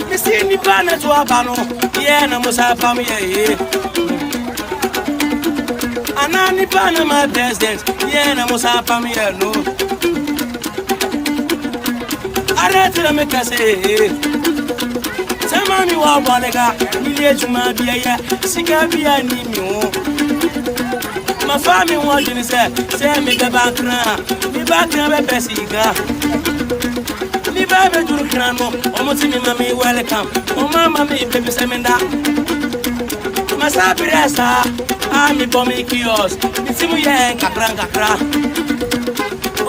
Missy Nipana to Abano, Yana Musapam, Anani Panama president, Yana Musapam, no. I read to the Mecase. Samani wa Bonaga, Milejuma Bia, Sigabia Nimo. My family wanted to say, me the background, me background, Pessiga. Me baby to Crano, almost in mammy welcome, oh mamma, me baby Semenda. Masapirasa, I'm a bommy kiosk, it's in Yang Capranca.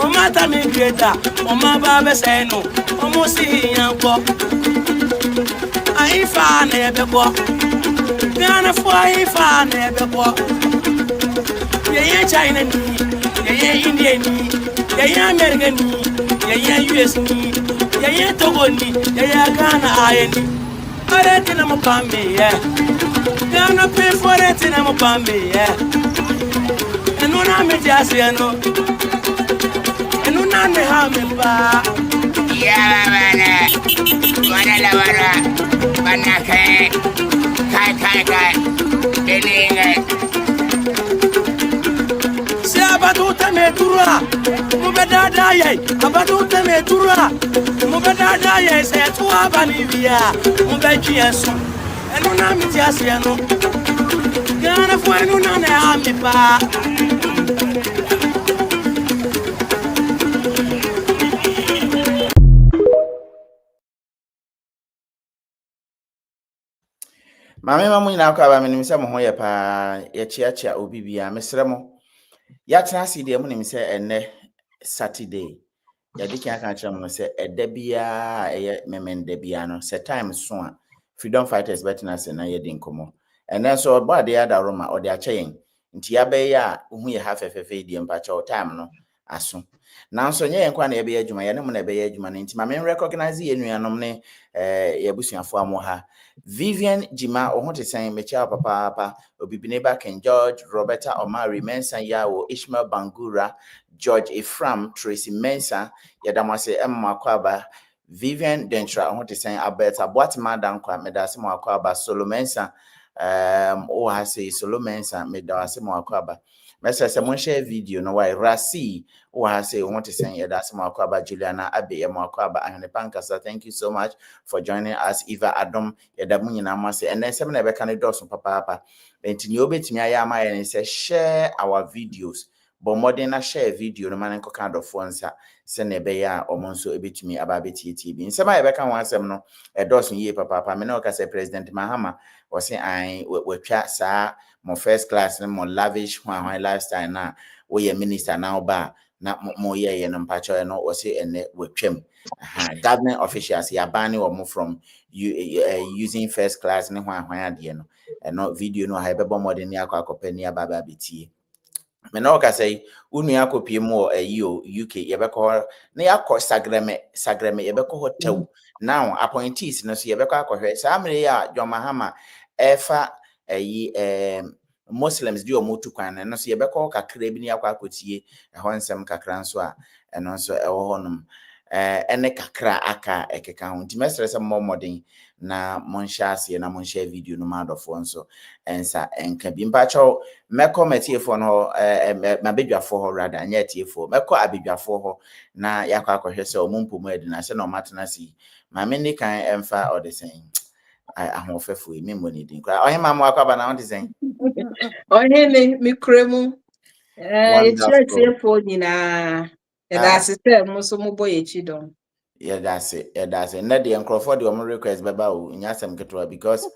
Oh, Mata me greater, oh, my baby say no, almost see young pop. I found never walk. Gonna fly, found never walk. Yeah, China, yeah, Indian, yeah, American, yeah, US, yeah, Togo, yeah, Ghana, I don't know about me, yeah. Gonna pay for it in a Pambi, yeah. And when I'm a jazz, you know, and when I'm a hammer, yeah, Banake, Kai, say about Metura, Mubeda, about Metura, Mubeda, say to Abanivia, Mubejiaso, and when I'm a jazz, you know, Gonna find on the army bar. Mame mamu nyina akwa ba menim se mo ho ye pa ye chiachia obi bia mesre mo ya tena si de mo nim se enne Saturday ya diki aka kire mo se eda bia eye memende bia no se time so a freedom fighters betina se na ye din komo enne so oba de ya da roma o de ache yen nti ya be ya hu ye ha fefefe die mpa che o time no aso na nso nye yen kwa na ye be ya adwuma ye ne mo na be ya adwuma nti ma me recognize ye nuanom ne ye busuafo amo ha Vivian Jima ohunte san mecha papa Obibineba Ken George Roberta Omari Mensa Yawo Ishmael Bangura George Ephraim Tracy Mensa Yadamase Emma Kwaba Vivian Dentra ohunte san Alberta Boatma Dankwa medase mo akwaba Solomensa o ha say Solomensa medase mo akwaba Mesa se mon share video no why Rasi o ha say ohunte san yadase mo akwaba Juliana Abe mo akwaba Ahnepankasa. Thank you so much for joining us. Eva Adam yadamu nyina mase and then seven ebe kan do papa enti ni obetimi aya ma ye say share our videos but more than a share video no man nko kind of fonsa se na ebe ya omonso ebetimi aba betiti bi nsema ebe kan wansem no edoso ye papa me na o ka say President Mahama o say an we twa sa mo first class mo lavish hwan lifestyle na we ye minister now ba na mo ye no mpacho no o say ene we twem government officials ya banning or move from using first class ne hwan ade no no video no ha bebo modern yakọ akopani ababa betie me na o ka say unu akopie mu UK ye beko na yakọ sagreme ye beko hotel now appointees no so ye beko akohwe sa amre ya John Mahama efa Muslims di omotu kwan no so ye beko kakra bi ne yakọ akotie ho nsem kakra nso a eno nso ewo honum ene kakra aka ekeka ho ntimesere se modern na monshase na monshare video no madofo nso ensa enka bi mpacho meko metiefo no mabedwafo ho rather anya tiefo meko abedwafo ho na yakọ akohwe se omumpomu adina se no matena si ma meni kan emfa o de sen ahofefo emi moni din kwa ohima mo akwa na won sen ohene mikremu tiefo nyina yada system muso mo boye chidon that's it na the enkrofo the omo request baba o nyasem ketwa because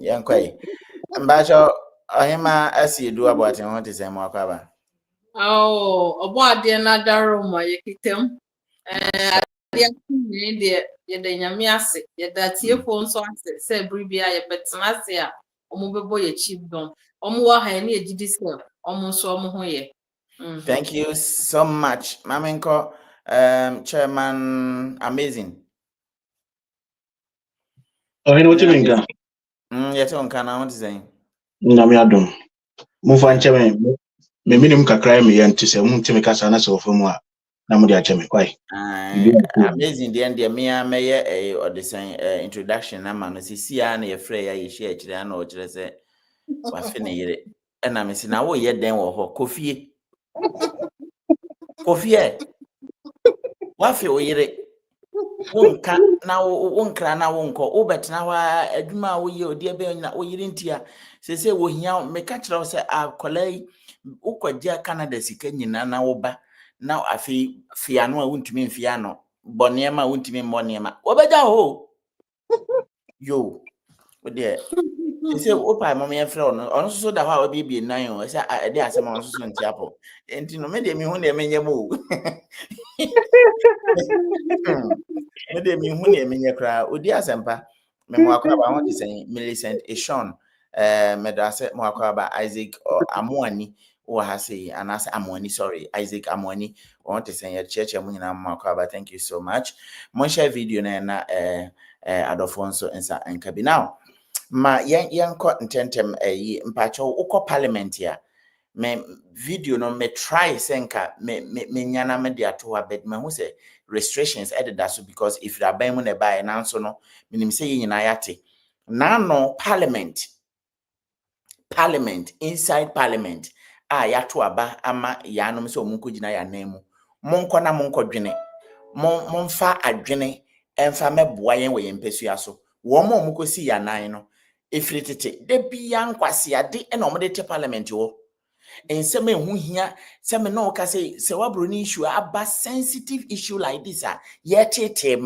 yankwai mbacho ohima asiedu aboti ho te sem akwaba obo ade na daro mo yekitem ade kunni de yeda nyame ase yeda tiefo nso ase se bribia ye betena ase a omo bebo ye chidon omo wa ha ne ejidi se omo nso omo ho ye. Thank you so much, Mamenko. Chairman, amazing. Oh, you know what you mean? Yes, on can I want to say? No, me adum. Move on, chairman. Me minimum ka cry me and to say, Muntimika Sana so for moi. na mo dia cheme kwai. Amazing the end me a or the same introduction na man si ya na ye frɛ ya ye share kire na o kire sɛ wa fe ne yere na me si na wo ye den wo ho kofie wa fe o yere wonka na wonkra na wonko wo betena wa adwuma wo ye odi ebe na wo yere ntia sese wo hia me ka kire wo sɛ akolai ukogya Canada sika nyina na wo ba na afi fiano a wontumi mfiano boniema wontumi mboniema obeja ho yo ode ese opa mama ye frɛ ono so da ho a obi nan o ese ade asem ono so nti apo enti no me de mi hu na emenye mo me de mi hu na emenye kra odi asempa me mo akwa ba ho de sen Millicent Eshon medase mo akwa ba Isaac Amuani o ha say anase Amuani sorry Isaac Amuani want to say your church mu nyina mo akwa ba thank you so much mo share video na Adofonso ensa enkabi now ma yen ko intentem mpacho ukọ parliament ya me video no me try senka me nyana me dia to abed me hu say restrictions added that so because if you are buying na buy na so no minim say nyina yate na no parliament inside parliament yato aba ama yanom so munko gina ya namu monko na monko dwene monfa adwene emfa meboa yen we yempesua so wo mo munko si ya nan no efritete de bia nkwase ade na omde te parliament wo enseme hu hia se me no ka say se wabro ni issue aba sensitive issue like this yetete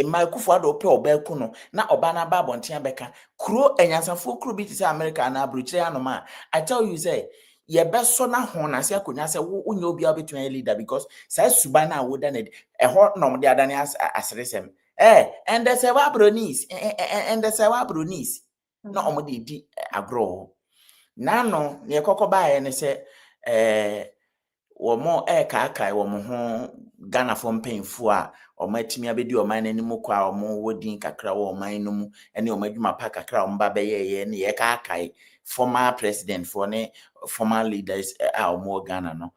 ma kufu ado pe obeku no na oba na ba bontia beka kro enyansafo kro bi ti say America na abrochire anoma I tell you say ye beso na ho na se akonya se unye obi abetun leader because say suba na woda na ho no de adane asresem and the say wabronis and the say wabronis na omode di agro na no ne kokoba ye ne se womo kai womo ho Ghana for mpemfo a omatimi abedi oman nanim kwa omo wodin kakra wo oman no mu ene omadwuma pa kakra omba beye ne ye kai former president for ne former leaders omo Ghana no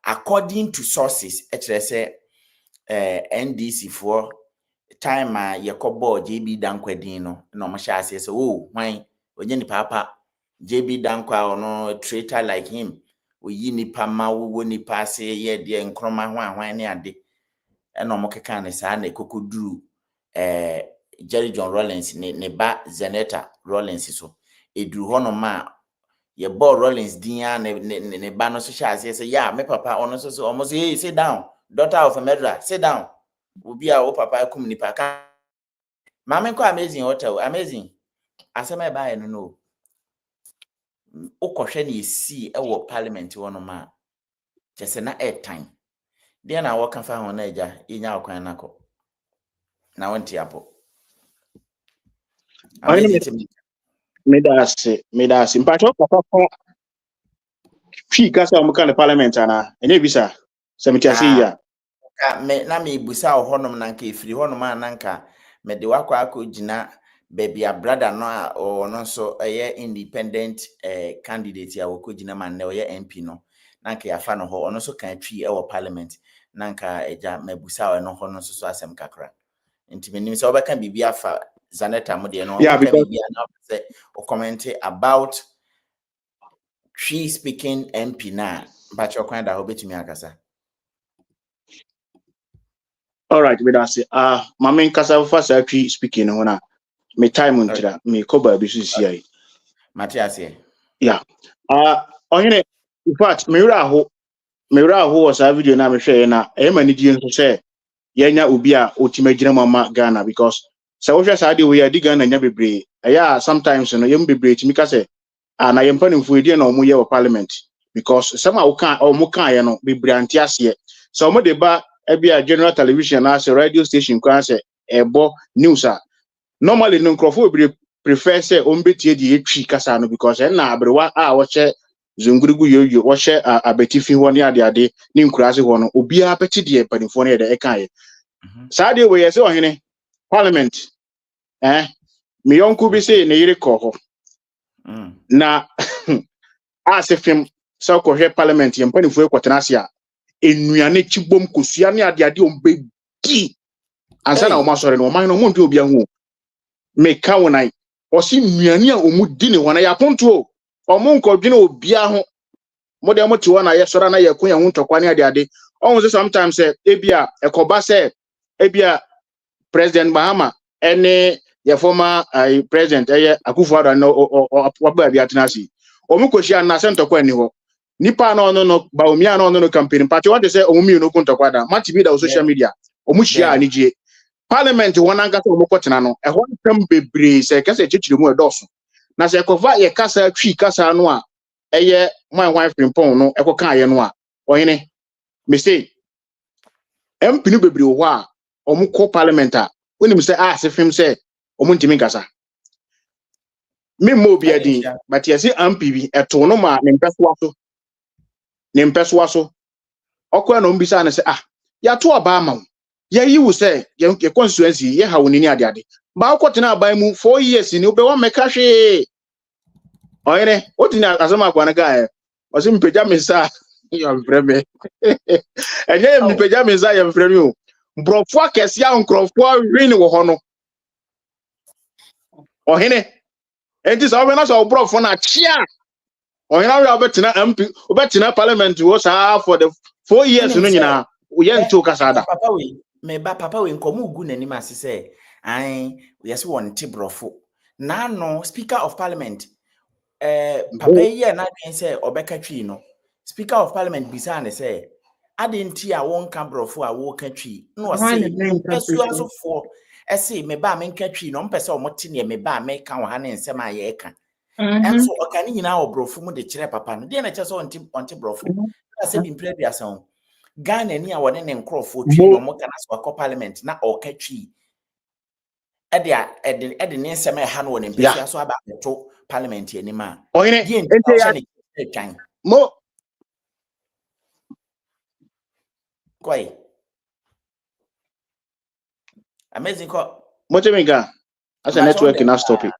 according to sources say NDC for time yakobo JB Dankwadin no na omo sha ase say hwan onye ni papa JB Dankwa ono traitor like him oyi nipa ma wo nipa se ye de nkroma hwan ne ade eno mo keka ne sa na ekokoduru Jerry John Rawlings ne ba Zeneta Rawlings so eduru hono ma ye ball Rawlings dia ne ba no so sha ase say ya me papa ono so almost hey sit down daughter of a murderer sit down obi a wo papa kum nipa ka mama ko amazing hotel amazing asema ba ye no ukọhwe na esi ewo parliament wono ma chese na airtime dia na waka fa ho na eja inya akwan nako na wonti apo Medasi mpacho papa fi kasa omuka na parliament ana enye bisa semitiasi ya ka me na me busa honom na nka efiri honom ananka me de wakwa akogina baby a brother no a no so independent candidate ya wokogina man na MP no nanka ya fa no ho ono so kan twi parliament nanka eja mebusa no ho no so asem kakra nti menim se obeka bibia afa Zaneta mo de no obeka bibia na say o comment about she speaking MP na but your kind da obetumi akasa. All right, medasi mama nkasa fa sa twi speaking ho na me time ntira me koba bi so sia Matthias here. Yeah. Onyene in fact me wura ho was a video na me hwe na e ma ni die nso se yenya obi a otimagina mama Ghana because se wo hwe sa de we ya di Ghana nya bebre sometimes no yem bebre timi ka se na yem panimfo edi na omo ye wo parliament because some wo kan omo kan ye no bebre antiase so omo de ba ebia general television na se radio station kwan se ebo news normally no crofo bebre prefer say ombetie di etwi kasa no because na abrewa wo che zungurugu yoyo wo che abetifi ho ne ade ni nkurase ho no obi a peti de panimfo ne de ekan ye sa de we ye se ohene parliament me yonku bi say ne yire ko ho na asefim so ko hwe parliament ye mpanifo ekwotenasia enuane chibom kosua ne ade ombedi ansa na o masore no man no mo nti obi ahu me ka wonai o si nuane a omudi ne wona ya ponto o mo nkodwene obi aho mo de mo ti wona ye sora na ye kun ye hu ntokwa ne ade o say sometimes ebia ekoba say ebia President Mahama ene ye former president Akufo-Addo no waba bia tenasi omukoshia na sentokwa ni ho nipa na ono no ba omia na ono no campaign party what they say omumi no kuntokwa da mati bi da social media omuhia anije parliament wona nka so omukotena no ehon tam bebre se kase chichiri mu edoso na se ekova ye kasa twi kasa no a eye mwan frimpon no ekoka ye no a ohene me say MP no bebre ho a omuko parliament a wonim say se film say omuntimi kasa me mo bi adin but ye say MP bi eto no ma ne mpeso aso okwa no mbisa ne say ya to aba ama ye yi wo say ye constituency ye ha woni ni ade ba okotena aban mu 4 years ni obe wa meka hwe oyene otini asema kwa na ga osi mpeja misa ya mfreme enye mpeja misa ya mfreme o brofo akese ya nkrofo win wo ho no ohene enti so we na so brofo na chia ohene we obetena MP obetena parliament wo sa for the 4 years no nyina ye nto kasada papa we me ba papa we nkomu gu nanim ase se yes won ti brofo na no speaker of parliament papa ye na den se obeka twi no speaker of parliament bisa ne se adenti a won ka brofo a wo ka twi no se pesu asofo ese me ba me nka twi no mpese o mote ne me ba me ka wo ha ne nsem a ye ka enso okani nyina obrofo mu de kire papa no de na che so onti brofo na se bi mpre bia san Ghana ni a wone ne nkrofo twi no mo kana so akọ parliament na o ka twi ede ne nsem e ha no ne mpese aso aba to parliament ani ma ohene ente ya twan mo koi amazing ko mochemika as a network na stop it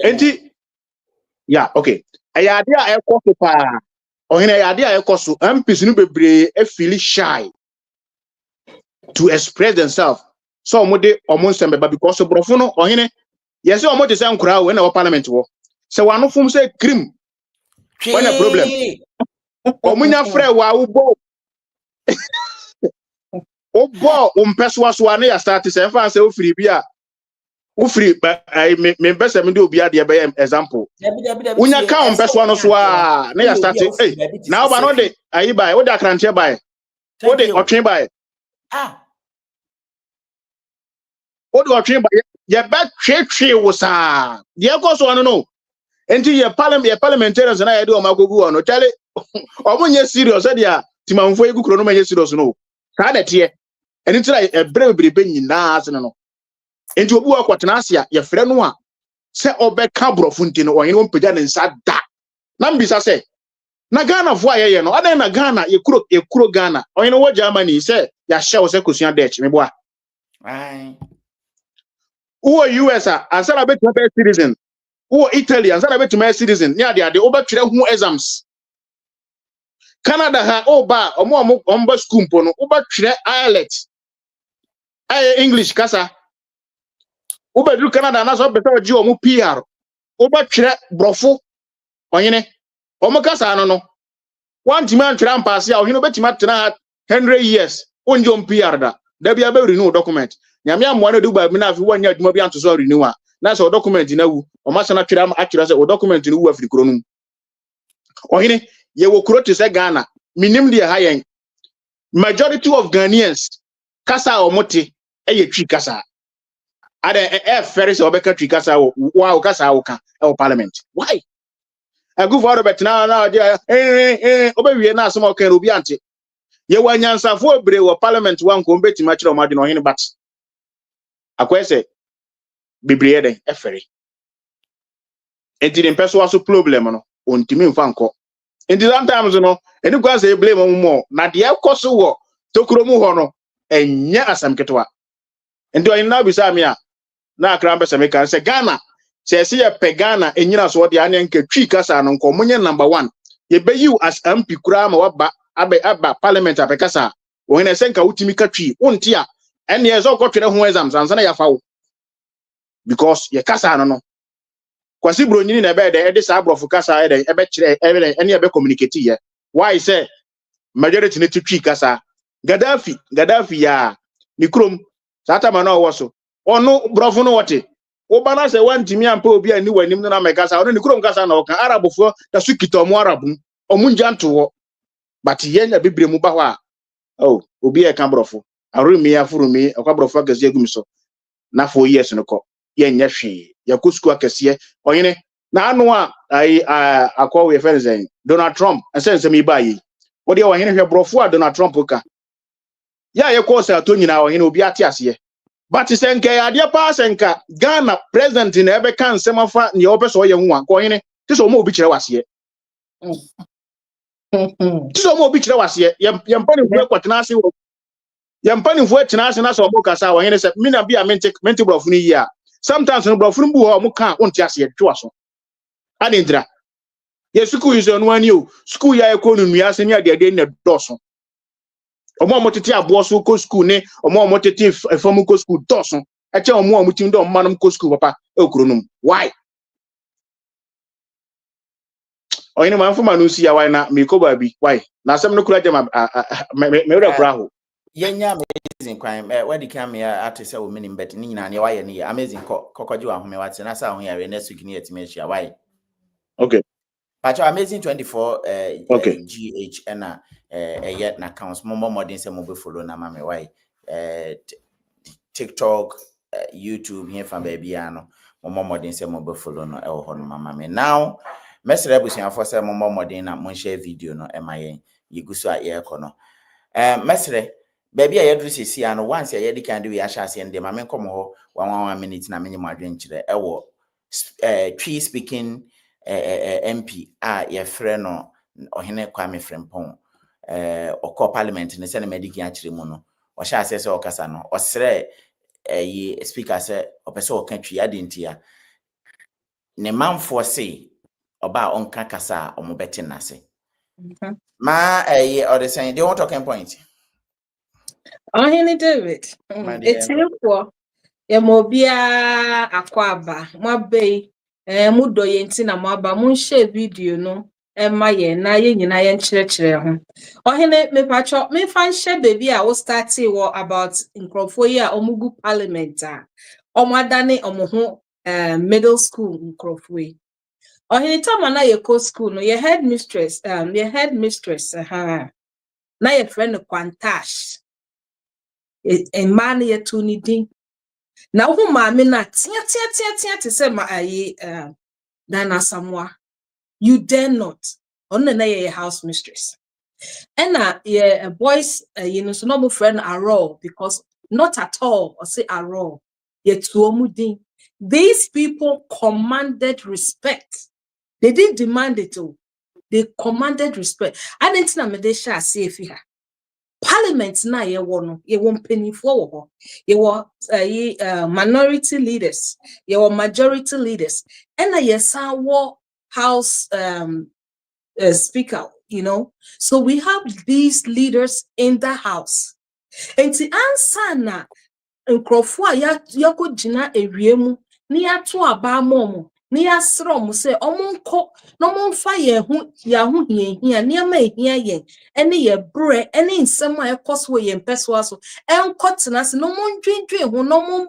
enti okay ayade a ekoso pa ohene ayade a ekoso MPs no bebre e feel shy to express themselves so omode nsem beba because brofo no ohene yes omo te say nkura we na wo parliament wo se wano fum say cream when a problem omunya frɛ wa ubo umpeso aso na ya start say fa say ofiri bi a ofiri me bese me de obi ade be example unya ka umpeso no so a na ya start na oba no de ayi bai wo de akranche bai wo de otwe bai wo de otwe bai ye ba twetwe wo sa ye go so no enti ye parliamentarians na ye de o magogu ono chale omunye serious e dia timanfo egu kro no manye serious no ka da tie eni tira ebrebe nyina ase no enti obu akwatena ase a ye frɛ no a se obeka brofo nti no ohene ompagya ne nsa da na mbisa se na Ghana fo ayeye no adan na Ghana ye kuro Ghana ohene wo Germany se ya hye se kosua dech meboa wo US ansana betu be citizen wo Italy ansana betu be citizen ni ade obetwere hu exams Canada ha oba omba school mpo no obetwere IELTS English kasa obedu Canada na so beta oji omu PR obetwere brofo onyene omukasa no wanti man twere ampase a ohino betima tena 100 years onje om PR da bia be renew document nyame amwa na duba bi na afi wanya adwuma bi anto so renew a na so document na wu omasa twere atwere se o document no wu afiri kro no ohine ye wo kro te se Ghana minim de ha yen majority of Ghanaians kasa omote eye twi kasa ada ferry se obeka twi kasa wo kasa wo ka e parliament why Akufo-Addo betina na obewie na asem okan obi ante ye wanyansafo obre wo parliament wanko betima kire o made no ohine bat akwese bibriye den efere enti den peso aso problem no ontimi mfa nko enti sometimes no eni kwa say blame mo na de ekoso wo tokuro mu ho no enya asam ketwa enti ohine na bisa me a na akra mbese me kan say Ghana say see a pegana enyina so de ane nka twi kasa no nko munye number 1 ye be you as MP kura ma waba aba parliament apekasa wo hene senka utimi ka twi wonti a ene ye zo kotwere ho exams ansa na ya fa wo because ye kasa no kwasi bronyini na be de sa abrofo kasa ebe kire ene ebe communicate ye why say majority ne twi kasa Gaddafi ya ni krom sata ma na owo so onu brofo no wote Obana se wantimi ampa obi ani wanim no na mekasa ono ni krom kasa na oka arabofo da su kita omo arabu omu njanto wo but yenya bebre mu ba ho a oh obi e ka brofo arumi ya furumi okwa brofo akase egum so na 4 years no ko yenya hwe yakusku akase oyene na anu a ai akwa we friends Donald Trump ense mi ba yi wo de oyene hwe brofo a Donald Trump ka ya ye ko sa to nyina oyene obi ate ase but senka ya dia pa senka Ghana president na ebe kan semafa ne opeso ye hu anko hene ti so mo obi kire wase ti so mo obi kire wase ye mpani fu kwatena ase wo ye mpani fu atena ase na so mo kasa wo hene se mi na bia mente brofo ni yi a sometimes no brofo bu ho mo kan wonti ase twa so adindra ye school is on one you school ya economy ase ni ade na doso omo tete abo so ko school ne omo tete efom ko school doso eche omo tim do manum ko school papa ekronum why oyini man fuma no si ya why na me ko ba bi why na asem no kura jama me wura kura ho yenya amazing kwan wadi kam ya atese wo minim bet ni nyina ne why ne amazing kokoje wa home wate na sa ho ya next week ni yetime hia why okay Pacho amazing 24 okay GH na yet na accounts more modern say mo be follow na mama why TikTok YouTube here from baby ano more modern say mo be follow no e ho no mama me now mesere busia for say more modern na mo share video no e mayen yiguso a ye ko no mesere baby a yedru sisi ano once ya yedi kan do we ashase ndem mama nkomo ho 1 minute na menye madwen kire e wo tree speaking MP ye freno ohene Kwame Frempong oko parliament ne se na mediki akire mu no o sha asese o kasa no o sere yi speaker se opeso o kan twi adentia ne manfo se oba onka kasa o mo beti nase ma o de saying they want talking point Ohene David it's for ye mobia akwaba mabe mudo ye nti na maba mun share video no ma ye na ye nyina ye nkyerɛkyerɛ ho ohene me pacho me fan share baby a wo start wo about nkrofo yi a omugu parliament a omadane omoho middle school nkrofo yi ohene tama na ye ko school no ye headmistress na ye friend Kwantash man ye tuni din na wo maame na tia te se ma ayi Nana Samoa you dare not on na ye house mistress and a boys so no friend Aro because not at all or say Aro ye tuomudin these people commanded respect they didn't demand it all they commanded respect and it's na me dey sha say here Parliament na ye wono ye won penifo wo ho ye wo minority leaders ye wo majority leaders and na ye san wo house speaker so we have these leaders in the house and the answer na nkrofo a yakogina ewiemu ni ato aba momo ni asro mo se omonko no monfa ye hu ya hu hia niam ehia ye ene ye bre ene nsem a ekoso ye mpeso aso enkotena se no mondwendwe hu no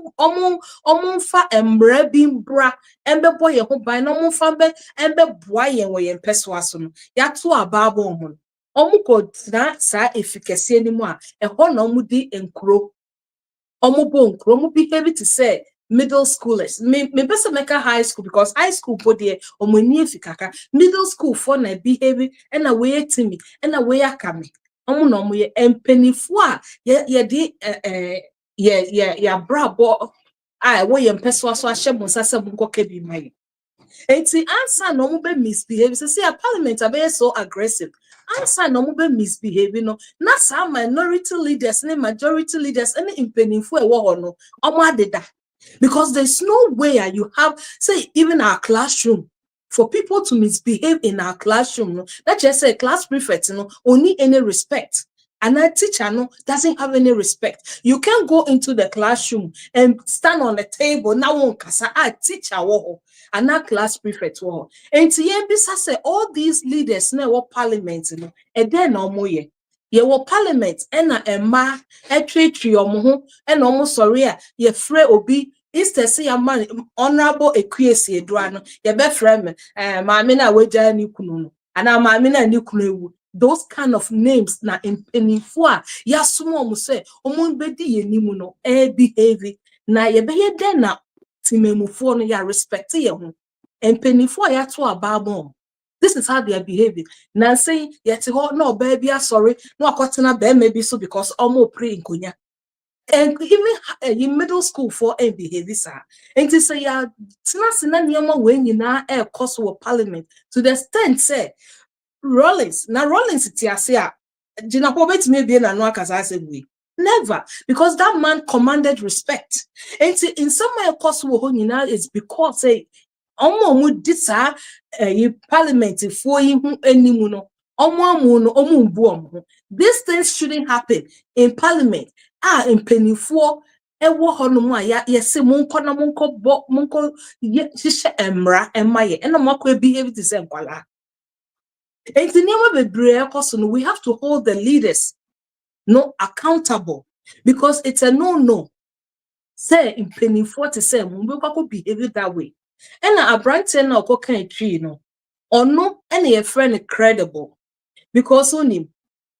omonfa emra bi mbra embebo ye hu ban no monfa be embe boa ye wo ye mpeso aso no ya to aba momo omuko na sa efikase ni mu a eho no mudi enkro omo behave to say middle schoolers me best make high school because high school po there omo ni efikaka middle school for na behave and na we timi and na we akame omo no mo ye empenifo a ye di ye brabo wo ye mpeso aso ahyebon sase bunkoka bi mai enti answer no mo be misbehave say a parliament are so aggressive answer no mo be misbehave no na some minority leaders and majority leaders and impenifo e wo ho no omo adeda Because there's no way you have, say, even our classroom, for people to misbehave in our classroom, no, let's just say class prefect, no, only any respect. And that teacher no doesn't have any respect. You can't go into the classroom and stand on the table. Now one kasa teacher wo and that class prefect wo. And bisa say all these leaders na wo parliament no e then no mo ye. Ye wo parliament na emma e twetwe omo ho na omo sorry a ye frɛ obi instead say a man honorable equiesi edura no ye be frɛ me maame na wagya ni kunu no ana maame na ni kunu ewu. Those kind of names na impenifo a ya sumo mo say omo bedi ye nimu no behave na ye be ye den na timemufo no ya respect ye ho impenifo ya to ababo. This is how they are behaving. Now say yet ho no baby sorry no akotena be maybe so because omo pray nkonya. And even in middle school for behave sir. And to say ya tina sina niema we nyina e cost of parliament to the extent say Rollins tiasia Gina Pobet may be an anwakasa we. Never, because that man commanded respect. And in some way, of course, is because say omo disa parliament for him any muno. These things shouldn't happen in parliament. In penny for ewo hono ya yesi munko na munko ye shisha emra emaye and no behave the same kwala. And we have to hold the leaders no accountable because it's a no. Say in penny 40 say we behave that way. And a brand no cocaine tree no or no any friend credible because only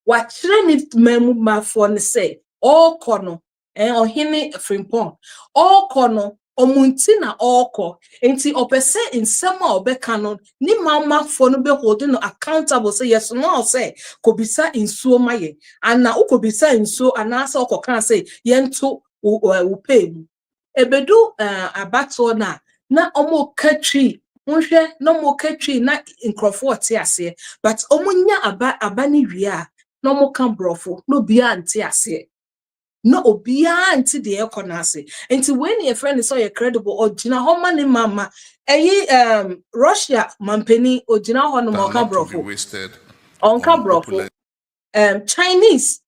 what shouldn't memu ma for say all corner or hini frimpon all corner omunti na oko enti opese insema obeka no ni mama for no be holding no accountable say yes no say kobisa insuo maye ana ukobisa insuo anasa okokan say yento wo pay mu ebedu abato na omo katri nhwe no mo katri na nkrofo ote ase but omunya abani wia no mo kan brofo no bia ante ase. No obia anti the econase. And when your friend is so credible or Gina Homani mama, Russia Mampeni or Gina Honomoka Brofo. Wasted On Cabrofo. Chinese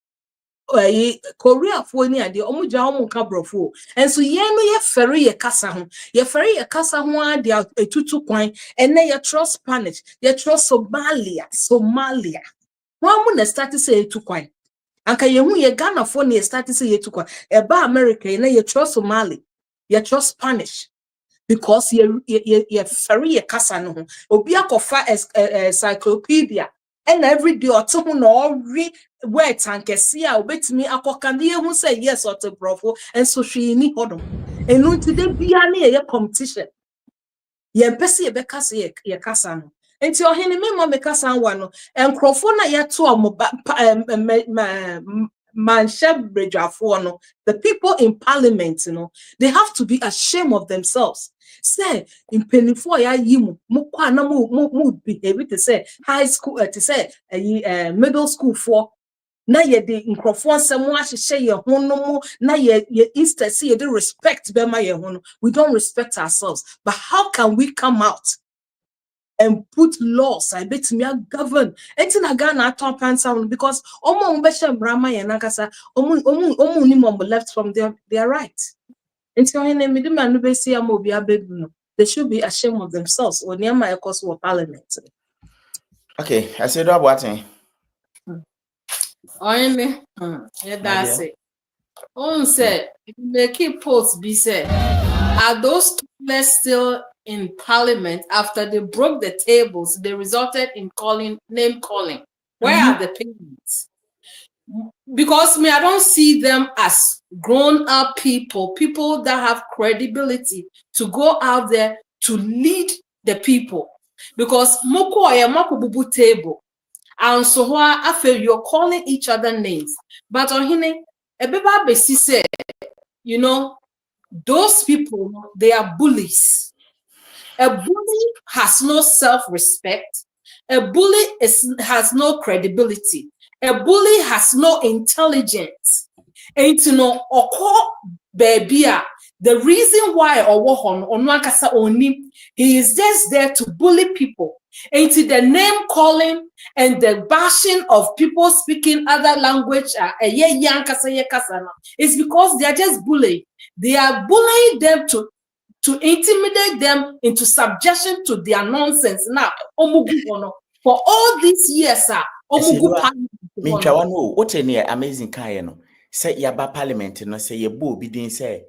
Korea for near the Omuja Cabrofo. And so ye no ye ferry ye casa home. Ye ferry ye casa one dia a tutu coin, and then ye trust Spanish, ye trust Somalia. One would start to say to coin. Anka yehu ye Ghana for ne start say ye tukwa eba America na ye trust Somali ye trust Spanish because ye ferry ye kasa no obi akofa encyclopedia and every day oto ho na ori words ankese a obetimi akoka na yehu say yes oto brofo and so hwe ni hodom enu ti de bia na ye competition ye pese ye bekasa ye kasa no. Enti ohene me ma mekasa anwa no enkrofo na yeto omo the people in parliament they have to be ashamed of themselves. Say in penifo ya yimu mukwa na mu behave to say high school to say middle school for na ye de nkrofo nsem ahye ye hono na ye instead see ye respect be ma ye hono. We don't respect ourselves, but how can we come out and put laws I bet me govern etina Ghana top sound because omo mbeshe brama ye nakasa omu ni mom left from their right. Enti ohene me dem anu be see am obi abedu no, they should be ashamed of themselves when near my cause for parliament. Okay, I said what Ohene that's it. On say they keep posts be said are those toilets still in parliament after they broke the tables? They resulted in name calling. Where are the payments? Because I don't see them as grown-up people that have credibility to go out there to lead the people. Because moko ya makububu table, and so I feel you're calling each other names. But ohine ebeba besi say, those people, they are bullies. A bully has no self-respect. A bully has no credibility. A bully has no intelligence. And oko baby, The reason why he is just there to bully people into the name calling and the bashing of people speaking other language. It's because they are just bullying. They are bullying them to intimidate them into subjection to their nonsense. Now, for all these years, what any amazing kind say yaba parliament no say ye bo bi din say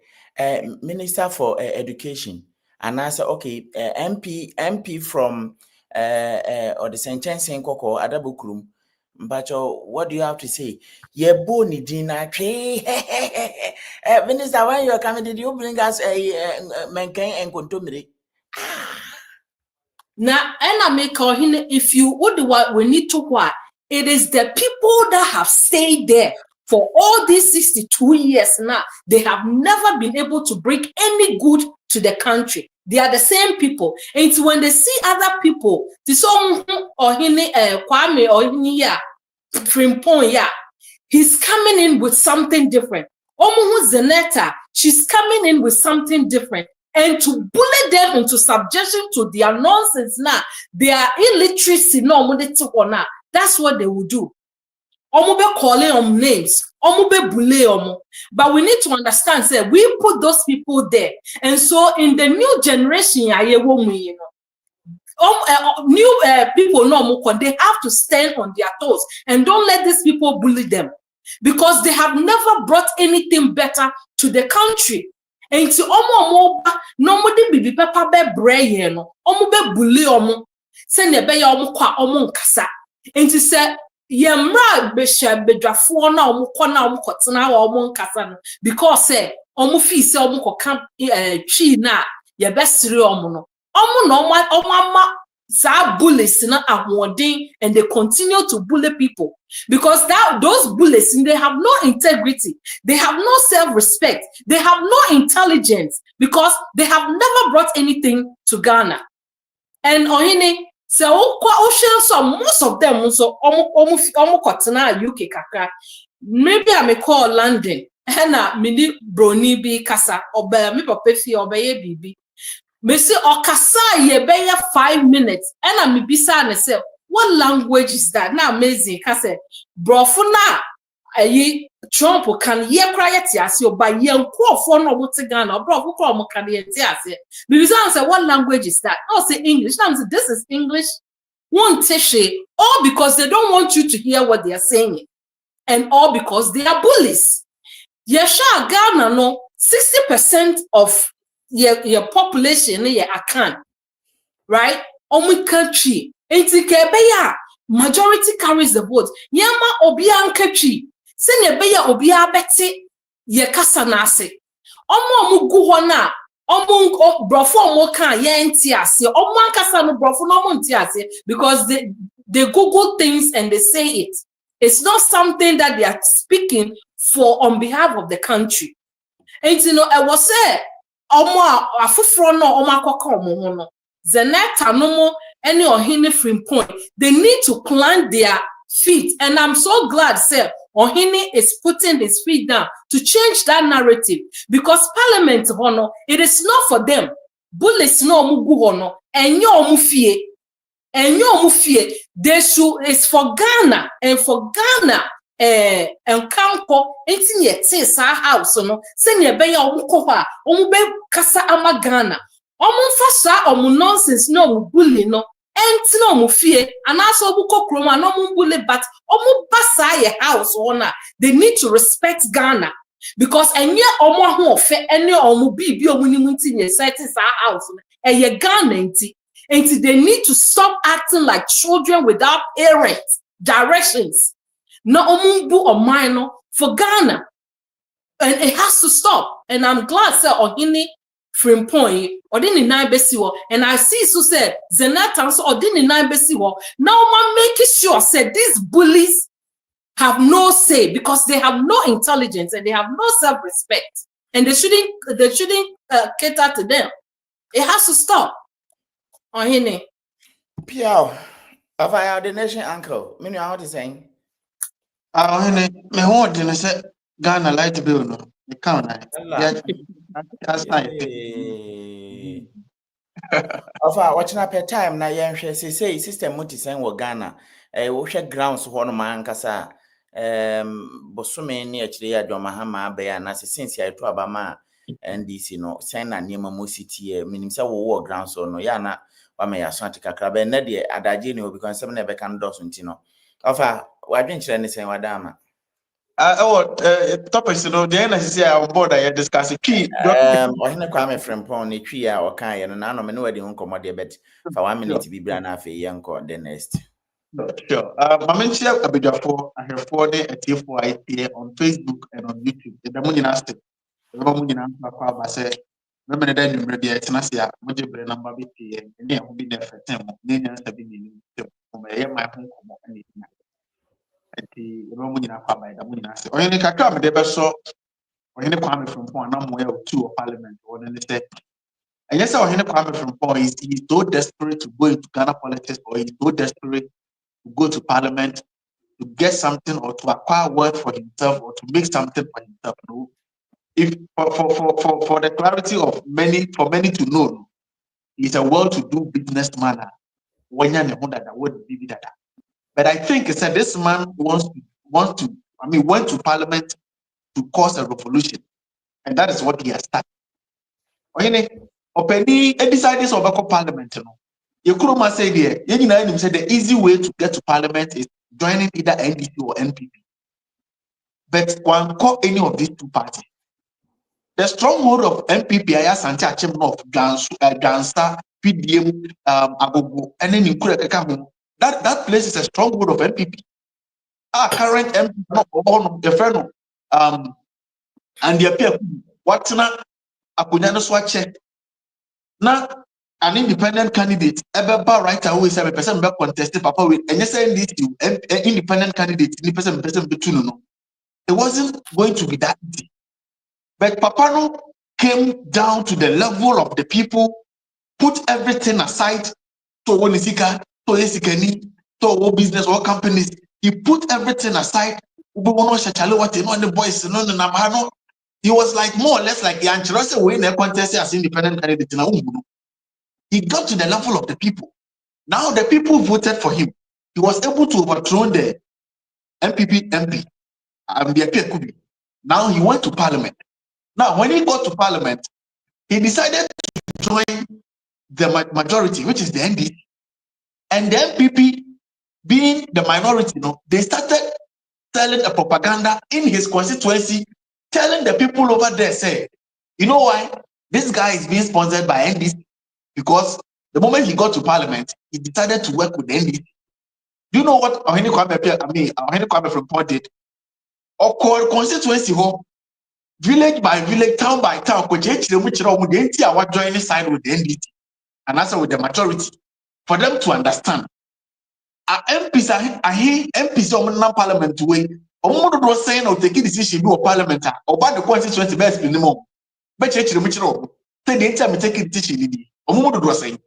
minister for education and I say okay MP from or the sentence in koko adabukrum but what do you have to say ye bo ni din na twe minister when you are coming did you bring us menken and kontomire now and I make if you would what we need to what it is the people that have stayed there for all these 62 years now. They have never been able to bring any good to the country. They are the same people. And it's when they see other people, Kwame or Frimpong, he's coming in with something different. Zeneta, she's coming in with something different. And to bully them into subjection to their nonsense now, their illiteracy, that's what they will do. Be calling names, be bullying. But we need to understand, say, we put those people there. And so in the new generation, new people, they have to stand on their toes and don't let these people bully them. Because they have never brought anything better to the country. And to nobody be pepper be brain, be bully send a bay kasa. And to say, Yemra besha bedwafo na omukona omukotena wa omunkasa no because say omufi say omukokam twi na ye besiri omu no omama sa bullies na ahwodin and they continue to bully people because those bullies they have no integrity, they have no self-respect, they have no intelligence because they have never brought anything to Ghana. And ohini so most of them so UK kaka. Maybe I may call London. Hena mini broni bi kasa obe mi papa fi obeye bibi. Me say okasa ye be 5 minutes. And I me bisa na say what language is that? Na amazing kase brofo na ayi Trump can ye cry ti ase oba ye nkofo no wote Ghana brofo ko mo kan ye ti ase. Because I say what language is that? I say English. Now say this is English. One teshe, all because they don't want you to hear what they are saying, and all because they are bullies. Yesha Ghana no 60% of your population ye akan, right? Omu country, enti majority carries the vote. Yama obia country, sene beya obia beti ye kasa nase. Omu gu na. Brofo mo kan ye ntiase omo ankasa no brofo no mo ntiase because they Google things and they say it. It's not something that they are speaking for on behalf of the country. And I was say omo afufro no omo akoko omo ho no zeneta no mo any ohine Frimpong, they need to plant their feet, and I'm so glad sir Ohini is putting his feet down to change that narrative because Parliament, it is not for them. Bullies no mugu hono, and your mufie, they should, it's for Ghana, and for Ghana, and Kampo, 18 years, our house, send your bay or Mukoha, Omube Casa Ama Ghana, Fasa or nonsense, no bully, no. No mufie and also buko kroma no mumbule but omu basa ye house owner they need to respect Ghana because enye omo ho ofe ene omu bibi omu ni munti ye certain house ye Ghana enti they need to stop acting like children without parents directions no omumbu or minor for Ghana, and it has to stop. And I'm glad sir Ohini Frimpong or didn't nine besiwo, and I see so said Zenatans or didn't nine besiwo. Now man making sure said these bullies have no say because they have no intelligence and they have no self-respect, and they shouldn't cater to them. It has to stop. Ohini. Piao, of our the nation uncle. Me know what he's saying. Ohini, me want to say Ghana light bill no. The count. That's nice. Ofa watching up a time na yenhwe say system mo design wo Ghana wo hwe grounds ho no man kasa bosome ne akire ya dwoma ha ma ba ya na since ya to abama NDC no sen na niema mo city e minim say wo grounds no ya na wa me ya so atikakra be na de adaje ne obi konsem na be kan do so ntino ofa wadwen kire ne sen wadama Topics, you know, the NSC are on board. I discuss it. Key. Ohene Kwame Frimpong ne twi a okan ye no na no me no wadi ho komode bet for 1 minute bi bra na afi yenko the next. Sure. Mamenchia Abidjafo, I have for the TF4 on Facebook and on YouTube. The Muninaste, the Munina say, remember that you ready at Nasia, Mujibre number BT, and near who be there for 10 millions have been my home and the Munina by the Muninaste. Or any Kakam, they saw, or any Kwame from one, or two of Parliament, or then they say, and yes, our Kwame from point is he's so desperate to go into Ghana politics, or he's so desperate to go to Parliament to get something or to acquire wealth for himself or to make something for himself. No, if for the clarity of many to know, he's a well-to-do businessman. But I think it's that this man went to Parliament to cause a revolution, and that is what he has started. Openi decided to Parliament. You could say there, you said the easy way to get to Parliament is joining either NDC or NPP. But one call any of these two parties. The stronghold of NPP, I asked Santi Achim of Gansa, PDM, Agogo, and then in that place is a stronghold of NPP. Our current MP, the friend, and the appear what's not Apunyano Swatche. Now, an independent candidate, ever right away, 7% back contested, Papa, with and yes, an independent candidate, person between no. It wasn't going to be that easy. But Papano came down to the level of the people, put everything aside to Wonisika, to Esikani, to all business, all companies. He put everything aside. He was like more or less like the Anchorose way in the contest as independent candidate. He got to the level of the people. Now the people voted for him. He was able to overthrow the MPP MP. Now he went to Parliament. Now when he got to Parliament, he decided to join the majority, which is the NDC. And the MPP, being the minority, they started telling a propaganda in his constituency, telling the people over there, say, you know why? This guy is being sponsored by NDC. Because the moment he got to Parliament, he decided to work with the NDC. Do you know what Ohene Kwame from Point did? Or constituency, village by village, town by town, joining side with the NDC and also with the majority for them to understand. MPs are here, MPs on Parliament way. Omodo was saying or taking decision do Parliament or about the constituency best minimum. But say the entire taking decision. Omodo was saying.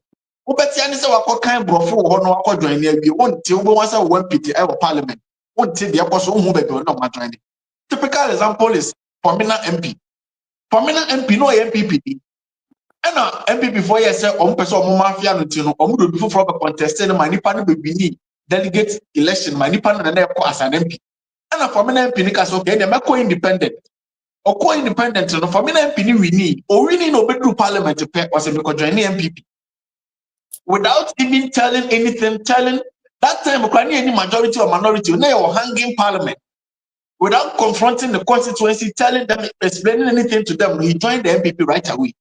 Obetiani say what kind brofo or no akọ join there we won't tell once I want PT Parliament. Won't tell the apostle who be not join. Typical example is Pamina MP. Pamina MP no MPP. And MPP 4 years say person mafia no tino omudo before for contest na manipa no be delegate election manipa na na as an MP. And Pamina MP ni kaso okay na meko independent. Oko independent no Pamina MP ni wini. O wini no be do Parliament pe o say me ko join MPP. Without even telling anything, telling that time any majority or minority, they were hanging Parliament. Without confronting the constituency, telling them, explaining anything to them, he joined the MPP right away.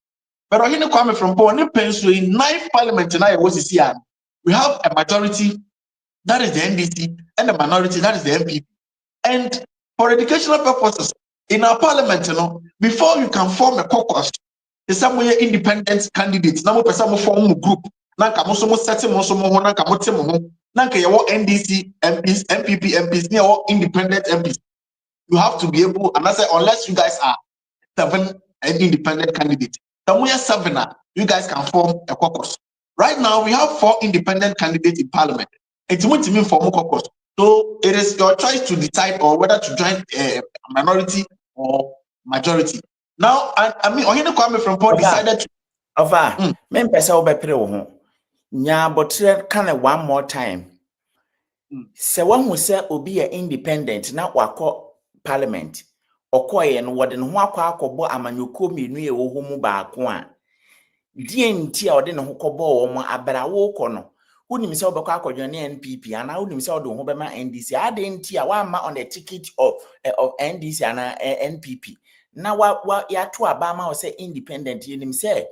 But Ohene Kwame from Borno Pencil in 9th Parliament tonight was we have a majority, that is the NDC, and a minority, that is the MPP. And for educational purposes, in our Parliament, before you can form a caucus, the somewhere independent candidates, now person form a group. Nanka musomo seti musomo ho nanka motemo ho nanka yewo NDC MPs MPP MPs near independent MPs. You have to be able, and I say unless you guys are 7 independent candidates, then we are 7 you guys can form a caucus. Right now we have 4 independent candidates in Parliament. It's going to mean form a caucus. So it is your choice to decide or whether to join a minority or majority. Now, I mean, Ohene Kwame from Port decided to. Me pesa obepere wo ho. Nya botre kind of one more time. Se one who say obi independent na wakọ parliament. Okoye no wode ne ho akọ amanyoko mienu ye wo ho mu baako a. Die nti a wode ne ho kọbọ wo mo abrawo kọ no. Unim se obekọ akọdwane NPP ana unim se wode ho bema NDC. Ade nti a wa ma on the ticket of NDC ana NPP. Na wa ya to abama o say independent yenim say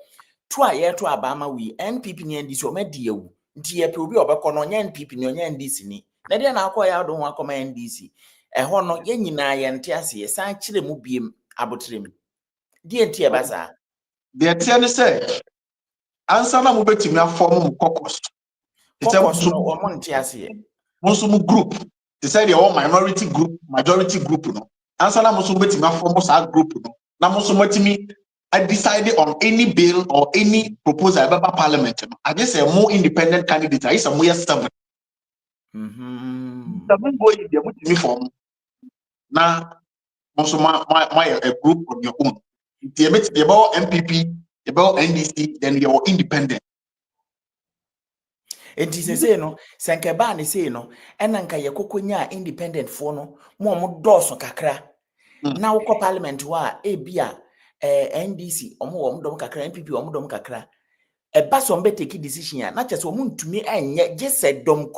to a ye to abama we NPP ni NDC o medi ewu nti ye pe obi obekọ no nya NPP ni onya NDC ni na de na akọ ya do ho akọma NDC ho no ye nyina ye nte ase ye san kire mu biem abotrem die nti e basa de tie ne say answer na mo betimi afọm mo caucus so o mo nte ase ye mo group they say they all minority group majority group no answer na mo so betimi afọm mo sa group no na mo so matimi I decided on any bill or any proposal about parliament. I just say more independent candidate. I say more 7. 7 boy they put me form. Now, also my a group on your own. They about MPP, about NDC, then you're independent. It is say no, Sankeba ni say no, enanka ye kokonya independent for no, mo doso kakra. Na woko parliament wa ebia NDC omo dom kakra NPP omo dom kakra eba so mbe take decision ya na chese omo ntumi enye je se dom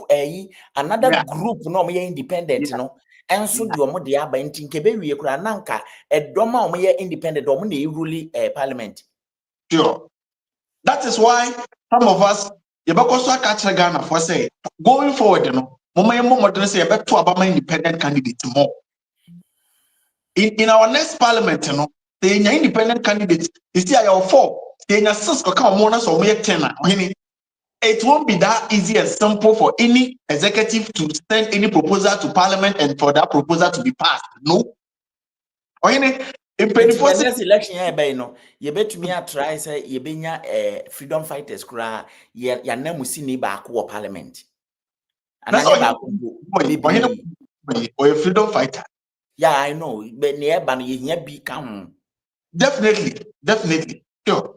another group no omo ye independent no enso de omo de aba nti nkebe wie kura nanka edom a omo ye independent omo na rule parliament. Sure. That is why some of us yebekoswa catch Ghana for say going forward no mama ye mo modern say yebeto abama independent candidate more in our next parliament no the independent candidates you see your 4 they na 6 ko come more na so me 10 it won't be that easy and simple for any executive to send any proposal to parliament and for that proposal to be passed. No. In the next election you bet me try say you benya freedom fighters kura ya namusi ni ba ko parliament. And I or a freedom fighter. Yeah, I know, but nearby you become definitely. Sure.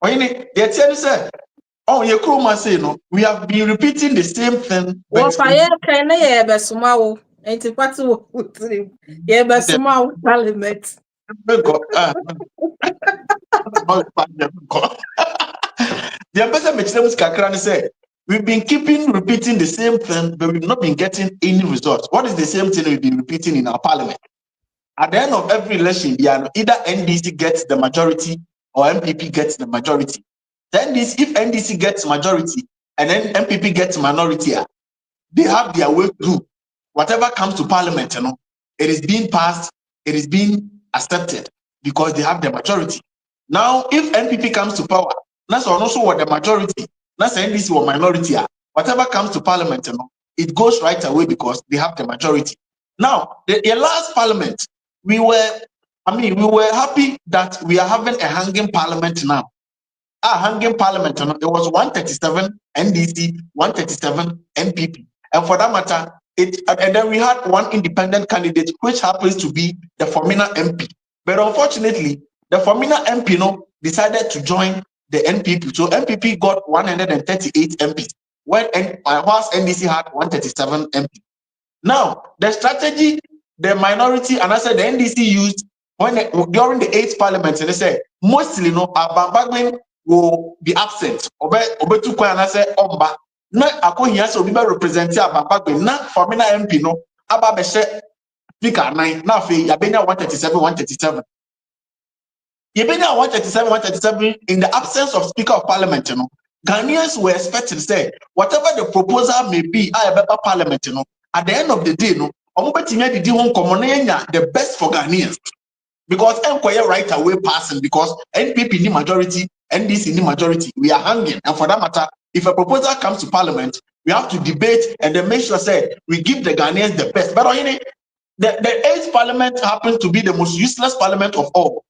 They tell you say, oh, your crew must say no. We have been repeating the same thing. Well, fire can I ever small ain't it what to yeah, but small parliament. The ambassador Kakran said, we've been repeating the same thing, but we've not been getting any results. What is the same thing we've been repeating in our parliament? At the end of every election, either NDC gets the majority or MPP gets the majority. Then if NDC gets majority and then MPP gets minority, they have their way through. Whatever comes to parliament, it is being passed, it is being accepted because they have the majority. Now, if MPP comes to power, that's also what the majority, that's NDC or minority, whatever comes to parliament, it goes right away because they have the majority. Now, the last parliament, we were happy that we are having a hanging parliament now. Our hanging parliament, it was 137 NDC, 137 MPP. And for that matter, and then we had one independent candidate, which happens to be the Formina MP. But unfortunately, the Formina MP decided to join the NPP. So NPP got 138 MPs, whilst NDC had 137 MPs. Now, the strategy the minority and I said the NDC used during the 8th parliament, and they said mostly Abambagwin will be absent. Obetu kwa and I said Omba. Na akohia so be represent Abambagwin na Formina MP aba be speaker 9 na fe yabenya 137. Yabenya 137 in the absence of speaker of parliament, Ghanaians were expecting say whatever the proposal may be at parliament, at the end of the day, the best for Ghanaians because Enquire right away passing because NPP need majority, NDC need majority. We are hanging, and for that matter, if a proposal comes to parliament, we have to debate and then make sure say we give the Ghanaians the best. But the 8th parliament happens to be the most useless parliament of all.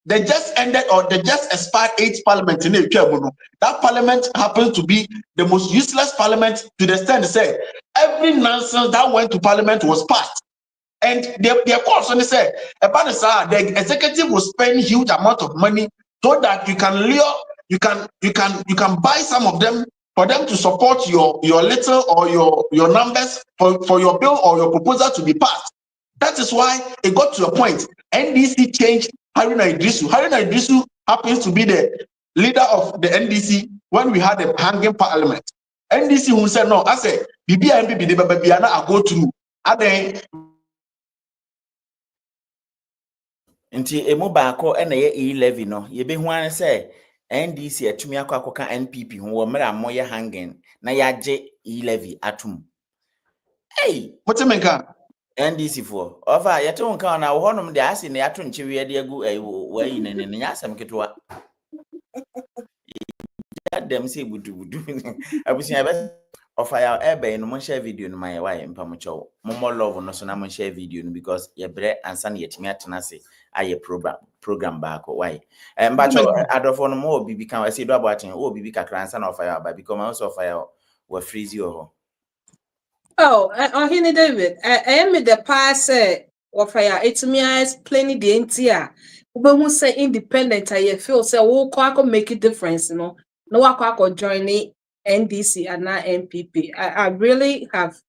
They just ended or they just expired 8th parliament in that parliament happens to be the most useless parliament to the extent say every nonsense that went to parliament was passed. And their course when they say about the executive will spend huge amount of money so that you can lure, you can buy some of them for them to support your little or your numbers for your bill or your proposal to be passed. That is why it got to a point. NDC changed Haruna Idrisu. Haruna Idrisu happens to be the leader of the NDC when we had a hanging parliament. NDC who said no, I said, BBI and BBI I go through. And then nti emu baako na ye E11 no ye be hu an say NDC atumi akwakoka NPP hu wo mra mo ye hanging na yaje E11 atum. Hey, what's a menka? NDC for over yeto nka na wo honom de ase na yato nchewe de agu wayi ne nyasam ketwa. Dem say budu abusia be offer ya ebe no mo share video no my why mpam chow mo love no so na mo share video no because ye bre ansa na yetimi atena se aye program back why mba chow adofo no mo bibi kan say do abaten o bibi kakra ansa na offer ya ba because ma also offer ya we freeze you. Oh, Henry David, I am the pass offer ya etimi explain the entire we who say independent I feel say wo kwa make a difference, you know. No wa join the NDC and not NPP. I really have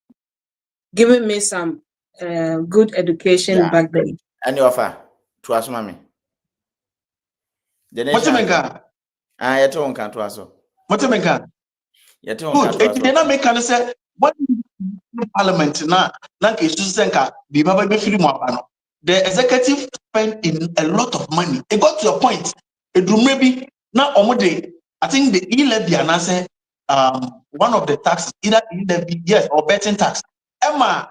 given me some good education back then. Any offer to asuma me. What's a menka? Yeto nka to aso. What's a menka? Yeto nka to Good. aso. They not make say what parliament na kesu senka bi baba be firi mo abano. The executive spent in a lot of money. It got to a point. Maybe now omode. I think the E-levy and I say one of the taxes, either E-levy, yes, or betting tax. Emma,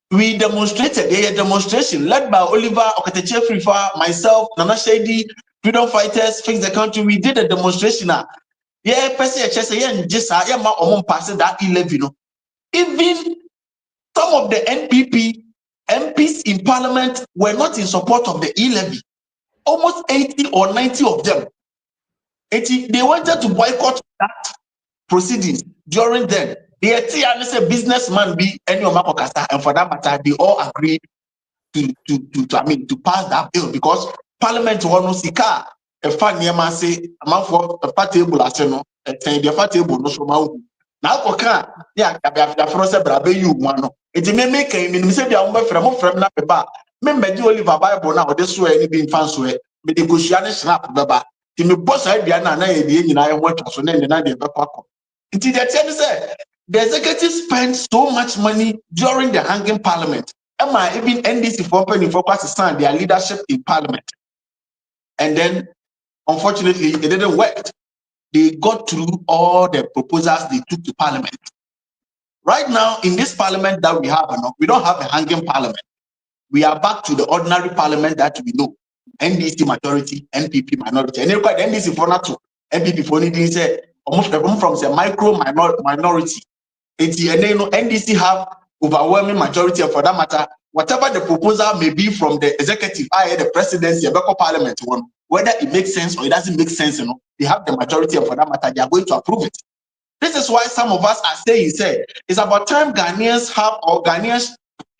we demonstrated a demonstration led by Oliver Oketeche Frifa, myself, Nana Shady, Freedom Fighters, Fix the Country. We did a demonstration. Yeah, just passing that E-levy. Even some of the NPP MPs in Parliament were not in support of the E-levy. Almost 80 or 90 of them. They wanted to boycott that proceedings during then. They a businessman be any of Makokasa, and for that matter, they all agreed to pass that bill because Parliament won sika a fan near say amount for a fat table as no a fat table no so now oka yeah the first brabe you one it may make a minimum say from na peba member di Oliver Bible now this way any being fans way me the Goshiane snap baba ti me boss idea na ye de nyina ye watch so na na de bekwa until they tell say the executive spent so much money during the hanging parliament. Even NDC for focus to stand their leadership in Parliament. And then, unfortunately, it didn't work. They got through all the proposals they took to Parliament. Right now, in this Parliament that we have, we don't have a hanging Parliament. We are back to the ordinary Parliament that we know. NDC majority, NPP minority. And NDC for not to NPP for anything say almost from the micro minority. NDC have overwhelming majority, and for that matter, whatever the proposal may be from the executive, the presidency, the Parliament one, whether it makes sense or it doesn't make sense, they have the majority, and for that matter, they are going to approve it. This is why some of us are saying, it's about time Ghanaians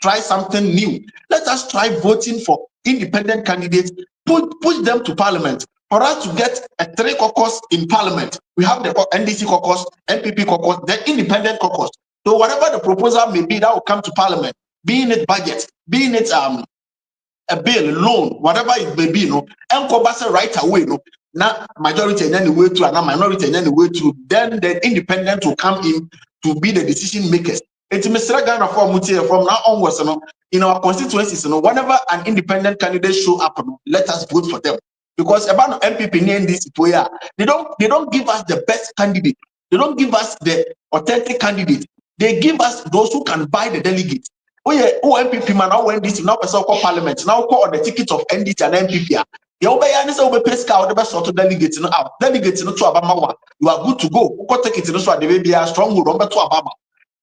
try something new. Let us try voting for independent candidates, push them to Parliament. For us to get a 3 caucus in Parliament, we have the NDC caucus, NPP caucus, the independent caucus. So whatever the proposal may be that will come to Parliament, being it budget, being it a bill, loan, whatever it may be, and right away, now majority and then the way to, and minority and then the way to, then the independent will come in to be the decision makers. It's Mr. Ghana from now onwards, in our constituencies, whenever an independent candidate show up, let us vote for them. Because about MPP and this they don't give us the best candidate. They don't give us the authentic candidate. They give us those who can buy the delegates. Oh yeah, MPP man now when this now person call Parliament now call on the ticket of NDC and MPP. You obey and say obey pesca or the best sort of delegates out. Delegates to Abama. You are good to go. Who take it to so they be a stronghold number to Abama.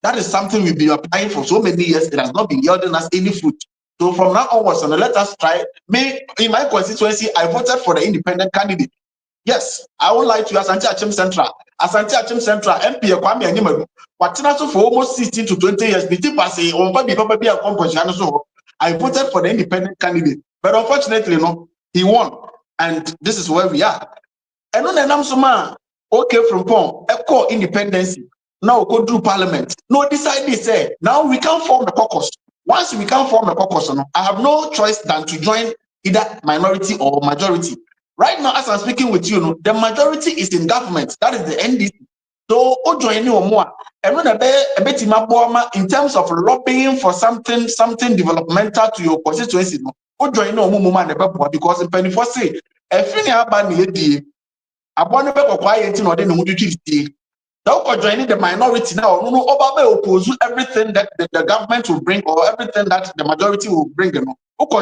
That is something we've been applying for so many years. It has not been yielding us any fruit. So from now onwards, let us try. In my constituency, I voted for the independent candidate. Yes, I would like to Asante Achim Central. Asante Achim Central, MP Kwame Animadu. What for almost 16 to 20 years, the tip I say, on Baby a composition. So I voted for the independent candidate, but unfortunately, no, he won, and this is where we are. And on the Namsoma, okay, from Pong, echo independence. Now go through parliament. No, decide this. Say now we can form a caucus. Once we can form a caucus, I have no choice than to join either minority or majority. Right now, as I'm speaking with you, the majority is in government. That is the NDC. So, joining or more, and when a bit in terms of lobbying for something developmental to your constituency, joining or more because in penny for say, if you have a abone be quiet no dey no twifty now joining the minority now no oppose everything that the government will bring or everything that the majority will bring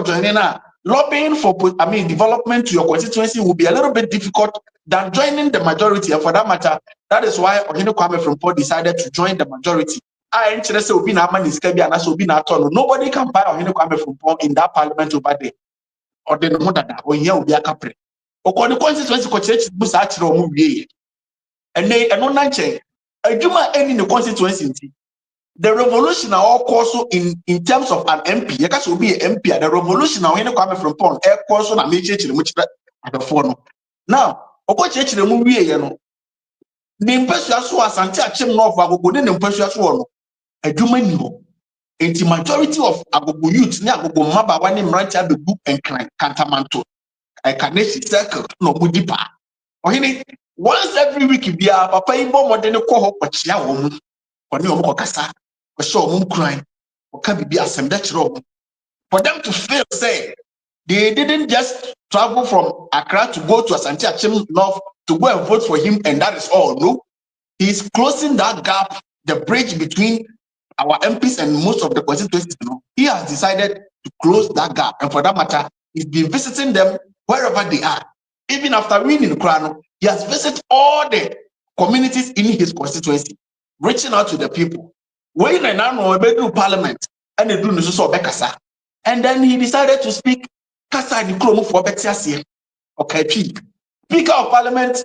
joining now lobbying for development to your constituency will be a little bit difficult than joining the majority, and for that matter that is why Ohene Kwame Frimpong decided to join the majority. Nobody can buy Ohene Kwame Frimpong in that parliament over there or the Mudada or here will be a capre. The constituency coach busa achiro mu wie and no nanche adwuma any in the constituency. The revolution are all also in terms of an MP. You can be an MP. The revolution now when come from Pond air course na me church mu chira at the phone. Now oko church mu wie ye no ni mpasua so asante achem no of agogo ne mpasua so no adwuma ni ho. Enti majority of agogo youth ne agogo maba wa ne mrancha bebu enkran kantamanto I can circle no mudipa. Once every week be a papa imbo more than a cohort but ya woman or no more cassa or show moon crying or can be asem that room. For them to feel say they didn't just travel from Accra to go to Asante Achim North to go and vote for him and that is all. No, he's closing that gap, the bridge between our MPs and most of the constituencies. He has decided to close that gap, and for that matter, he's been visiting them wherever they are. Even after winning the crown, he has visited all the communities in his constituency, reaching out to the people. When they now do parliament and they do Nususo Bekasa, and then he decided to speak Kasa in the for Bexiasia. Okay, Speaker of Parliament,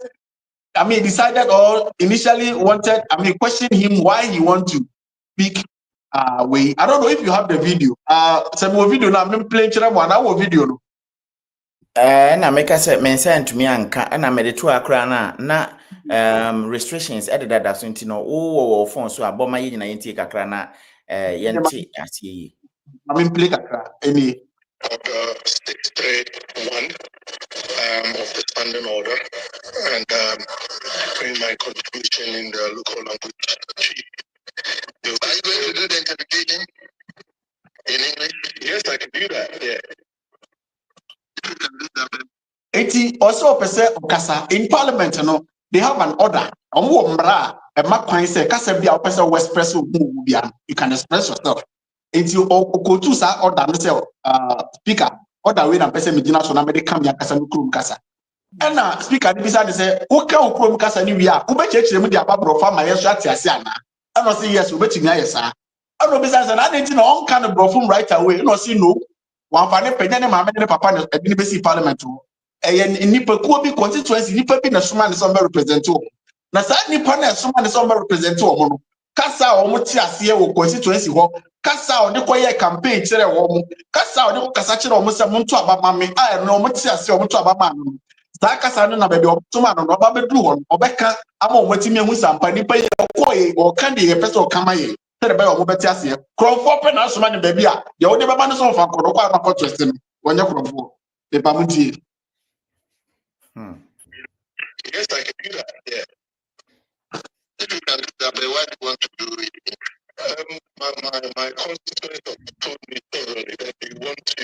decided or initially wanted, questioned him why he want to speak. I don't know if you have the video. Some video now I'm playing one video. No. Na make us mention to me anka na me de to akra na restrictions edited that so ntino wo phone so aboma yi na yenti kakra na yenti asie play kakra any 631 of the standing order and bring my contribution in the local language. Are you going to do the interpretation in English? Yes, I can do that. Yeah. 80 also Okasa in Parliament, they have an order. You can express yourself. It's you go to sa order speaker order way and person medina so na me come ya kasa no krum kasa. And speaker dey say who can krum kasa ni wi a wo be chechire mu dia babro fa ma yeso atiase ana. And I say yes, we bet you yes, sir. And no business and I didn't know all kind of brofum right away. You know, see no. One family penny mamma and papa at the University Parliament. And nipa kubi constituency nipa be na suman is represent to. Na sa nipa na suman is represent to. Kasa o mo ti ase wo constituency ho. Kasa o de koye campaign kire wo mo. Kasa o de kasa kire o mo se mo nto abama me. Ah no mo ti ase o mo nto abama no. Sa kasa no na baby o to ma no ba be dru ho. Obeka ama o matimi hu sampa nipa ye koye o kan de ye pese o kama ye. Tere ba o mo beti ase. Krofo pe na suma ne baby a. Ye o de baba no so fa ko kwa na ko twese no. Wonya krofo. Pe pa mu tie. Yes, I can do that. Yeah. If you can do that, but why do you want to do it? My constituents told me thoroughly that they want to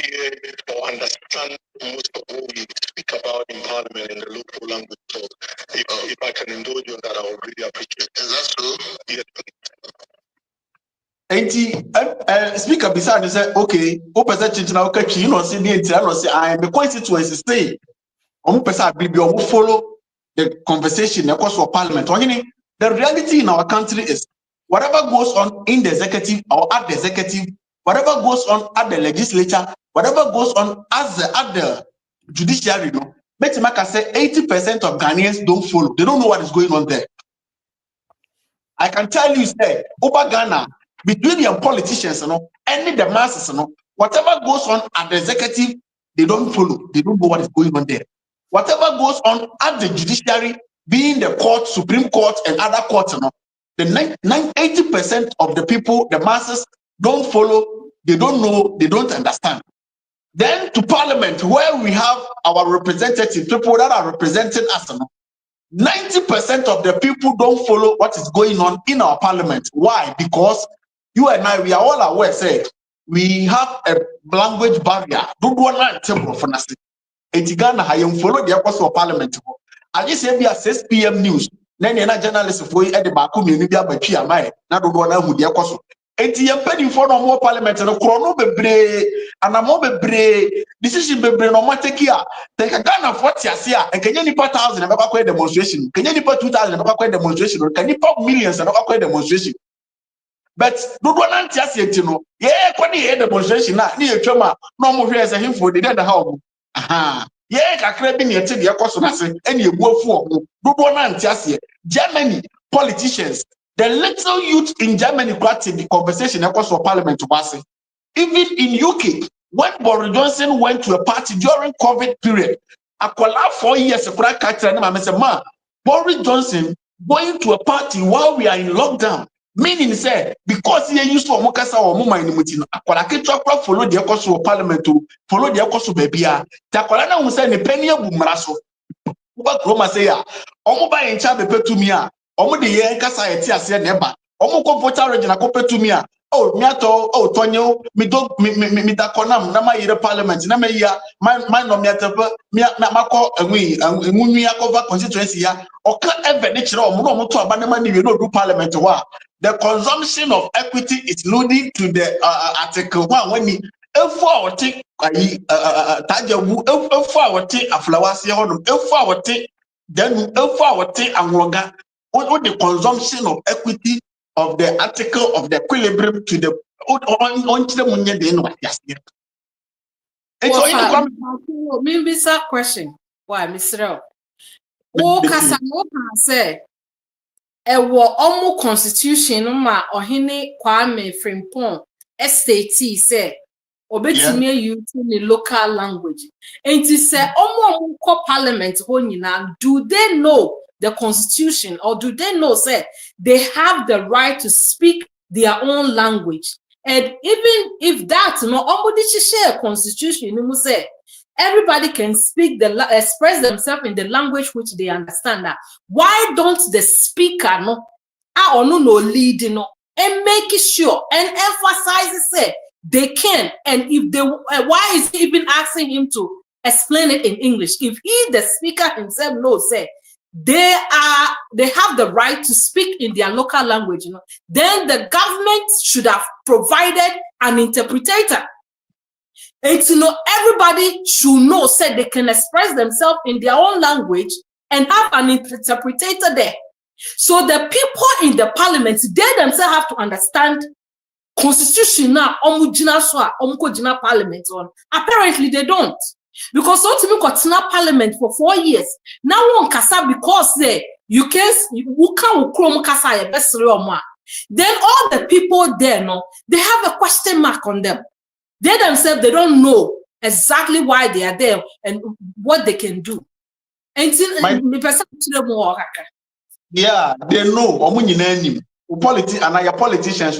hear or understand most of what we speak about in Parliament in the local language. So if I can indulge you on that, I would really appreciate it. Is that so? Yes. Speaker beside say okay, o pese chinchina o kachi you know say the entire no say I am the constituency say o pese abibi o follow the conversation across for Parliament. The reality in our country is whatever goes on in the executive or at the executive, whatever goes on at the legislature, whatever goes on at the judiciary, Betimaka say 80% of Ghanaians don't follow. They don't know what is going on there. I can tell you, say, over Ghana, between your politicians, and the masses, whatever goes on at the executive, they don't follow. They don't know what is going on there. Whatever goes on at the judiciary, being the court, Supreme Court, and other courts, the 80% of the people, the masses, don't follow. They don't know. They don't understand. Then to Parliament, where we have our representatives, people that are representing us, 90% of the people don't follow what is going on in our Parliament. Why? Because you and I, we are all aware, say, we have a language barrier. Don't want to tell for us. Ghana, I am follow the course of Parliament. I just say we are 6 p.m. news. Then you're not journalist for you at the Baku, you need to be a man. Now don't know who the course. Eti yempeni for no more Parliament no krono bebre anamo bebre decision bebre no mateki a te Ghana 40 asia enkenye nipa 1000 na baba kwa demonstration kenye nipa 2000 na baba kwa demonstration kenye nipa millions na baba kwa demonstration but do na ntia enti no ye kwa ni demonstration na ni etwama no mo hwe ese himfo de da ha omo aha ye kakra bi ne ete de ekoso na se ene ebu afu omo do na ntia se Germany politicians. The little youth in Germany practiced the conversation across for Parliament to pass. Even in UK, when Boris Johnson went to a party during COVID period, akola 4 years akora catch na say man, Boris Johnson going to a party while we are in lockdown. Meaning say because he used to omokasa or muma in muti akola ketwa follow the course of Parliament to follow the course of bebia. Ta akola na say ne penny bumra so. Uba kroma say ya, omo ba en cha bepetumi a omo de ye nkasa yeti ase na eba omo ko voter region akopetumi a oh miato oh tonyo mi da konam na ma yire Parliament na ma ya my no miatepe mi makọ enwunwi akova constituency ya oka eve ne kire omo no to aba na ma ni we no do Parliament wa the consumption of equity is leading to the article 1 when ni efu awote ayi tajawu efu awote aflawase hodum efu awote then efu awote anwoga on the consumption of equity of the article of the equilibrium to the on the munye de no yes. It's all maybe a question. Why, Mr. O Kasamoka say e wo omu constitution ma ohene Kwame Frimpong STT say obetime using the local language. And to say omu Parliament ho nyina, do they know the constitution, or do they know say they have the right to speak their own language? And even if that no constitution, you say everybody can speak express themselves in the language which they understand. That why don't the speaker no lead and make it sure and emphasize say they can? And if they why is he even asking him to explain it in English if he the speaker himself knows say they have the right to speak in their local language, then the government should have provided an interpreter. And everybody should know say they can express themselves in their own language and have an interpreter there. So the people in the Parliament, they themselves have to understand constitution now, Parliament on. Apparently they don't. Because something got in Parliament for 4 years. Now one kasa because you can't kasa best. Then all the people there they have a question mark on them. They themselves they don't know exactly why they are there and what they can do. Until yeah, they know politicians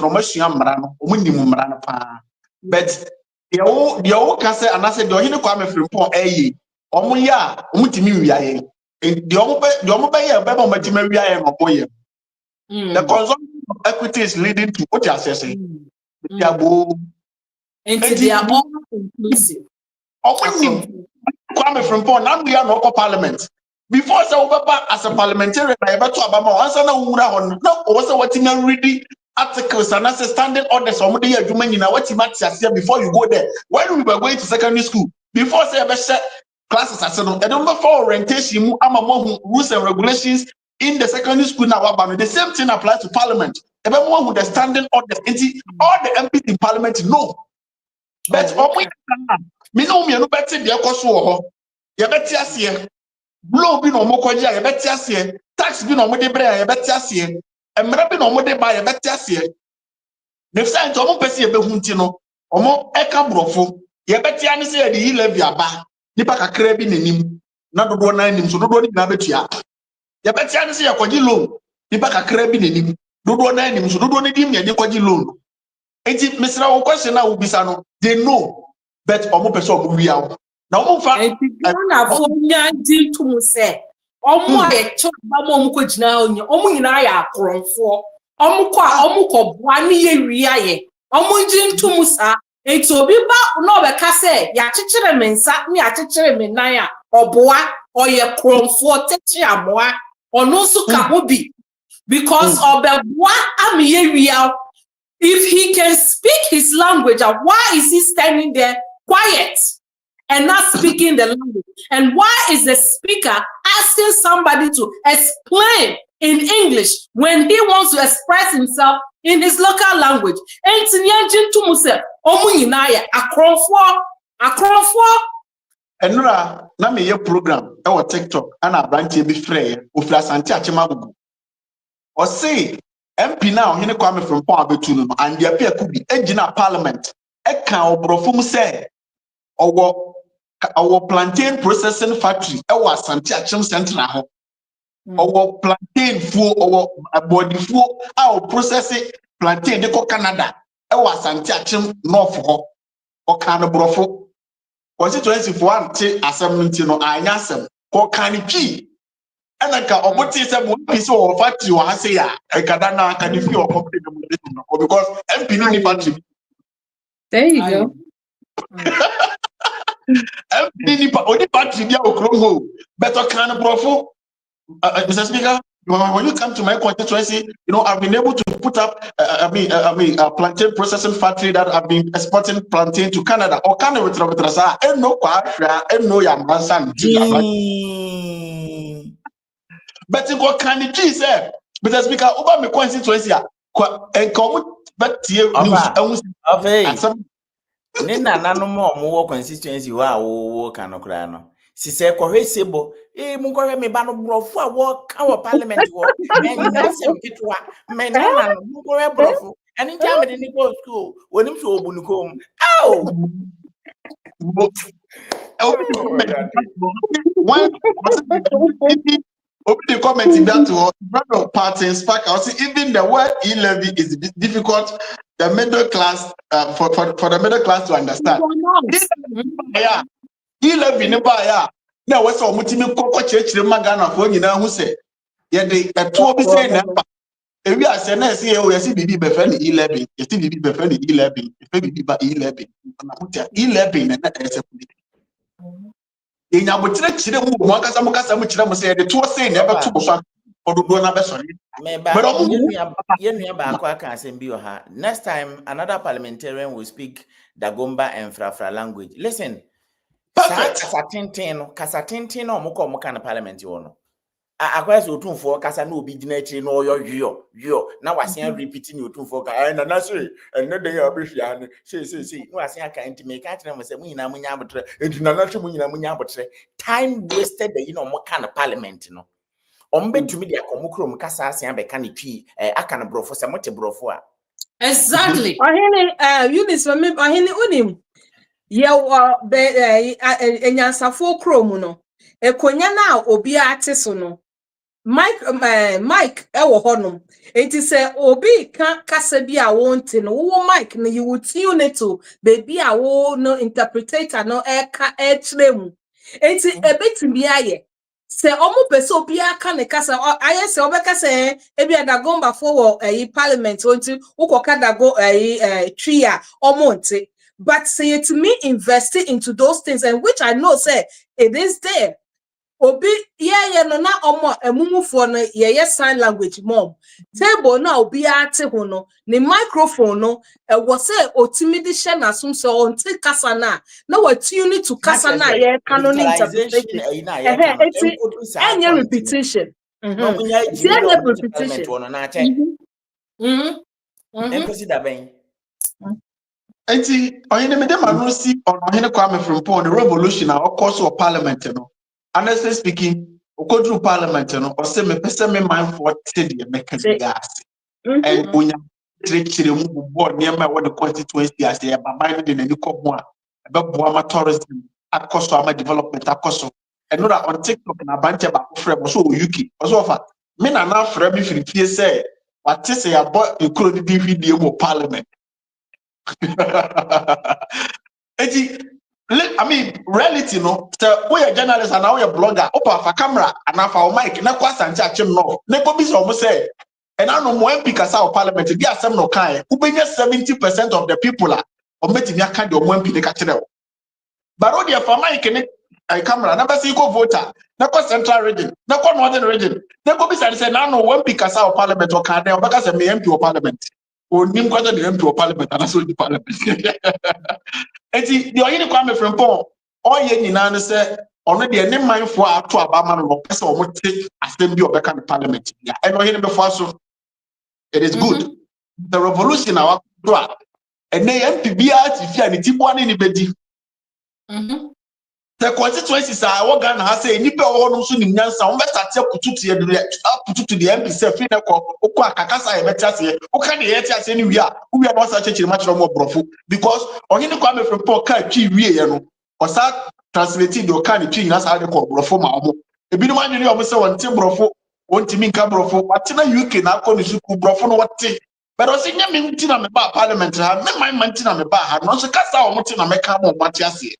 but the old can say and I said, you know, come from Port A. Omuya, Umutimi, the the consumption of equity is leading to what you are saying. They are all inclusive. Come from Port, now we are not Parliament. Before as a parliamentarian, I ever to Abama, answer no, also what you reading articles and as a standing orders or what before you go there. When we were going to secondary school, before say classes, I said, I don't know for orientation, rules and regulations in the secondary school now. The same thing applies to Parliament. Everyone with the standing orders, all the MPs in Parliament know. But me know me no better the course. You better see. Blow be no mokoja, you better see. Tax be no mode brea, you better see. Emra be no mode buy, you better see. Next time omo pese ye behu nti no omo eka brofo ye beti ane se ye de levy aba nipa kakra bi nanim na dodo na anim so dodo ni na betua ye beti ane se ye kwaji loan nipa kakra bi nanim dodo na anim so dodo ni dim ye kwaji loan enti mesra wo question na wo bisa no they know but omo pese omo wi awo na omo fa na fo nya di tum se omo aye cho ba mo ko gina onye omo nyina ya akronfo omo ko boa ne ye wi aye omo ji ntum sa enti obi ba no be ka se ya chechire me nsa ne ya chechire me nan a oboa oye kronfo techi amoa ono so ka ho bi because obeboa am ye wi awo. If he can speak his language, why is he standing there quiet and not speaking the language? And why is the speaker asking somebody to explain in English when he wants to express himself in his local language? Enura na me ye program e wo TikTok ana branch bi frey ofira Asante Achemagugu o say MP now hine kwame from Pon abetu no and dia pe akubi egina parliament e kan obrofo mu say owo plantain processing factory e wo Asante Achem Central ho owo plantain fuo owo body fuo a processing plantain de ko Canada e wo Asante Achem North ho o kan obrofo constituency for ante asem nti no anya asem ko kan twi enaka oboti se mo pisi o factory o ha se ya ekada na kan fi o company no because MP no ni factory. There you go. MP ni factory dia okroho better kan brofo. Mr. Speaker, when you come to my constituency, I've been able to put up, a plantain processing factory that I've been exporting plantain to Canada. Or Canada with Robertrasa, and no quasha, and no Yamasan. But in what kind of cheese, eh? Mr. Speaker, over my constituency, and come back to you. Nina nano more constituency wa kanokrano. Si se kohwe sebo munkohwe me ba no brofo a wo ka wo parliament wo enasem kitwa me nana munkohwe brofo eni ntia me de ni go school wonim so obunukom aw Open the comment in that to brother party spark. I see even the word e-levy is difficult. The middle class for the middle class to understand. Yeah, e-levy ne ba ya. Na we so mutimi kokko chechire magana fo nyina hu se. Ye de eto bi say na ba. Ewi ase na ese ye o yesi bibi be fa ni e-levy. Yesi bibi be fa ni e-levy. Efe bibi ba e-levy. Na mutia e-levy na ese enya botre chire mu mo akasa mu kasa mu chire mu se de to say na be to so ododo na be sori me ba yenu ba akwa kan asem bi o ha. Next time another parliamentarian will speak Dagomba and Frafra language. Listen, kasa tenten no mo ko mo kan parliament wo no akwa so otumfo kasa na obi gina chire no yo na wasen repeating otumfo ka na na say enne de ya behia ne say no wasen aka ntime ka kire mo say munyina munya abotre enti na na hwe munyina munya abotre. Time wasted the mo kan parliament no ombetumi de akomukrom kasa asen be kan twi aka na brofo se mote brofo a exactly ohene Eunice me ohene unim ye be enyansafo krom no ekonya na obi ate so no Mike ewo honom enti se obi ka kasa bi a wonte no wo Mike no you would tune it to baby a wo no interpreter no eka echrem enti ebetimi aye se omo pese obi aka ne kasa aye se obeka se ebi Dagomba for parliament onti ukoka dago tria omonte but say it me invest into those things and which I know say it is there. Obi no na omo emumufo no ye sign language mom table na obi ate ho no ne microphone no was say otimidi she na sum so onti kasa na wa tune to kasa na ye canon interpretation any repetition no munya ejimi repetition wono na ache emphasis da ben enti oyene me de manu si oyene kwame from Pon the revolution na occurs of parliament no. Honestly speaking, go through parliament, or say me pese me mind for the mechanism, and board near my what the constituency as a buying in any common about Boama tourism, at cost of my development, at cost of and that on TikTok and a bunch of friends so Yuki. Also, men are now for me for the say what to say about including DVD of Parliament. I mean, reality, no. So we are journalists and now we are blogger. Open for camera and now for mic. Na kwa sancha chim no. Neko bi so mo say. And I know more MP kasa of Parliament. Bi asem no kan. Ubenya 70% of the people are. O metimi aka de more MP de ka kire. But all the for mic ne camera. Na basi go voter. Na kwa central region. Na kwa northern region. Neko bi say na no MP kasa of Parliament o kan de o baka say me MP of Parliament. O nim kwa the MP of Parliament and so the Parliament. Eti the oyini kwame frempon oye nyina ne se ono de ne manfo ato abama no pese o mote asem bi obeka ne parliament ya eno oyini befo aso. It is good. The revolution our do a ene MP bia ti fia ne tibo ne ni bedi. The constituencies are what Ghana has say nipa wo no so nim nyansa wo beta tie kututu ye de kututu de MP se fi ne ko akakasa ye beta se o ka de ye ti ase ni wi a wi a no sa chechiri ma chiro mo brofo because oyini kwa me from Paul ka twi wi ye no o sa translating the ka ni twi nyina sa de ko brofo ma omo ebi no anwene o se won ti brofo won ti min ka brofo watena UK na ko ni suku brofo no wote but o se nya me nti na me ba parliament ha me man nti na me ba ha no so kasa o mo ti na me ka mo mate ase.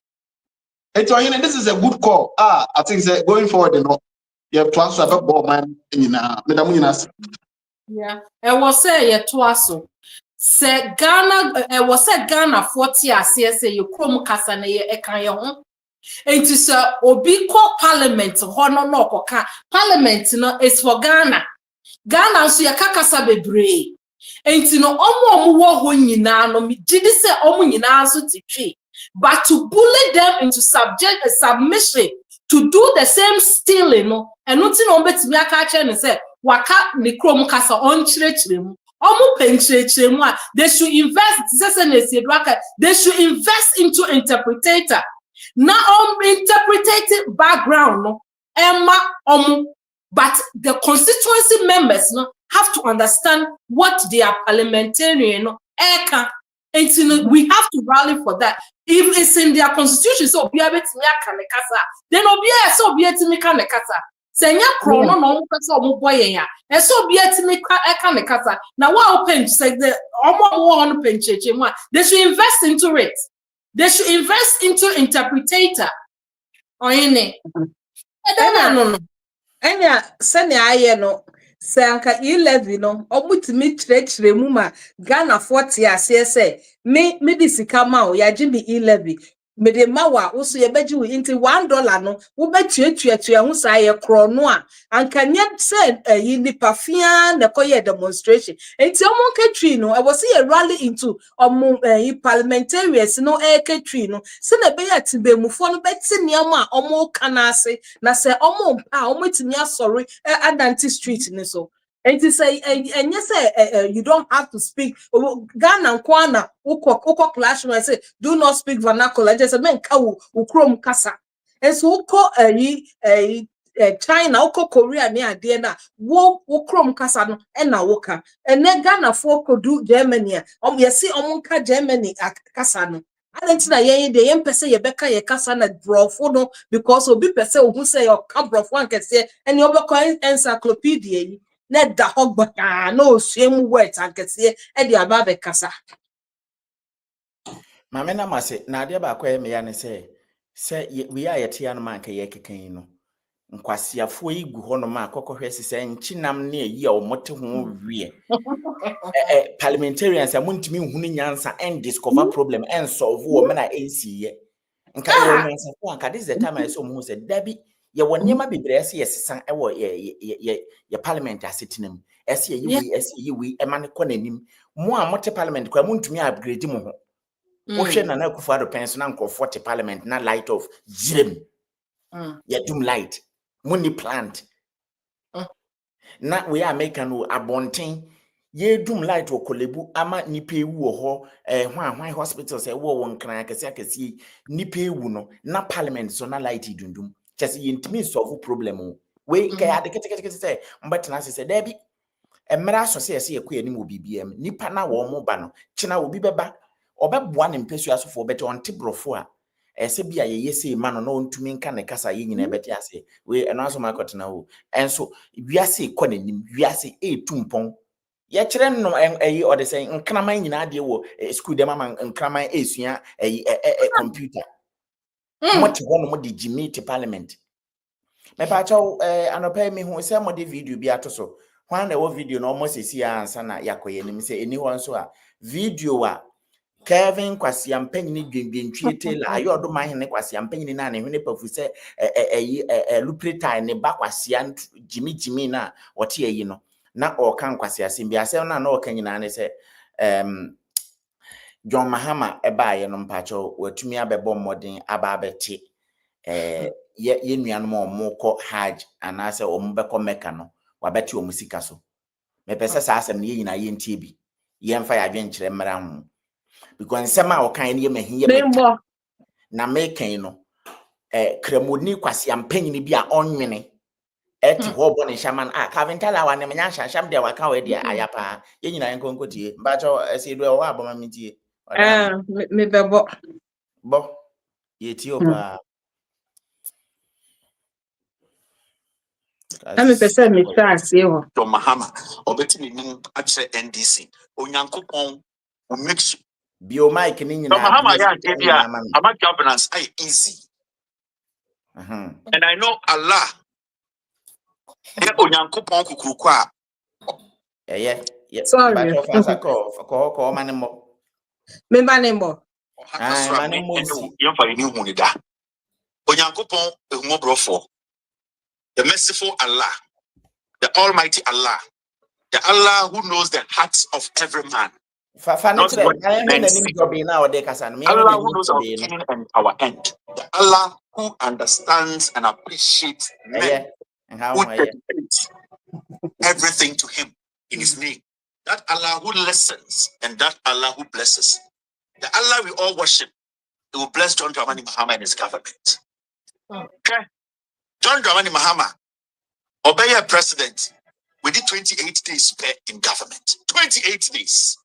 This is a good call. I think going forward, you know, you have to answer about man in yeah. I was say yeah to us. Say Ghana, I was say Ghana 40 years. Say you come kasa na ye ekan ye ho. Enti say obi ko parliament ho no koka. Parliament no is for Ghana. Ghana so ye kakasa bebre. Enti no omo wo ho nyina no mi gidi say omo nyina so titwi. But to bully them into submission to do the same stealing, no, and nothing on bet me aka and say, waka ni krom kasa on chirechiremu. Omu penchirechiremu. They should invest. They should invest into interpretator. Now interpretative background, no, Emma omu. But the constituency members, no, have to understand what they are parliamentarian, no, eka. And we have to rally for that. If it's in their constitution, so be able to then obia so be able to make a casa. Senya chrono no kasa omo boy ya. E so be able to make a casa. Now what open say the omo one open church they should invest into it. They should invest into interpretator. Or any. No. Enya sene aye no sanka 11 no omutimi chirechire mu ma Ghana 40 ase se me disika ma o ya jimi 11 me de mawa wo so ye beji wo inti $1 no wo betuatua hu sa ye kro no a anka nye se yi nipa fia na koye demonstration enti omo ketwi no e wo se ye rally into omo yi parliamentarians no ketwi no se na be ya tibe mufo no beti niam a omo kanase na se omo pa omo timi asori Adanti street ni so. And to say, and yes, you don't have to speak Ghana and Kwana, Uko clash. I say, do not speak vernacular. Just a man, Ukrom Kasa. And so, China, Uko Korea, near Diana, Ukrom Kasa, and Nawoka. And then Ghana for do Germany. You see, Omonka Germany at Kasano. I don't know the empese ye beka ye kasa na brofo no because obi pese who say your brofo one can say and you be encyclopedia na da hogba no same words and can say e dia ba be kasa mame na mase na de ba kwa me ya ne say we are yet yan man ka ye kekan no nkwasiafo igu ho no ma akokохwe sese nchinam na eyi a omote ho wie parliamentarians amuntimi hunu nyansa and discover problem and solve wo me na NCye nka wo nyansa ko anka this is the time I saw mu say dabi ye wonema bebrese yesesan e wo ye parliament asetinam ese ye wi e mane ko nanim mo a mote parliament kwa muntumi upgrade mo ho wo hwe na Akufo-Addo pension na nkofo te parliament na light of jirem ye dum light money plant na we are making no abonten ye dum light wo kolebu ama nipa ewu ho hwan hospital say wo won kran akesi nipa ewu no na parliament so na light dundum chese yintimi solve problem we ka ya de kete say mbetena say dabi Emra so se ekwe anim obi biem nipa na wo mo ba no kina obi beba obeboa ne mpesu asofo bete onte brofo a ese bia ye yese ma no na ontumi nka ne kasa ye nyina bete ase we eno aso makotena wo enso wiase kɔ nanim wiase etumpon ye kire no eyi ode se nkraman nyina de wo school dem ama nkraman esua computer moti ho no mo de jimi te parliament me pa chaw anopa mi hu se mo de video bi atoso hwan na wo video no almost esi ansa na yakoye nim se eni ho nso a video a Kevin kwasi ampanyini dwendwentwie tela ayodo mahene kwasi ampanyini na ne hwene pafu se luprita ne ba kwasi jimi na wote ayi no na o kan kwasi asem bi asem na o kan nyina ne se J.M Mahama ebaaye no mpacho watumi abebo modern ababeti ye nuanom omukọ hajj anase ombekọ meka no wabeti omusika so mepese sa asem ne nyina ye ntie bi ye mfa ya dwenkyere mmara ho because nsema o kan ne mahiye meka na mekan no kremoni kwase ampanyini bi a onwene eti ho bo ne shaman kavintala wa ne menya shasham de waka we de ayapa ye nyina ye nkonkotie mbacho esedu e wa aboma mitie me bebo bo ye ti opa ami pese me trust ye ho J.M Mahama obeti ni nim ache NDC onyankopon will make sure bio mic ni nyina J.M Mahama ya dia about governance ay easy and I know Allah e onyankopon kukuruku a sorry but ofasa ko manimo me manimo manimo si yemfa ni hu ni da onyankopon ehumobrofo the merciful Allah, the almighty Allah, the Allah who knows the hearts of every man. Allah who knows our beginning and our end. The Allah who understands and appreciates men who dedicate everything to him in his name. That Allah who listens and that Allah who blesses. The Allah we all worship, he will bless John Dramani Mahama and his government. Okay. John Dramani Mahama, obey a president, within 28 days in government. 28 days.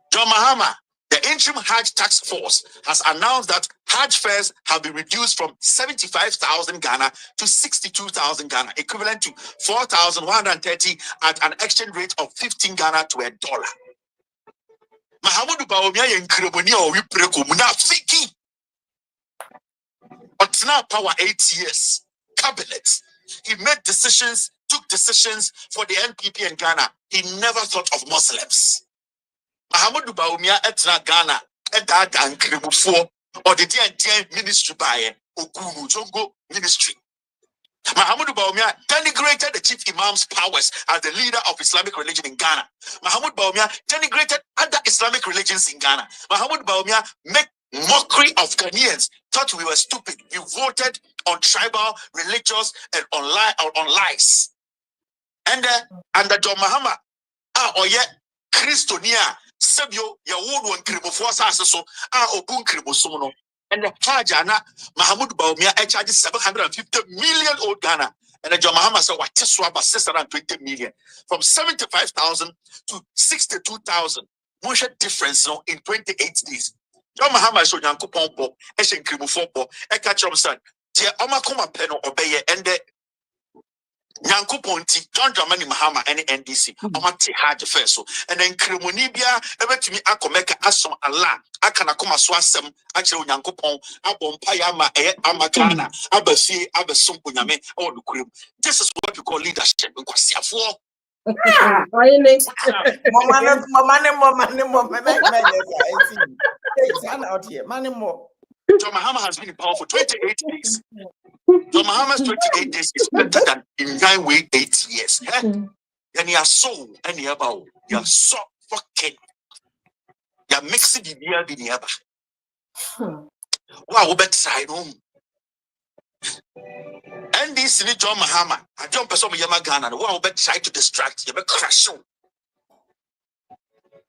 J.M Mahama, the interim Hajj task force, has announced that Hajj fares have been reduced from 75,000 Ghana to 62,000 Ghana, equivalent to 4,130 at an exchange rate of 15 Ghana to $1. Mahamudu Bawumia yenkreboni o wipreko munafiki. But now power 8 years. Cabinet. He made decisions, took decisions for the NPP in Ghana. He never thought of Muslims. Mahamudu Bawumia etra Ghana, eda ANGRi or the DN ministry by Okunu Jongo ministry. Mahamudu Bawumia denigrated the chief imam's powers as the leader of Islamic religion in Ghana. Mahamudu Bawumia denigrated other Islamic religions in Ghana. Mahamudu Bawumia made mockery of Ghanaians, thought we were stupid. We voted on tribal, religious, and on lies. And under J.M Mahama, oye Christonia, Sabio, Yawud one Kribofo Sasso, Obun Kribosuno, and the Hajana, Mahamudu Bawumia charges 750 million old Ghana. And the J.M Mahama said, what is 620 million? From 75,000 to 62,000. Much difference in 28 days. J.M Mahama is on Yankupon Bo, Eshen Kribofo, Ekachom San, Tia Omakoma Peno Obey, and the Nyankuponti, John Dramani Mahama, and NDC, Amati Hajj first. And then Krimonibia, ever to me, Akomeka, Asom Allah, Akanakoma Swasem, actually Yankupon, Abon Payama, Amakana, Abasi, Abasumpuname, or the Krim. This is what we call leadership. J.M Mahama has been in power for 28 days. J.M Mahama's 28 days is better than in 9 way 8 years. And you are so, and you are so fucking. You are mixing the beer with the other. Wow, better side home. And this is J.M Mahama. I don't person Yama Ghana. Wow, better try to distract you. Better crash you.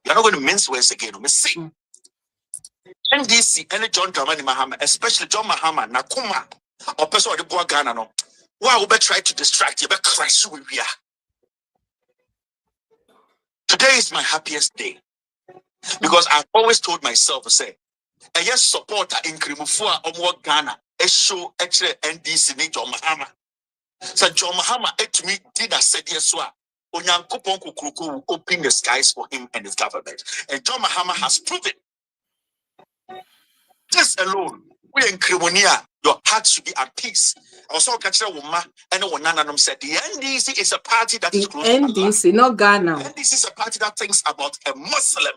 You're not going to mince words again. See. NDC and John Dramani Mahama, especially J.M Mahama, Nakuma, or person of the boy Ghana. No, why would try to distract you? But crash you with Today is my happiest day because I've always told myself, say, a yes supporter in Krimufua or Ghana, a show actually NDC ni J.M asem. So J.M asem to me did a said yes, Onyankopon Kukuruku will open the skies for him and his government. And J.M asem has proven this alone. We in Krimonia, your heart should be at peace. Also, catch a woman and one none said the NDC is a party that is close to Allah. NDC, not Ghana. NDC is a party that thinks about a Muslim,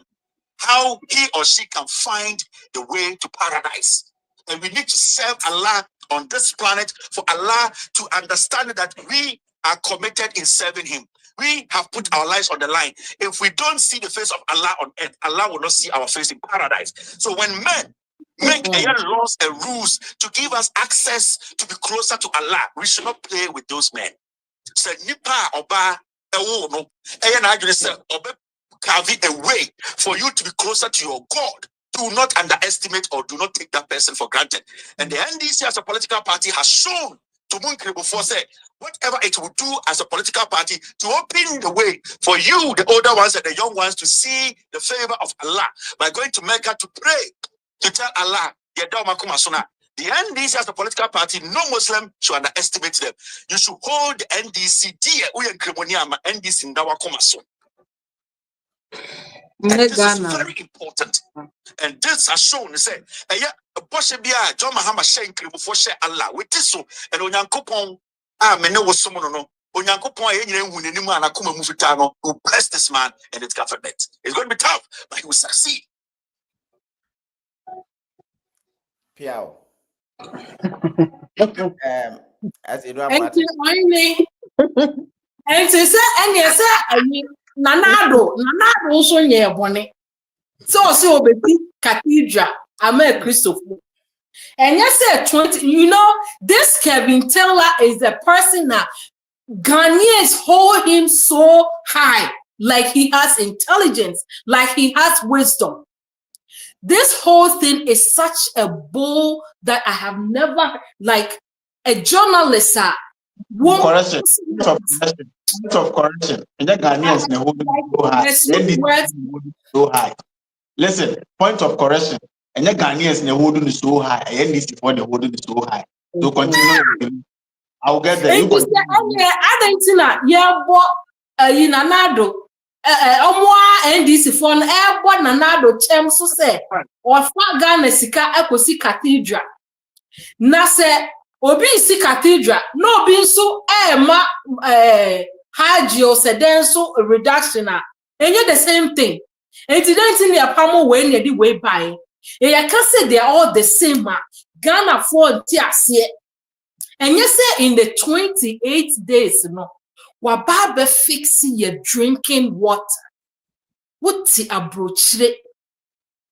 how he or she can find the way to paradise. And we need to serve Allah on this planet for Allah to understand that we are committed in serving him. We have put our lives on the line. If we don't see the face of Allah on earth, Allah will not see our face in paradise. So when men make laws and rules to give us access to be closer to Allah, we should not play with those men. So nipa oba ewo no eya na adwene say oba carve a way for you to be closer to your God. Do not underestimate or do not take that person for granted. And the NDC as a political party has shown to Munkri before say whatever it will do as a political party to open the way for you, the older ones and the young ones, to see the favor of Allah by going to Mecca to pray, to tell Allah, the NDC as a political party, no Muslim should underestimate them. You should hold the NDC dear. We in Krimonia, NDC in Dawakomaso. This is very important. And this has shown, say, Boshebia, J.M asem sharing before share Allah with this so, and Onyankopon, mene was someone no. Onyankopon, will bless this man and its government. It's going to be tough, but he will succeed. Piao. As it and to say, and yes, Nanado also near Bonnet. So be cathedral, I'm a Christopher. And yes, 20, you know, this Kevin Taylor is the person that Ghanaians hold him so high, like he has intelligence, like he has wisdom. This whole thing is such a bull that I have never, like a journalist. Correction. Of correction. And the Ghanaians so high. Listen, point of correction. And the Ghanaians never so high. And this is for the holding is so high. So continue. I'll get there. You continue. Yeah, what Nanado. NDC for an airborne Nanado Chem so say or far Ghana Sika Ekosi Cathedral. Nase Obi si Cathedral, no being so Hagio Sedenso reduction. And you're the same thing. And it's in the Pamo when you did way by. And I can say they're all the same. Ghana for Tiasie. And you say in the 28 days, no. Wababa fixing your drinking water. What's the abrochre?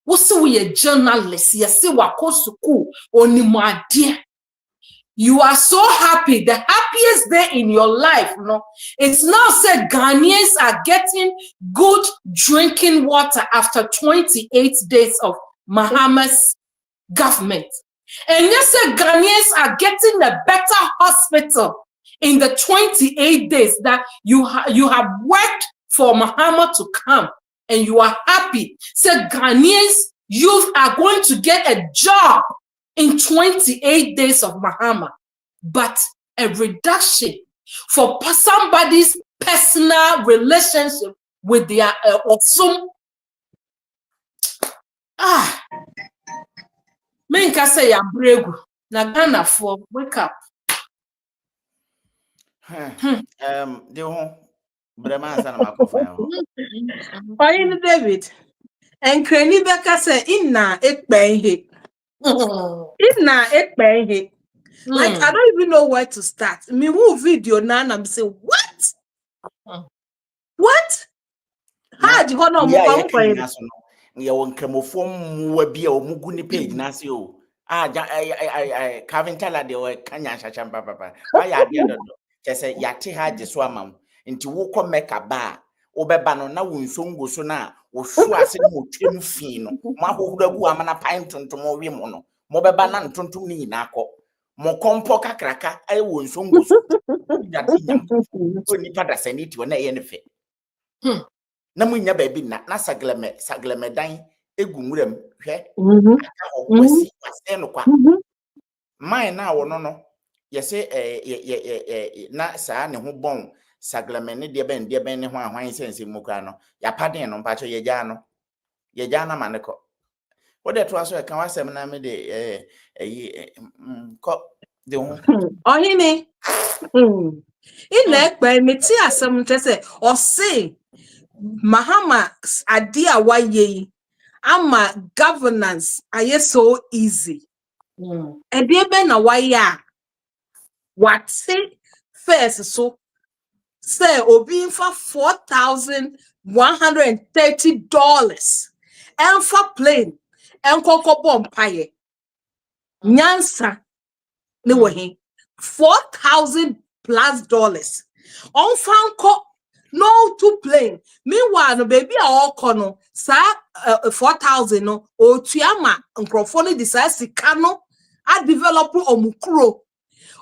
What's we a journalist? You see what school only my dear. You are so happy, the happiest day in your life. No, it's now said Ghanaians are getting good drinking water after 28 days of Mahama's government. And you said Ghanaians are getting a better hospital in the 28 days that you have worked for Mahama to come, and you are happy. So Ghanaians youth are going to get a job in 28 days of Mahama, but a reduction for somebody's personal relationship with their Osum. Menka say ya bregu na Ghana for wake up. David and Cranny Becca say inna it bang like I don't even know where to start. Me who video now and I'm say what? How do you want to ya won kramofom wa bia o mugu ni page na se o Kevin Taylor de o kanya chachamba papa why ya de do say yate haje so amam nti wo ko meka ba wo beba no na wo nsongo so na wo hwo ase no twem fi no ma hohura gu amana pine tontom wi mo no mo beba na ntontom ni na akọ mo kompo kakraka ai wo nsongo so yate nyam ni pada saniti wo na ye ne fe na munya baby na sagleme dan egu nwuram hwe aka ho wasi wase no kwa mine na wo no yese na saa ne ho bon sagleme ne de ben ne ho ahwan sense mu kra no ya paden no mpacho ye gya na maneko wo de to aso e kan wasem na me de ko de ho ohini ina ekpe meti asem ntese o say Mahama adia waye ama governance aye so easy ebe na waya what say first so say obi for $4,130 and for plane and koko bompaye nyansa ne wahi $4,000+ on fanko no to plane meanwhile no baby all kono sa 4,000 no o tuama nkrofo decide sika no a develop omukuro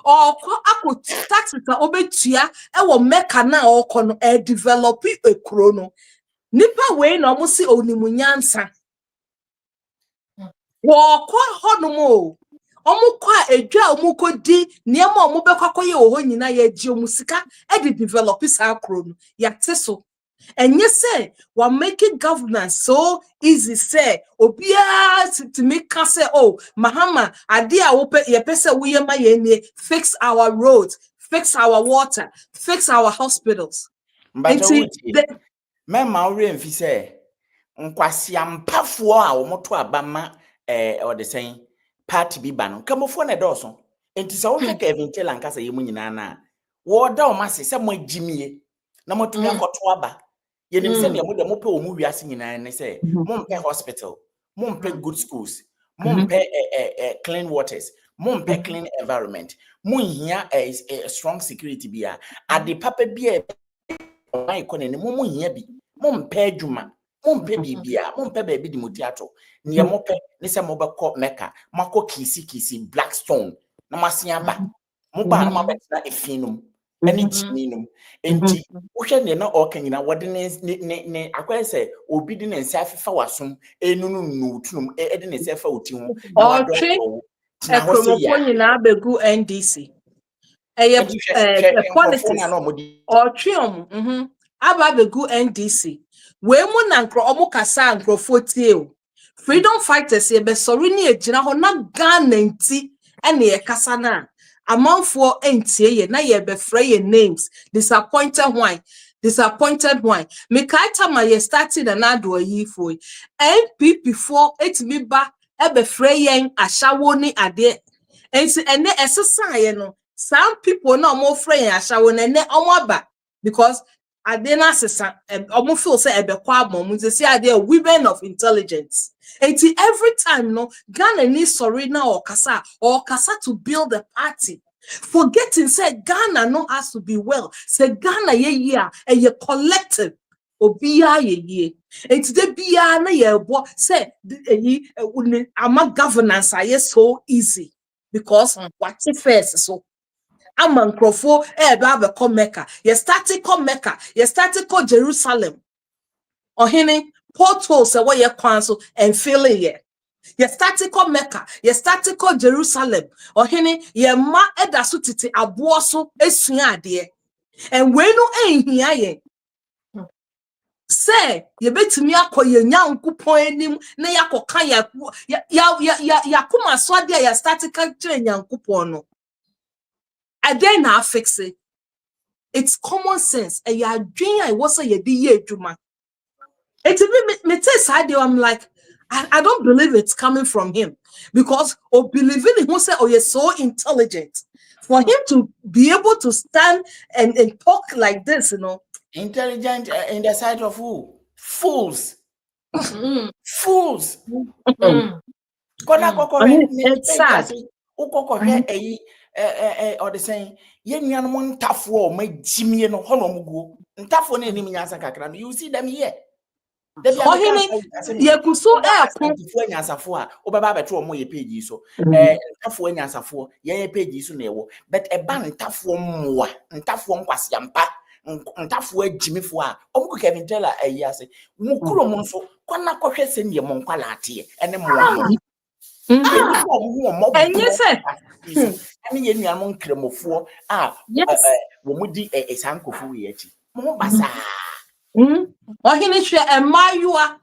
or ako taxes na obetua e wo meka na okono e develop e kuro no nipa we na omo si onimunyansa wo ko honomo omukwa edwa omukodi niema omubekwakoye oho nyina ya ji omusika e de develop sa kuro no ya teso enye say we making governance so easy say obia to make say oh Mahama ade a wo ye pese wo ye ma ye nie fix our roads, fix our water, fix our hospitals. But mema ore mfi say nkwasiampafo a wo moto abama or the saying party bi ba no kamofo na doso enti se wo hwe ka eventually ankasa ye mu nyina na wo da o mase se mo agimie na motumi akoto aba ye nim se ne mo de mo pe o mu wiase nyina ne se mo mpe hospital mo mpe good schools mo mpe clean waters mo mpe clean environment mo hia strong security bia ade papa bia o mai konene mo hia bi mo mpe adwuma mo mpe bibia mo mpe ba bi di motiato ne mo pe ne se mo bekọ Mecca mako kisi Blackstone na masia ba mo ba na mabetna efinum eni chininum enti wo hwe ne na okanyina wode ne akwese obi di ne nsa afifa wasom enunu nutunum ede ne se fa oti ho na wado na hosi nyina begu NDC politics otrium aba begu NDC we mu na nkro omo kasa nkrofo tie o freedom fighters ye be sorry ni ejina ho na Ghana nti ene ye kasa na amanfo entie ye na ye be frey ye names disappointed why me kaita ma ye started na do yi fo NPP for etimi ba e be frey yen ashawo ni ade enti ene esesa ye no some people na omo frey yen ashawo na ene omo aba because adena sesa omo feel say ebe kwa mom say ade women of intelligence enti every time no Ghana ni sorry na or kasa to build a party forgetting say Ghana no has to be well say Ghana ye collective obiya ye enti de biya na ye bo say ama governance are so easy because what first so Aman Crofo, Baba come Mecca. You started come Mecca. You started come Jerusalem. Or hini portals say what you council and feeling ye. You started come Mecca. You started come Jerusalem. Or hini ye ma edasutiti abuoso esunya de. And when no ain't here say you bet me akoye nyankopon anim na yakoka ya kuma so ade ya started ka kire nyankopon no. And then I fix it. It's common sense. And ya dream I was a ye juma. It's a me I'm like, I don't believe it's coming from him. Because believing in who say, you're so intelligent. For him to be able to stand and talk like this, intelligent in the sight of who? Fools. Fools. It's sad. Or the saying, yen one tough war, my Jimmy and Honomugo, and tough one enemy answer kakran. You see them here. Ye kuso answer for Obaba to mo ye page so tough one answer for ye page so newo, but a ban tough one more and tough one was yampa ntafo agimifo a omuko Kevin Taylor ayi ase mukuro mo nso kwana kohwe se ne mo nkwala ate ene mo aho enye se ene ye nua mo nkremofo a wo mudi esankofo wi achi mo basa ohine hwe emayua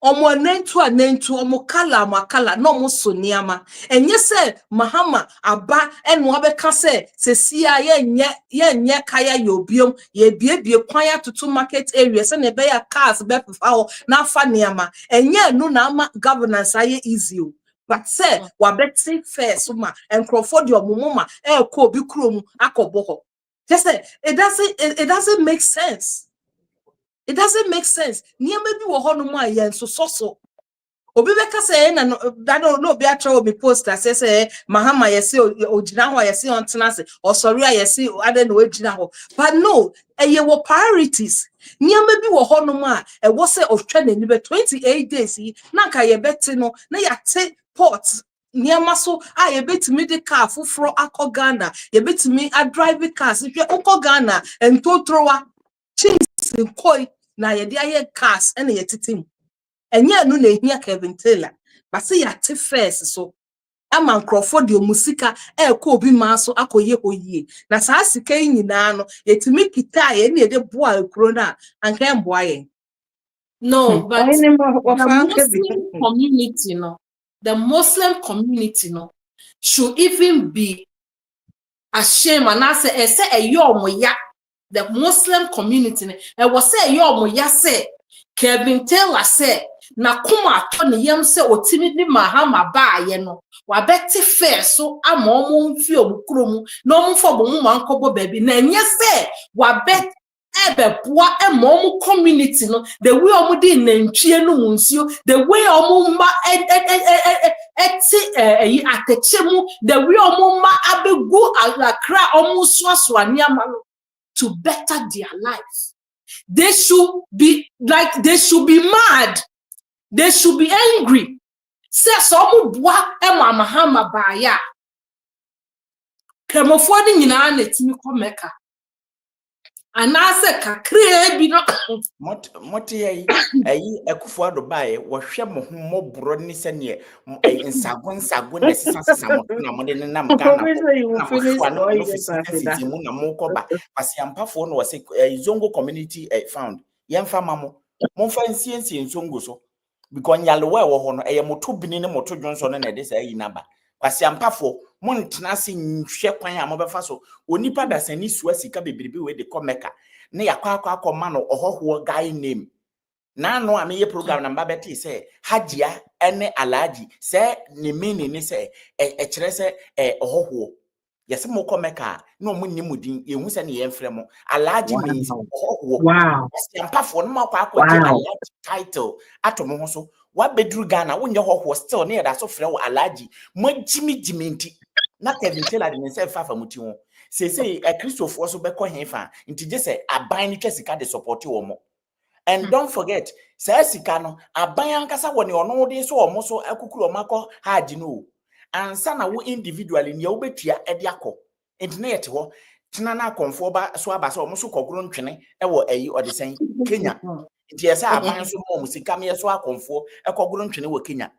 omo nentu omo kala makala no mo soniama enye se mahama aba eno abeka se sesia ye kaya yobiom ye biebie kwan atoto market area se ne be ya cars be fefa ho na afa niama enye nu na ama governance aye easy o but say wabeti first ma enkrofo de omumuma ko obi krom akobo ho just say it doesn't make sense. It doesn't make sense. Niye maybe wo hono mu ayen so. Obi beka say na no be atro me post say Mahama yesi ogina ho yesi ontena se osori yesi ade no ogina ho. But no, eye wo priorities. Niye maybe wo hono mu a e wo say ohwe na ni be 28 days yi na nka ye beti no na ya te port niema so a ye betimi de car fufro akọ Ghana ye betimi a drive cars hwe okọ Ghana entotrowa nkoi na ye de aye cars ene ye titim enye anu na ehia Kevin Taylor but say ya te first so ama nkrofo de omusika ko obi ma so akoye hoyie na saa sika nyina no yetimi kita ye ne de boa ekro na anka emboa ye no but the Muslim community no should even be ashamed and I say the Muslim community e was say ya say Kevin Taylor say na kuma to ne yam say otimi ni Mahama ba ye no wa beti fair so ama omo mfi omukuro mu na omo fo bo mu mankobo baby na enye say wa bet ebe poa omo community no the way omo di nantwie no munsio the way omo ma atechemu the way omo ma abegu Accra omo so aniama no to better their lives. They should be mad. They should be angry. Say some boy Mahama baya. Kremofo ni nyina na timi komeka. Anase kakre bi no mote ayi Akufo Addo bae wo hwe mo homobro ni se ne nsago na sisa mo na mo de nam Ghana no mu na mo koba pasiampafo no wose Zongo community found yemfa mamo mo fa nsiensie Zongo so because nyalewa wo ho no moto bini ne moto dwonso no na de sa yi naba pasiampafo mo ntena se nhwe kwan a mo befa so onipa dasani suwa sika bebribi we de komeka ne yakwa ma no ohoho guy name na no ameye program na mba beti se hajia ene alaji se ne mini ni se kire se ohoho yesi mo komeka no mo nimudin ehu se ne yemfre mo alaji means ohoho wow pasiampafo no makwa je alaji title atomo ho so wa bedru Ghana wonye hoho still ne da so frɛ wo alaji mo jimi nti na Kevin Taylor de nse fafa muti ho say Christopher so beko hefa nti je se aban ni twesika de support wo mo and don't forget say sika no aban ankasa wo ne ono de so omo so akukuru omako haji no ansa na wo individually ne wo betua e de akọ nti na yete ho tina na konfo ba so aba so omo so kokoro ntwene e wo ayi odesen Kenya nti yesa aban so mo sika me so akonfo e kokoro ntwene wo Kenya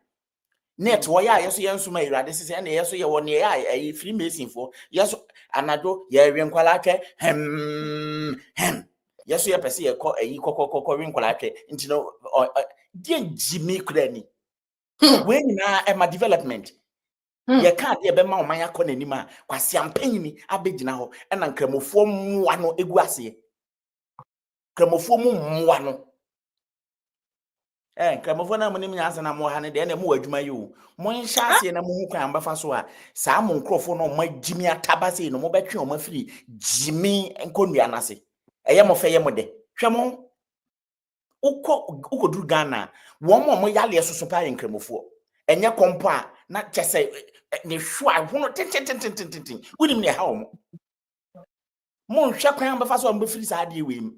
net wo ya yeso yensuma irade sese na yeso ye wo ne ya Freemason fo yeso anado ye wenkwala atwe yeso ye pese ye ko kokko wenkwala atwe nti no die jimi kurani we nyina e ma development ye ka de be ma oman yakọ nanima kwase ampanyini abegina ho e na nkramofo mwa no egu ase nkramofo mu mwa no nkramofo na munim nyansa na mo ha ne de na mo adwuma yi o mo nhya ase na mo hu kwan bafa so a saa mo nkrofo no ma jimi ataba se no mo betwe o ma firi jimi nkonnua na se eye mo fe ye mo de hwe mo ukodu Ghana wo mo yale soso pa nkramofo enye kompo a na chese ne hwa hono tin wonim ne ha wo mo nhwa kwan bafa so mo firi saa de we mu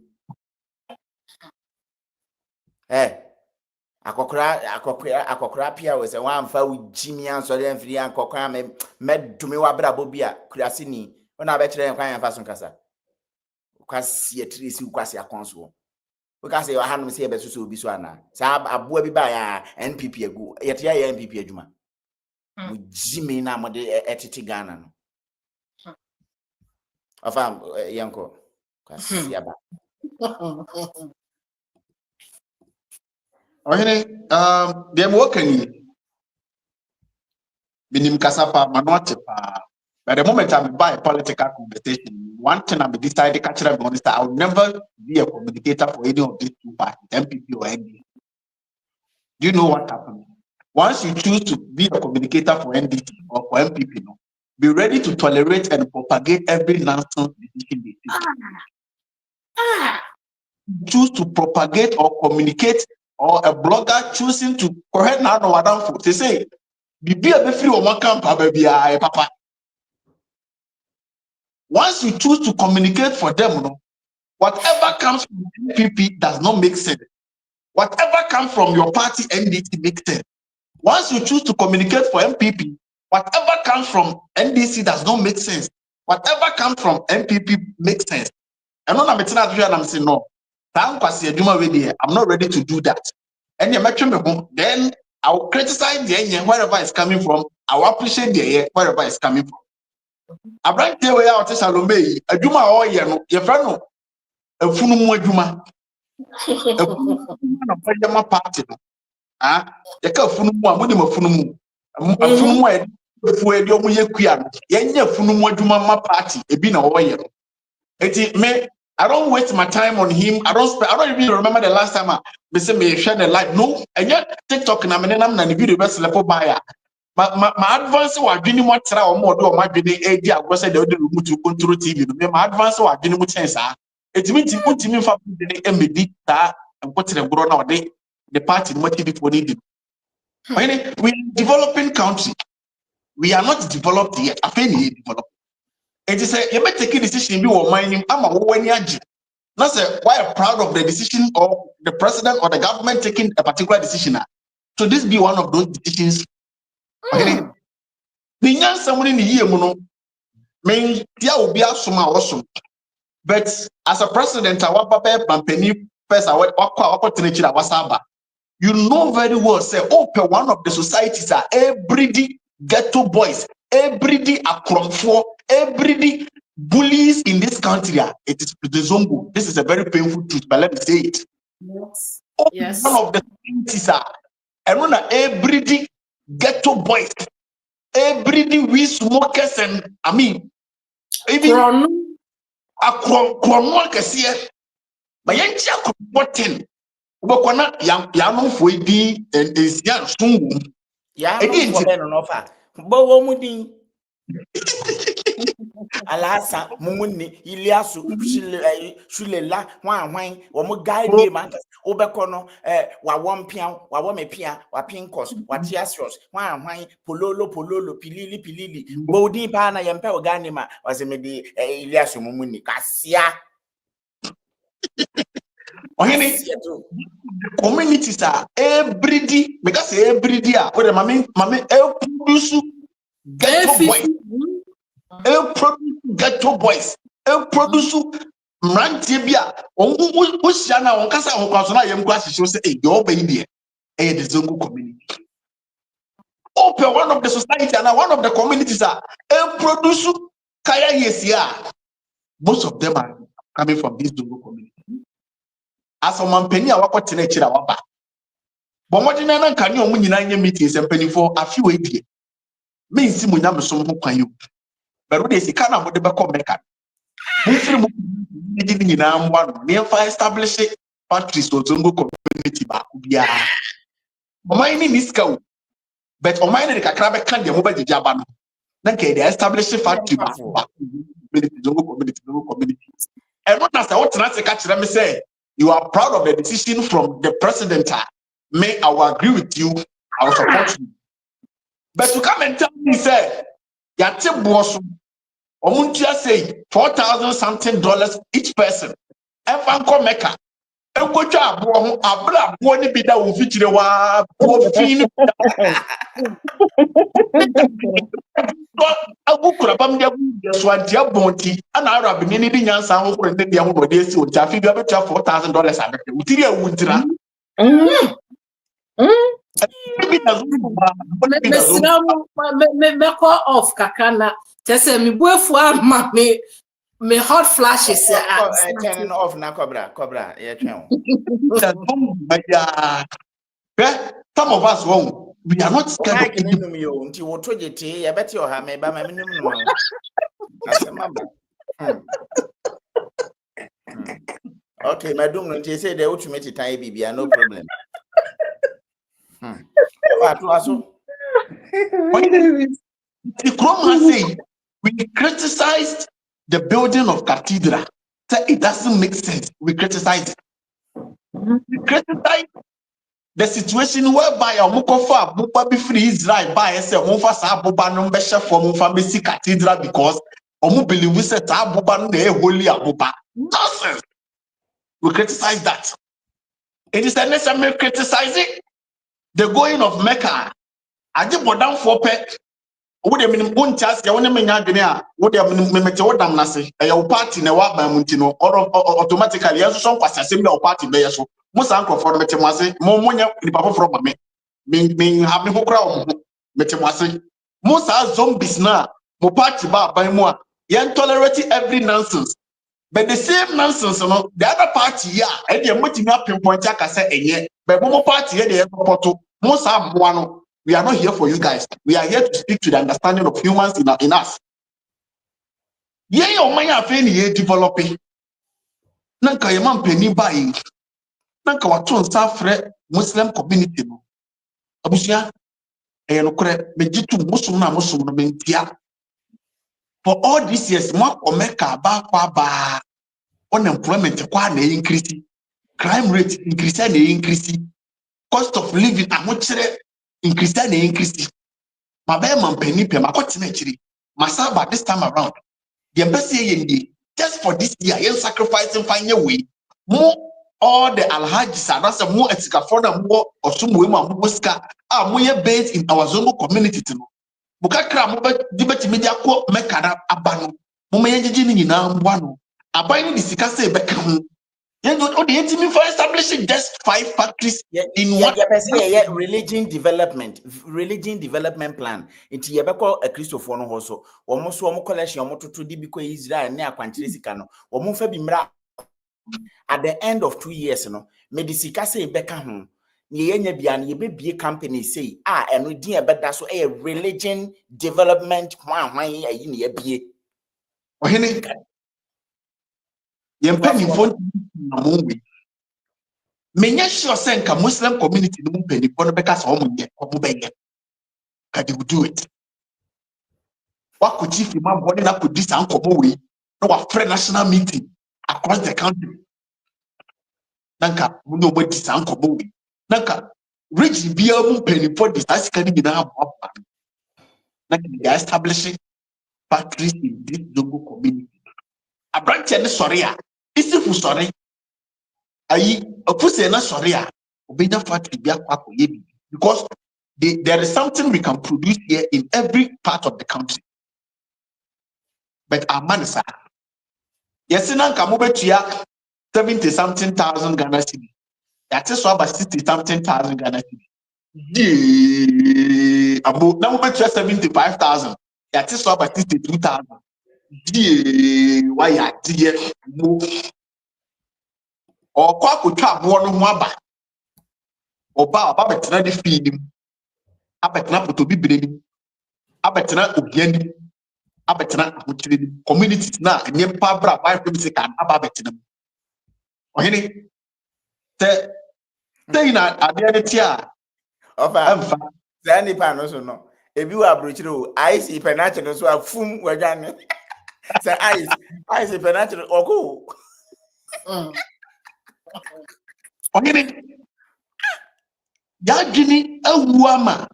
akokora pia we se wan fa ujimi ansore amfiri ankokora me dumi wa brabo bia kurase ni ona be kire kwan fa so nkasa kwasi etrisi kwasi akonso because you have no say be so bi so ana sa aboa bi ba ya NPP egu yete ya NPP adwuma mo jimi na mo de etiti Ghana no afam yanko kwasi aba dem working minim kasapa manote pa. But the moment I'm by a political conversation, one thing I'm decided to catch up on is that I'll never be a communicator for any of these two parties, MPP or NDC. Do you know what happens? Once you choose to be a communicator for NDC or for MPP, no, be ready to tolerate and propagate every nonsense decision they take. Choose to propagate or communicate, or a blogger choosing to correct now no one for they say be a free or one camp baby papa. Once you choose to communicate for them, no, whatever comes from MPP does not make sense. Whatever comes from your party NDC makes sense. Once you choose to communicate for MPP, whatever comes from NDC does not make sense. Whatever comes from MPP makes sense. And when I'm saying no, I'm not ready to do that. And then I will criticize the end wherever it's coming from. I will appreciate the end wherever it's coming from. I bring the way out to Salome, a Juma or your friend, a Funumu Juma, a party. Ah, the Funumu, a Funumu, a Funumu, Fuedio Muyakian, Yenya Funumu Juma party, a Bina Oyer. I don't waste my time on him. I don't even remember the last time I said me share the light. No, and yet TikTok and I'm and video best level buyer. My advance was doing more try or more do my doing AD. I was said they would remove to control TV. My advance was doing more sense. It means you put me for the MBD and put the grown out the party motive for needed. We are developing country. We are not developed yet. I feel developed. It is a you may take a decision be or mining. I'm a when you not say why I'm proud of the decision of the president or the government taking a particular decision. So this be one of those decisions. The young someone in the year mono mean there will be a suma awesome. But as a president, I want papa pampeni first I want you know very well say open one of the societies are every ghetto boys, every akromfo, every bullies in this country. It is the Zongo. This is a very painful truth, but let me say it. Yes. Open Yes. one of the societies are and every ghetto boys, every we smokers and I mean even akron kesiye. But yanchi akron Ubokwana yano foidi and is yan sungu. ya no for ben no fa bo wo mudi alasa mumuni iliasu shulela hwan wo mo guide man obekono wa wompia wa wo mepia wa pinkos wa tiasios hwan pololo pilili bodi pa na yempe wo gane ma wase medi iliasu mumuni kasia communities are every day because every day what mami produce ghetto boys produce mrantibia who shana on kasa on kwasona yem kwasi show say e your baby the Zongo community open one of the society and one of the communities are produce kaya yesia. Most of them are coming from this Zongo community. As a man penny, I walk to nature. But what in an can you win meetings and penny for a few years? Means Simunam some who can you. But what is the kind of the back of Mecca? One near establish factories or Zongo community back. Mining is cow, but on mine the Kakrabe can the mobile Jabano. Then they establish a factory back Zongo community. And what as I want to catch them say. You are proud of the decision from the president. May I will agree with you. I will support you. But to come and tell me, say, Yati boss, Omuntia say $4,000 something each person. Evanko Mecca, Enkocha abo abra abo ni bi da wo fitire wa bo fin agu kurabam dia so antia bonti ana arab ni ni nyansa ho kure ne dia ho de esi o ta fi bi abetua $4,000 abete utiri e wuntira bi na zo me call off kakana tese mi boefu ama me hot flashes turning off na cobra yeah twen some of us won't. We are not scared of any. Nti wo tojete ya beti oha me ba ma minum no ma asema ba okay madum no nti say the ultimate time bibia no problem what aso The Chroma say we criticized the building of cathedral. So it doesn't make sense. We criticize it. We criticize the situation whereby Omukofa Abuba be free Israel by Mofa Sabuba no Besha for Mofa Messi Cathedral because Omu believe we said Abuba no holy Abuba. Nonsense. We criticize that. It is unnecessary criticizing the going of Mecca. I did go down for pet. Would have been one chance, the only man would have been Meteodam Nasi, a party in a wab by Muntino, or automatically as some was a similar party there. So, most uncle for Metemase, Momonia, the papa from me, being having who crowd Metemase. Most are zombies now, mo party bar by more, yan tolerating every nonsense. But the same nonsense, you know, the other party, yeah, and you're putting up pinpoint, I say, and yet, but Momo party, the airport, most are one. We are not here for you guys. We are here to speak to the understanding of humans in us. Yeah, your mind are fairly developing. Nanka yaman penny buying. Nanka waton safre Muslim community. Abusia, and Mejitu Muslim Mentia. For all these years, Mark Omeka ba unemployment increase, crime rate increase, cost of living increase. My man penny pay my Masaba this time around. The embassy just for this year, you're sacrificing find your way. More all the alhajis are that's more etikafona more or some way more muska are more based in our Zongo community. Bukakra mobile debate media ko mekada abano. Mumayanji ni na mbwano. Abani disikase bekam. The for establishing just 5 factories in one. Religion development plan. It's yebeko a Christopher no hoso. Almost one collection to Dibiko Israel near Quantilisicano. Or Mufa Bimra at the end of 2 years, no. Medicica say Becca home. Ye bian ye be company say, and we dear but that's a religion development plan. Why in ye be? Menya sure senka Muslim community no mpeni kono beka so omunye omubenye kadi we do it wako chief imam body na could this ankomo we no wa free national meeting across the country nanka muno mo this ankomo we nanka rich bia mu mpeni for this asika ni na abo nanka they are establishing factories in this local community a branch and sorry isi fu sorry ayi opuse na sorry obenya factory bia kwa koye because there is something we can produce here in every part of the country. But our money, sir. Yes, in Ankamubetia, 70-something thousand Ghana cedi. That is about 60-something thousand Ghana cedi. Yeah, about now 75,000. That is about 62,000. Yeah, why are dear move? Or Kwaku trap one waba. Or Baba better feed him. Abetna to be breeding. Abetna Ubian. Abetna communities na nyempa bra by privacy can ababetina. Ohini te na adetia Ofa zani pa no so no ebi wa brochiro ice penachino so afum wagane say ice penachino oku ohini ya gini awuama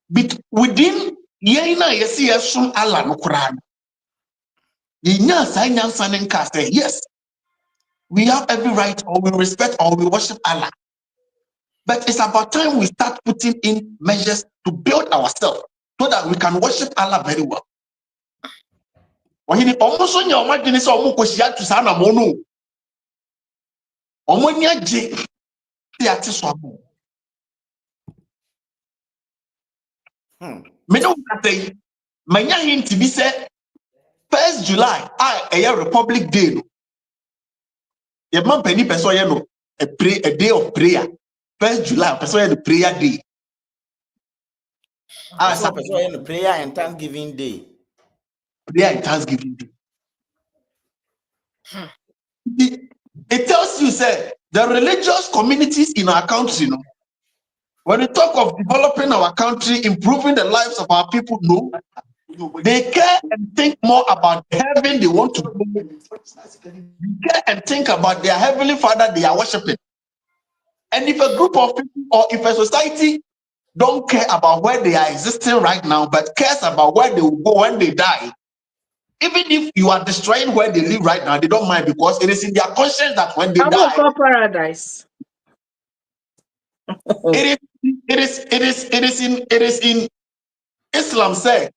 bit within yena yesi yesum ala no kura nya sai nyansa ne nka say yes we have every right, or we respect, or we worship Allah. But it's about time we start putting in measures to build ourselves so that we can worship Allah very well. When almost on your mind, is almost to Sana Mono. Omonia J. Me don't say, my young to be said 1st July, a Republic Day. Your man penny person, a day of prayer. 1st July, person the prayer day. So prayer and Thanksgiving Day. Prayer and Thanksgiving Day. It tells you, say, the religious communities in our country, when we talk of developing our country, improving the lives of our people, they care and think more about heaven they want to go. They care and think about their heavenly Father they are worshiping. And if a group of people or if a society don't care about where they are existing right now, but cares about where they will go when they die, even if you are destroying where they live right now, they don't mind because it is in their conscience that when they die, paradise. it is in Islam said,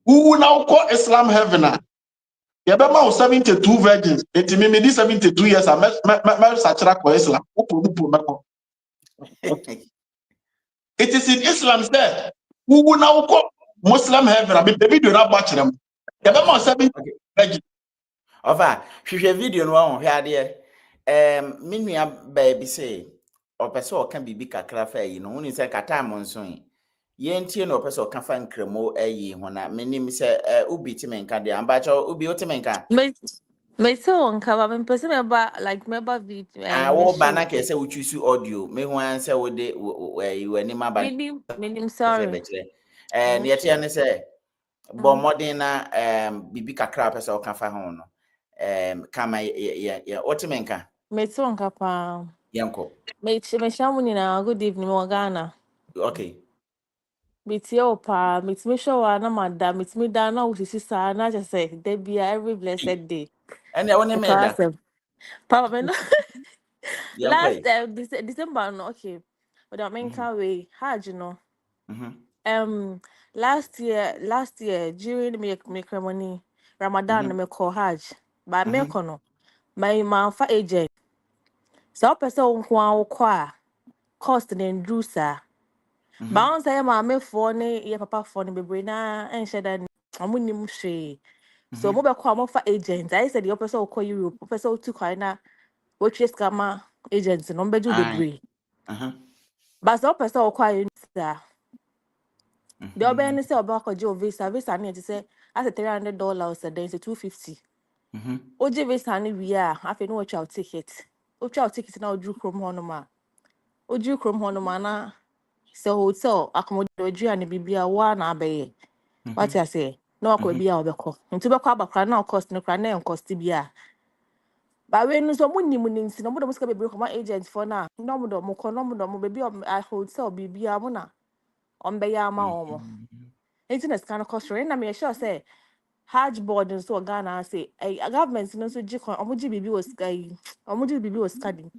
who will now call Islam heaven? You remember 72 virgins. It may be 72 years. I met Islam. It is in Islam said, who will now call Muslim heaven? I mean, the video not watch them. You remember 72 virgins. Over, she video no one here there. Me baby say, or person can be big kakra fa yi no. When you say kata monson. Yentie no person can find kremo hona. Me nim say ubi timenka de ambacho ubi otimenka. Me so on cover me person like member video. Wo bana ke say we choose audio. Me ho an say we de you anima ba. Meaning sorry. Yet ya ne say bo modern na bibi kakra person can fa ho no. Kama ya otimenka. Me so on kapa. Yanko. Me shamu na good evening mo Ghana. Okay. Meet your pa, meet me show na madam, meet me down now with sister na just say there be every blessed day. And I want to make that. Papa, no. Last December no okay. But I mean can we hard you know. Last year during me ceremony Ramadan me call Hajj. But me kono my man for agent. So person who kwa cost and do sir. Bounce I am me for ne papa for ne bebre na and share that amunim hwe. So mo be kwa mo for agent. I said the person call Europe, person to kwa na which is scammer agents no be do bebre. But so person kwa sir. The oben say obako jo visa na it say as $300 a day so $250. Oje visa ni wi a afi no watch out ticket. Watch out ticket na odru krom ho no ma. Odru krom ho no ma na so hotel accommodate and bibia wa na abaye. What I say? No akwa bia obeko. Nti beko abakra na cost no kra na cost bia. Ba we no so munni nti no mo do muska bebre koma agent for na. No mo do mo kono mo do mo bebi hotel bibia mo na. Ombeya ama omo. Internet kind of cost na me sure say Hajj board and so Ghana say a government no so jikon omoji bibi was sky. Omoji bibi was studying.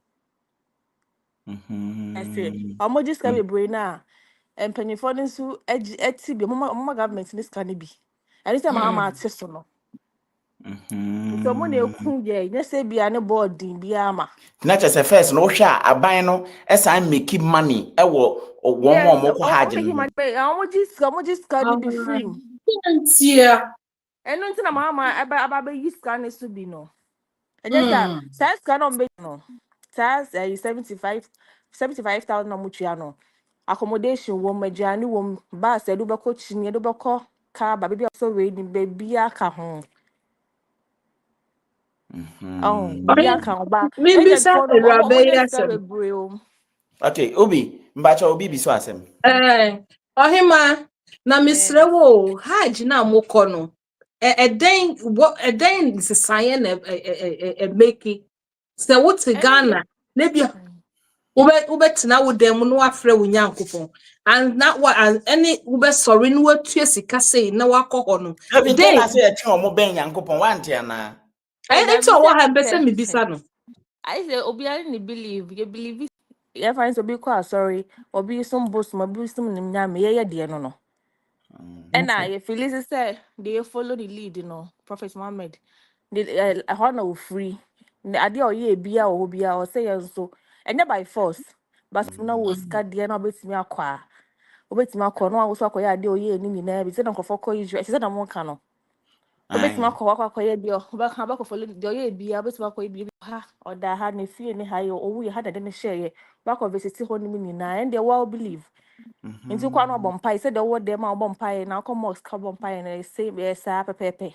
I say omoji sky bebre na. And penny for them so TB mama government in this can be. And this time I'm artist no. So money ku ye, you say be an board din be ama. Not just a first no sha aban no as I make money e wo one more ko haje. Omoji can be free. Yeah. And no na mama aba use can so be no. And just size can on be no. Size 75,000 no mutua no. Accommodation wom majani wom ba se do beko chinye do beko ka ba baby so we ni baby aka ho baby aka ba Maybe say Rabe. Okay, Obi mbacha Obi bi so asem Ohima na misrewo Hajj na moko no den sisaye na make se what Ghana na bia ubetina wo dem no afre wo nyankopon and na what any ube sorry no atue sika sei na wakọ no dey na say e che omo ben nyankopon wanti ana ento wo ha be se me bisa no I say obiara ni believe. You believe you find to be quite sorry or be some boss my be some nyame ye de no. And I feel is say they follow the lead, Prophet Muhammad. They honor free. The idea or ye bia or bia or say so and not by force. But no was cut the no bit me aqua. Obet my corner was aqua idea or ye ni na be said uncle for coy. She said I'm one cano. Obet my aqua ye be back back for the ye be a bit my be ha or that had ne fear any high or we had a then share back of visit honey na and they well believe. Into kwa no bompai said the word them bompai now come mosque bompai and say yes pepe.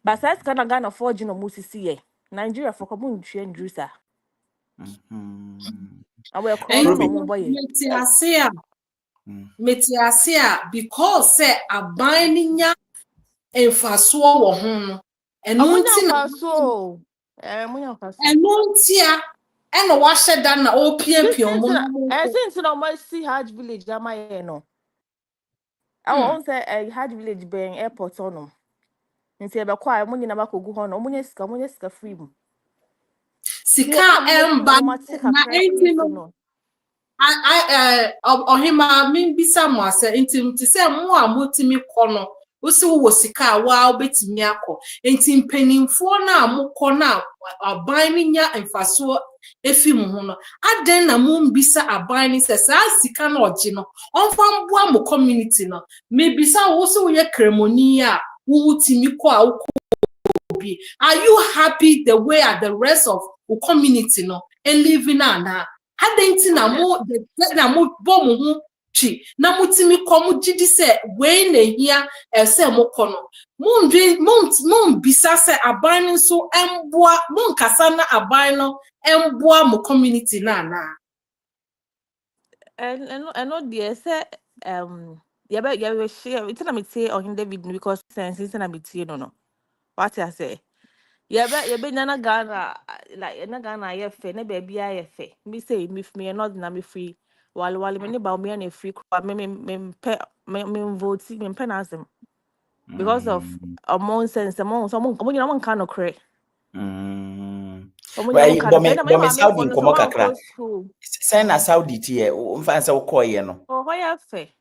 But says kana Ghana forge no musisi Nigeria for common train drusa. And we're calling no boy. Metiasia because say abiding ya emfaso wo ho no eno nti na so munya faso eno ntia eno wa hyeda na opiempiem mo since no must see Hajj village amaye no I won't say a Hajj village being airport on nti e be kwa munya na bakogu ho no munya sika free mu sika emba na entino ohima min bisa mo ase entim ti se mo a motimi kono usi wo sika wa obetimi akọ entim penimfo na amukọ na aban ni nya emfaso efi mu ho no aden na mo mbisa aban ni se sa sika na oje no onfa mboa mo community no me bisa wo se wo ye kremoni a wo timi kọ a wo bi are you happy the way at the rest of the community no and living na hadenti na mo bom ho chi na mutimi kom gidi se we na hia se mo kono mo bisa se aban so emboa mo nkasa na aban no emboa mo community na and no dear say yeah share it's na me say on David because sense it's na me tie no what I say you be na Ghana like na Ghana ye fe na baby ye fe me say me not na me free wale me ne ba me na free me vote me penasem because of among sense among some you know kind of cray but Saudi nkomo kakra sen na Saudi tie o mfa nsa wo koye no oh why you fe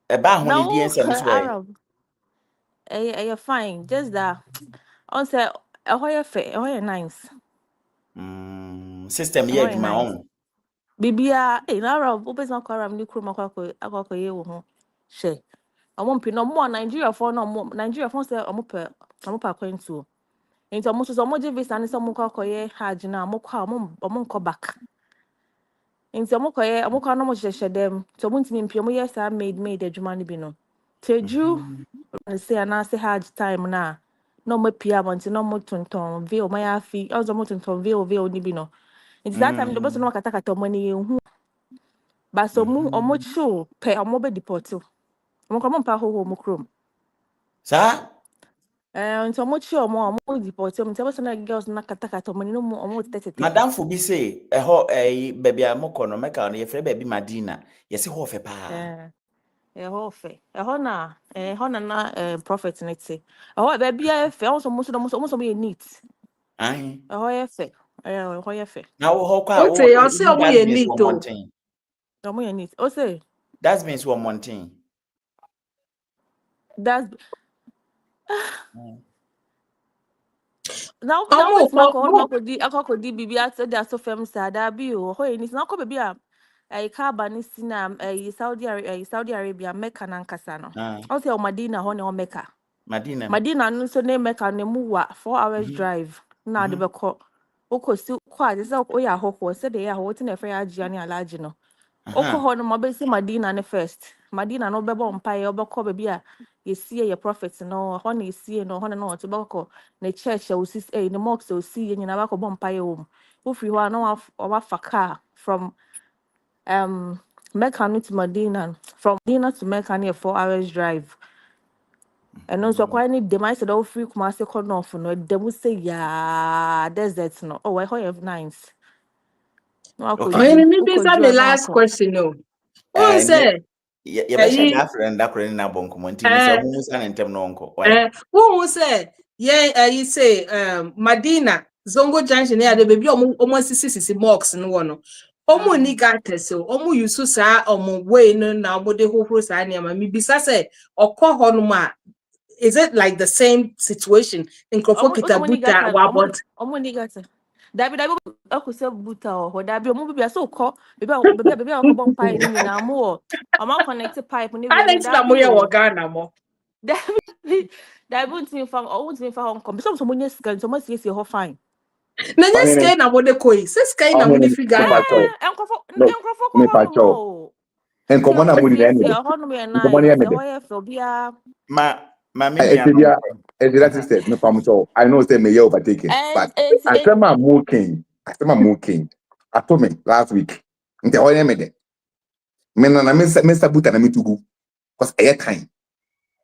e ba ho ne die nsem so Arab you fine just that on say why you fe why nice system ye adwuma on bibia na Arab open some Arab ni kuro makwa ye wo ho she omo mpi no mo Nigeria for no mo Nigeria for say omo pa kwentu enti omo so omo je visa ni so mo kwakoye hajj na omo kwa omo nko back enti omo kwa no mo hyehyɛ dem to omo ntimi mpi omo yes are made adwuma ni bi no teju say na say hajj time na no mo pia bonti no mo tonton ve o ma ya fi ozo mo tonton ve ni bi no enti that time the boss no kata omo ni hu ba so mu omo chu pe omo be deport omo kwa mo pa ho mo krom sa nti omo chi omo deport omo tebe so na girls na kata omo ni no omo tete madam fo bi say ho baby a mokọ no meka no ye frɛ baby Madina ye se ho fe pa ho fe ho na na prophet ne te ho baby a fe omo so ye neat ai ho ye fe ho ye fe na wo ho kwa o te o se o ye neat o omo ye neat o say that means one mountain that's now it's my di bibi at the so fam sada bi o ho ni na ko baby a Kaaba ni sina Saudi Arabia Mecca na nkasa no o say o Madina ho ne o Mecca Madina no so ne Mecca ne mu wa 4 hours drive na de beko o ko si kwa de say o ya ho say de ya ho ti na fe ya agya ne alaji no o ko ho no mo be si Madina ne first Madina no bebo mpae obeko baby a yesie ye prophet no ho na yesie no ho na no to beko na church o si ne mosque o si ye nyina beko mpae o free ho no wa fa car from Mecca to Medina, from Medina to Mecca near 4 hours drive. And also quite need them. I said, "Oh, free come say call no for no." They will say, "Yeah, desert no." Oh, I have nice. No, o ni bi say the last question no o say ye be sha da friend da kore na bonko nti me say mu sa na ntem no onko who say ye you say Madina Zongo Junction ya the baby almost sisi mocks no one. Omo ni gata so omo yusu sa omo way no na omo de hohoro sa na ma mi bisa say okọ ho no ma is it like the same situation in Krofokita buta wabot Omunigata. Dabi akuse buta o dabi omu bibia so ko bibia akobon pipe ni nyina mo o ma connect pipe ni we Alex na mo ye wo Ghana mo dabi untimi fa hon kom so mo nye scan so mo sie ho fine na nye sky na mo de koi se sky na mo de fi Ghana enkofo ko ho mo enkomo na mo ni ene ho no me na enkomo ni ene ho ye fo bia ma me nua no Ejira sister me pamucho I know say me you overtaken but asema king I told me last week nte ho ye me de me na me sabuta na me tugu because air time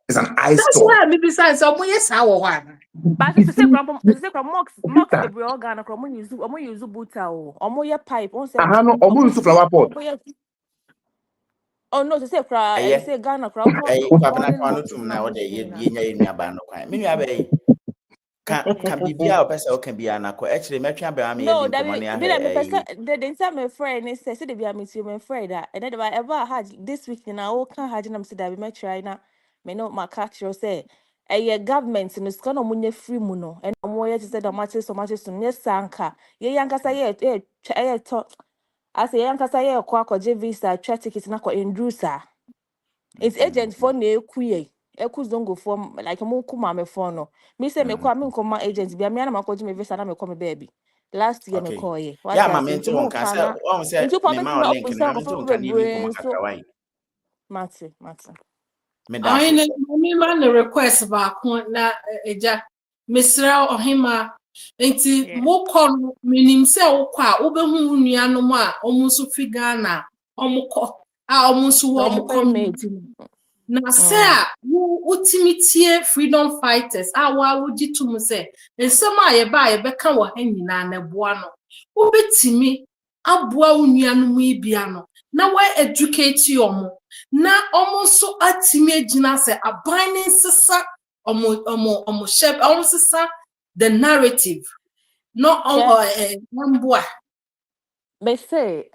it's an ice that's storm. why me besides so mo yes how one but it's say mox the bro Ghana kro mo use buta o omo ye pipe on say No omo use flower pot. Oh no, to say cry, say Ghana crowd kwabena kwa no tum na wo de ye nya ye nua ba no kwan me nua ba yi ka bibia o pese o kan bia na ko e kire metwa ba ma ye no din that komo ne be me pese ahwe the inside my friend is say the be am to my friend that and then I ever had this week na o kan had na say that be me try na me no ma catch you say eh government no ska no munye free mu no and mo ye say the matches so ne sanka ye yanka say ye to as ye yanka say ye kwa je visa try ticket na ko endrusa it's agent for na eku zongo for like mo kuma me for no me say me kwa me nkoma agent bia me na makoji me visa na me come baby last year me call ye ya ma me nti won ka say won say into me ma o link na me nti won ka ni bi komo kakra wai mate me da I mean, man, the request back na eja Mr. Ohima enti mo kon minim se wo kwa wo be hu nuanom a omuso fi Ghana omukọ a omuso wo omukọ na se a wo timitie freedom fighters a wo gitum se ensem a ye ba ye beka wo ha nyina na boa no wo betimi aboa wo nuanom ibia no na wa educate yomo na omuso atimi agina se abane sesa omo shep omo sesa the narrative no mboa me say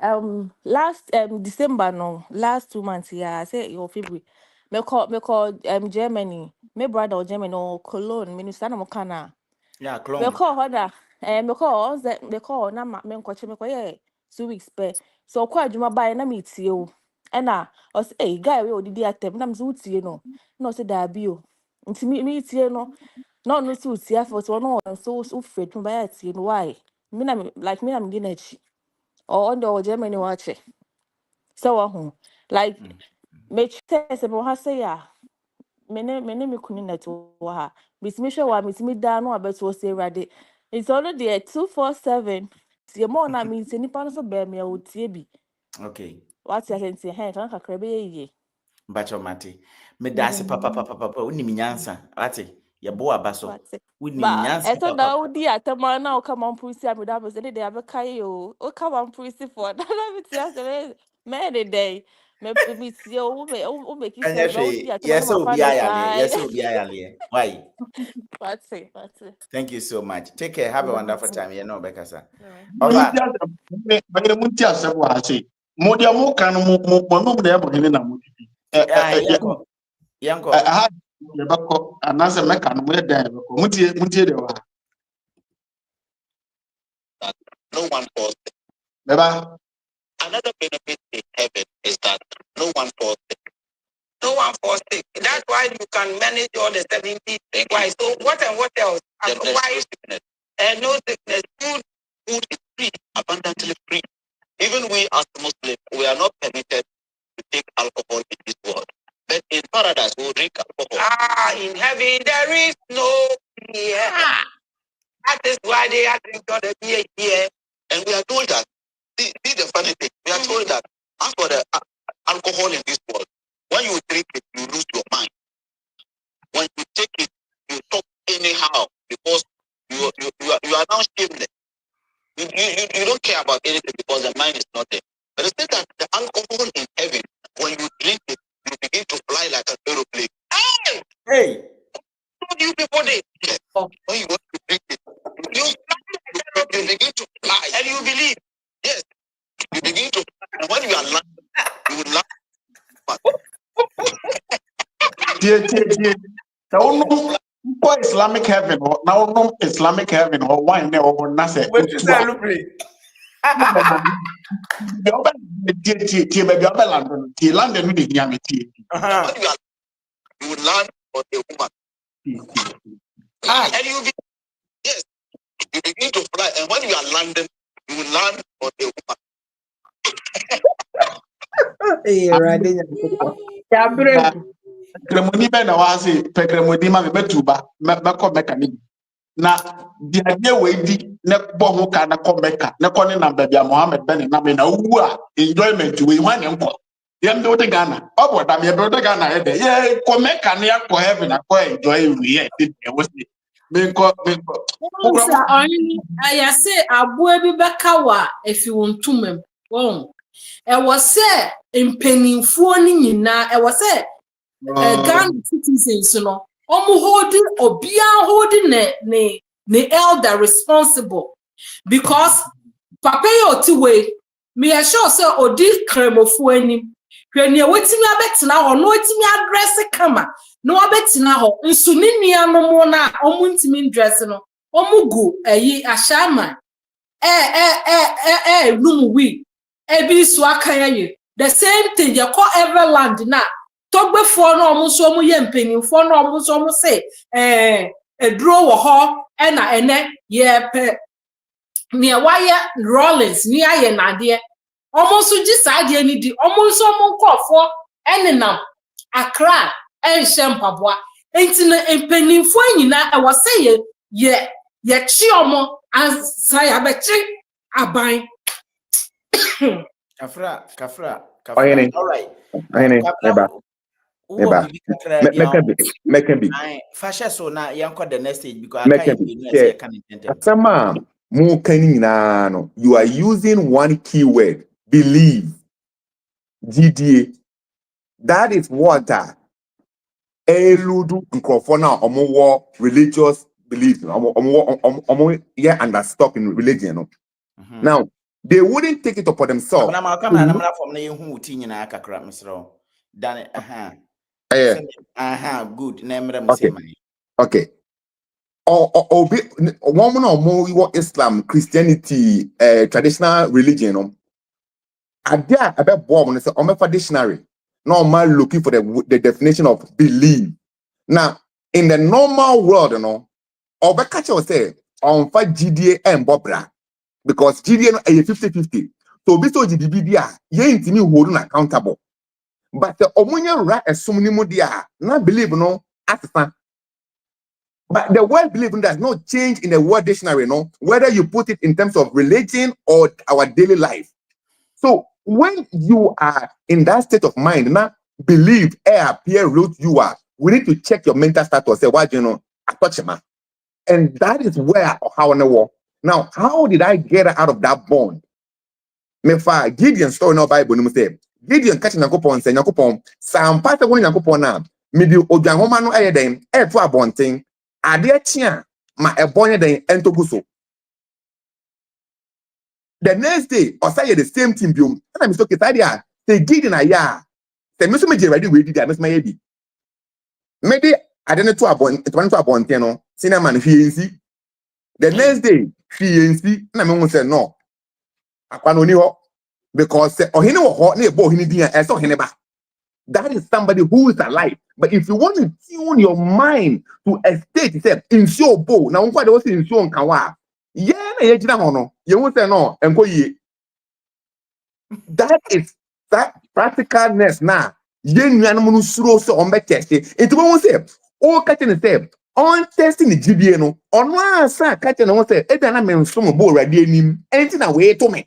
last December no last 2 months yeah I say your February me call Germany me brother Germany or Cologne minister na mo kana ya me clone call hoda me call me call na me nkoche me call yeah 2 weeks pe so kwa adwuma bae na me tie o e na o say guy we odidi atem na me so tie no na o say da bi o nti me tie no na no so tie afo so no so fred me bae tie no why me na like me am ginachi or on the Germany watch so like me tell se mo ha say ya me kunu net wo ha bitimi hwe wa bitimi da no abeto say rade it's only there 247 tie mo na me tie nipa no so be me o tie bi okay what you say he kan kakra be ye bacho mate me da se papa unim nyansa ate ye bo abaso unim ba nyansa eto papa da udi atama na o come on pussy am da be say dey abeka o come on pussy for that me tie say me the day me tie o make sense ba udi atama na yes ma fa obi no ayale sai yes obi ayale why That's it. thank you so much take care have a wonderful time you know bekasa Alright. over munti asem wa ase mo dia mo kan mo no de mo hene na mo didi yanko ha ye bako anase meka no mo de dan bako muntie de wa No one falls. beba Another benefit in heaven is that no one falls sick. No one falls sick. That's why you can manage all the 70. Why? So what and what else? Why? And no sickness. Food is free, abundantly free. Even we as Muslims, we are not permitted to take alcohol in this world. But in paradise, we will drink alcohol. In heaven, there is no beer. That is why they are drinking all the beer here. And we are doing that. See the funny thing. We are told that as for the alcohol in this world, when you drink it, you lose your mind. When you take it, you talk anyhow because you are now shameless. You don't care about anything because the mind is not there. But it's that the alcohol in heaven, when you drink it, you begin to fly like an aeroplane. Hey! What do you people do? Yes. When you want to drink it, you fly like you begin to fly, and you believe. Yes, you begin to fly, and when you are landing, you will land. So for Islamic heaven, now no Islamic heaven or wine there or nothing. What is that, Lupri? London, you will land on a woman. And you yes, you begin to fly, and when you are landing, you will land on a woman. Kremoni be na wa se pekremoni ma be tuba me ko mechanic na di ade we di ne bo ho ka na ko meka ne ko ne na bia Mohammed ben na me na wu a enjoyment we hwan ne nko yem do de Ghana obo da me do de Ghana e de ye ko meka ne akọ heaven akọ enjoy we e de we say me ko I say abu bi beka wa if you want to mem won e was say mpanimfo ni nyina e was say Ghana citizens no holding ne elder responsible because papa yo ti we me sure say odi kremofo anim hwene wetimi abetena ho no wetimi address kama no abetina ho nso ni nuanom na omuntimi dress no omugu ayi ashama room we ebi so akaye the same thing you call Everland na Togbe for no muso mu ye mpanimfo no muso mu say eduro wo ho na ene ye pe ne waye Rollins ni aye nade omuso gi saade ni di omuso mu nkofo enenam Accra enhyempaboa enti na mpanimfo nyina e wo say ye chi omo ansai abechi aban Kafra. Oyene. All right. Oyene. Eba. Make be. Fashion so now yanko the next stage because I can't Asama mu kani na no. You are using one keyword, believe. GDA. That is what eludu nkrofo na omo religious belief. Omo understock in religion no. Now, they wouldn't take it upon themselves. Good. Okay. Or woman or more Islam, Christianity, traditional religion. Adia about born is a dictionary. Normal looking for the definition of belief. Now, in the normal world, or catch or say on fight GDA and Bobra. Because GDA is 50-50. So this is GDA, you ain't me holding accountable. But the Omunya right as so many modia, not believe no assistant. But the word believe does not change in the word dictionary, whether you put it in terms of religion or our daily life. So when you are in that state of mind, now believe appear root you are, we need to check your mental status. Say, what I touch him. And that is where or how I know. Now, how did I get out of that bond? Mefa Gideon story no Bible no say Gideon catch Nyankopon say Nyankopon sam part won Nyankopon na me di odwanhoma no ayeden e to abonten ade achia ma ebonye den entoguso. The next day or say the same thing biom na me so kitadia say Gideon aya say me so me je ready we did me so my bi me di ade ne to abonten no cinema no hwiensi. The next day hwiensi na me won say no because that is somebody who is alive. But if you want to tune your mind to a state, say in so bow now what was in so kawa you won't say no and go ye. That is that practicalness now. Yen so on test it won't say oh catching the on testing the GBA no on one side catching on say it and I mean some bow radiating anything away to me.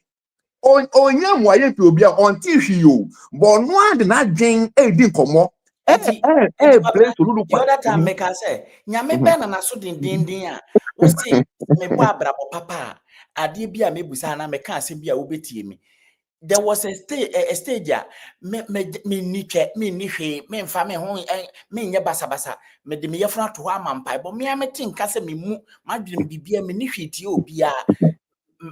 On yam why you be on tissue, but no one did not drink a drink more. The other time, make us say, Yame Ben and so din was saying, me brabo papa, Adibia me busana, me can't see be a ubeti me. There was a stage, me niche, me family home, me basa, me de me front to one man pipe, but me I think, Casse me my dream be a me niche,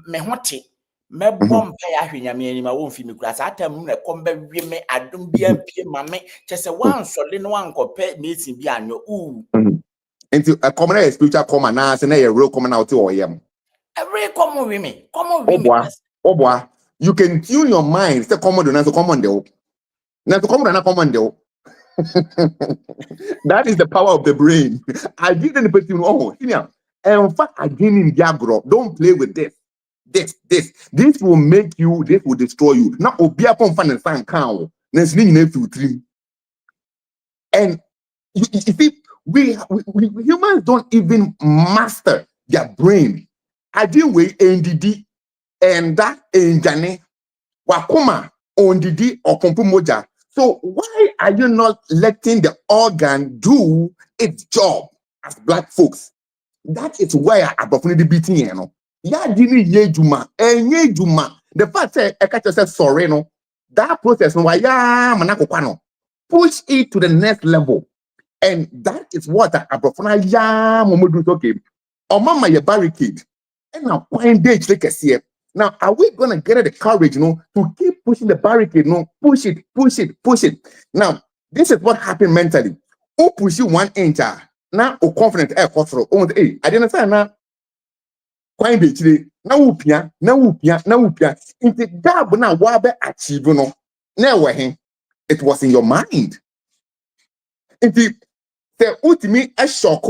me hote me bom pa ya hwenyame ani ma wo mfi me kura sa atam na komba wi me adom bia pie ma me chese wan sole no wan kope meeting bi anyo into a common spiritual common na say na real common out or yam. Every common women Oh boy, you can tune your mind say common na so common de na so common na common de. That is the power of the brain. I didn't put you on. In fact, again in Diagro, don't play with this. This will make you, this will destroy you. Now, Obia Pomfan and San Cow, and you see, we humans don't even master their brain. I did way NDD and that Njane Wakuma on DD or Kompumoja. So why are you not letting the organ do its job as black folks? That is where opportunity beating you know. Ya dini ye juma, enye juma. The fact that I catch yourself sorry no. That process no ya manako kwano. Push it to the next level. And that is what abofuna ya momodu okay. Or mama ye barricade. And now point date like a now, are we gonna get the courage, to keep pushing the barricade? Push it. Now, this is what happened mentally. Who push you 1 inch? Now, confident air cultural. Hey, I didn't say now. Quite today. Now, upia. Into that, but now, what achieve? Now, it was in your mind. Into the ultimate a shock.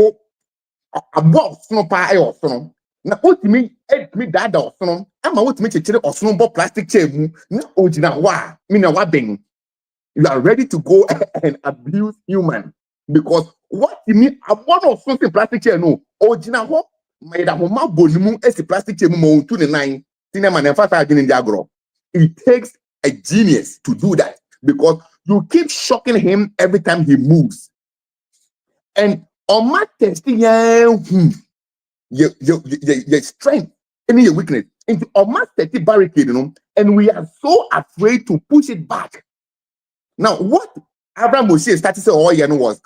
A box no pie or so. Na ultimate me dada or so. I'm ultimate chile or snowball plastic chair. Na ojina wa. Mina wa beng. You are ready to go and abuse human because what you mean? I want something plastic chair no. Ojina wa. My da homa bonimu esi plastic chair mo 29. Cinema na fast again in the agro. It takes a genius to do that because you keep shocking him every time he moves. And on my testing, your strength, any your weakness, into on my testing barricade, and we are so afraid to push it back. Now, what Abraham Moshe started to say, was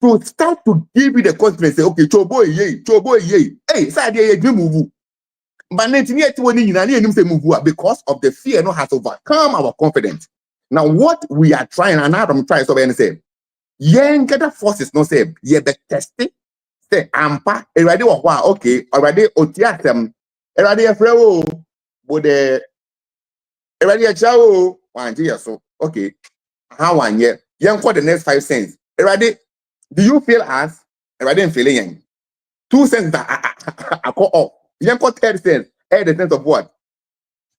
to start to give you the confidence, say, okay, chobo ye, hey, say, move. But because of the fear, no has overcome our confidence. Now, what we are trying, and I'm trying to say, get forces no say ye be testing say ampa already okay already otiatem already afrewo but already a chao one so okay how one year yen call the next 5 cents already do you feel as already feeling 2 cents that I call off yen call 30 cents the sense of what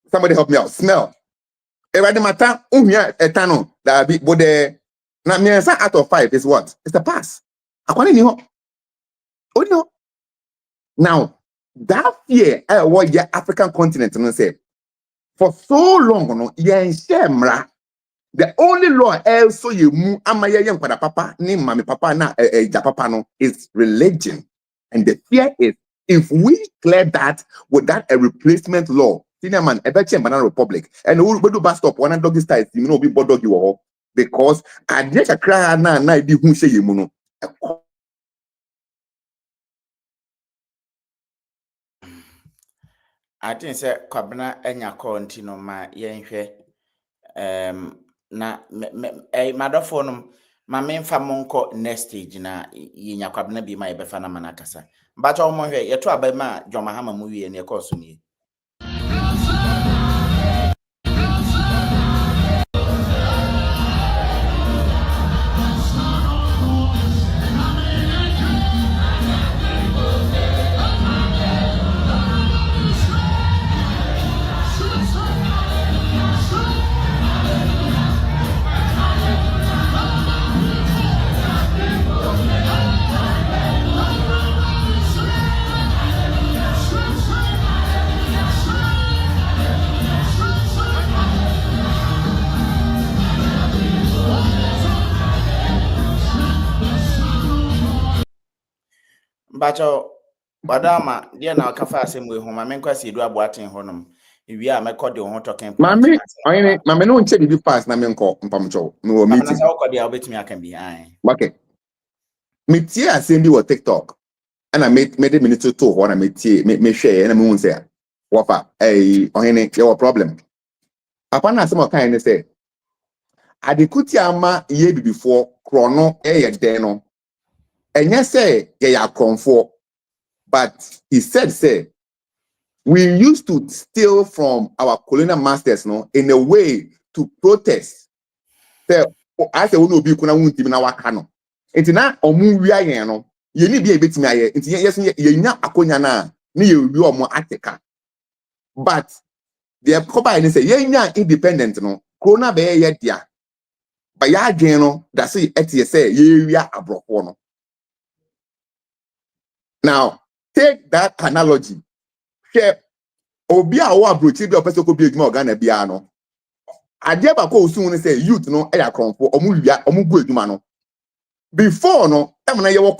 somebody help me out smell already matter here etano that be but now, out of 5 is what? It's a pass. Now, that fear, what the African continent say for so long, the only law also you mu amaya yang pada papa ni mami papa na papa no is religion, and the fear is if we clear that without a replacement law, man, a banana republic, and we will do bus stop one doggy style, be dog you all. Because I just a cry na di who say you I think say kwabena enya kontino ma yenhwe na madofo no ma memfa monko next stage na yenya kwabena bi ma yebefa na manakasa mbacha omo hwe yeto abema John Mahama mu wie ne ekoso ni Bacho badama dia na kafa asem we homa menkwasi edu aboaten honom ewi a mekode ho talking point mame no nche bi pass na menko mpamcho no meeting na sa okode a obetimi aka bi okay me tie asem bi wo TikTok and I made a minute to ho na me tie me hwe na me hu say wafa ohene your problem upon as some kind say adekuti ama ye before chrono den no enye say ye ya kronfo but he said say we used to steal from our colonial masters no in a way to protest say I say we no be kuna wunti na waka no enti na omu wi ayen no ye ni bia betimi aye enti yes ye nya akonya na ye wi omo ateka but the coba ni say ye nya independent no corona be ye dia but ya adwen no that say etie say ye wi abrofo no. Now take that analogy share obi a wo abrochi bi opese ko bi edwuma Ghana bia no ade ba ko osun ni say youth no e ya kronfo omu wia omu gu edwuma no before no em na ye wo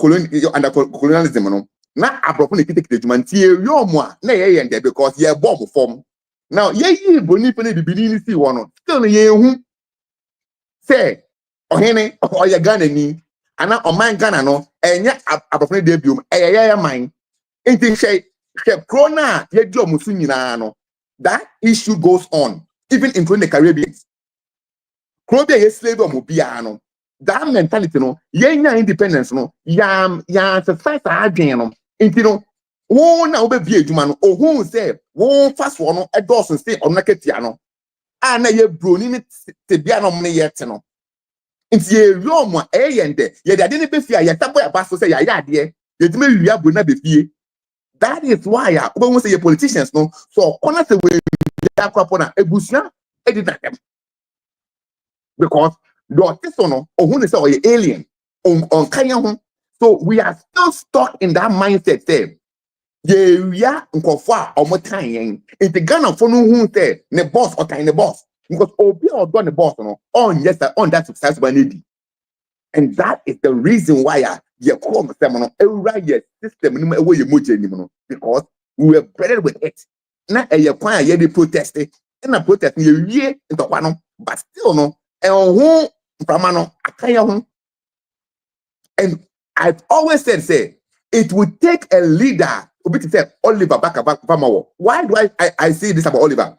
under colonialism no na abrofo na kite edwuma nti e wi omo a na ye ye because ye bomb form now ye yi boni pe na bibini ni si wo no still ye hu say ohene oye Ghana ni ana oman Ghana no enye abrofo na de biom ye man enti she corona ye di omusu nyina no that issue goes on even including the Caribbeans. Caribbean ye slave omobia no that mentality no ye nya independence no ya exercise adwen no enti no wo na obe bi edwuma no ohun say wo fast wo no edos say onaketia no ana ye broni ni te bia no mne ye te no enti ye romo eyende ye de ade ne be fia ye tabo ya baso say ya ade ye dime wia brona be fie. That is why when say politicians no so corner say we akwa ebusia edit them because the artist no ohun say o alien on kanya ho so we are still stuck in that mindset say ye wia nkofo a omotan yen into Ghana for no hu say ne boss or tiny boss because obi or done the boss no on yes on that success banedi. And that is the reason why you come every system because we were bred with it. Now a year you protest it, and a protest you into one, but still no, and I've always said, it would take a leader to say Oliver back. Why do I say this about Oliver?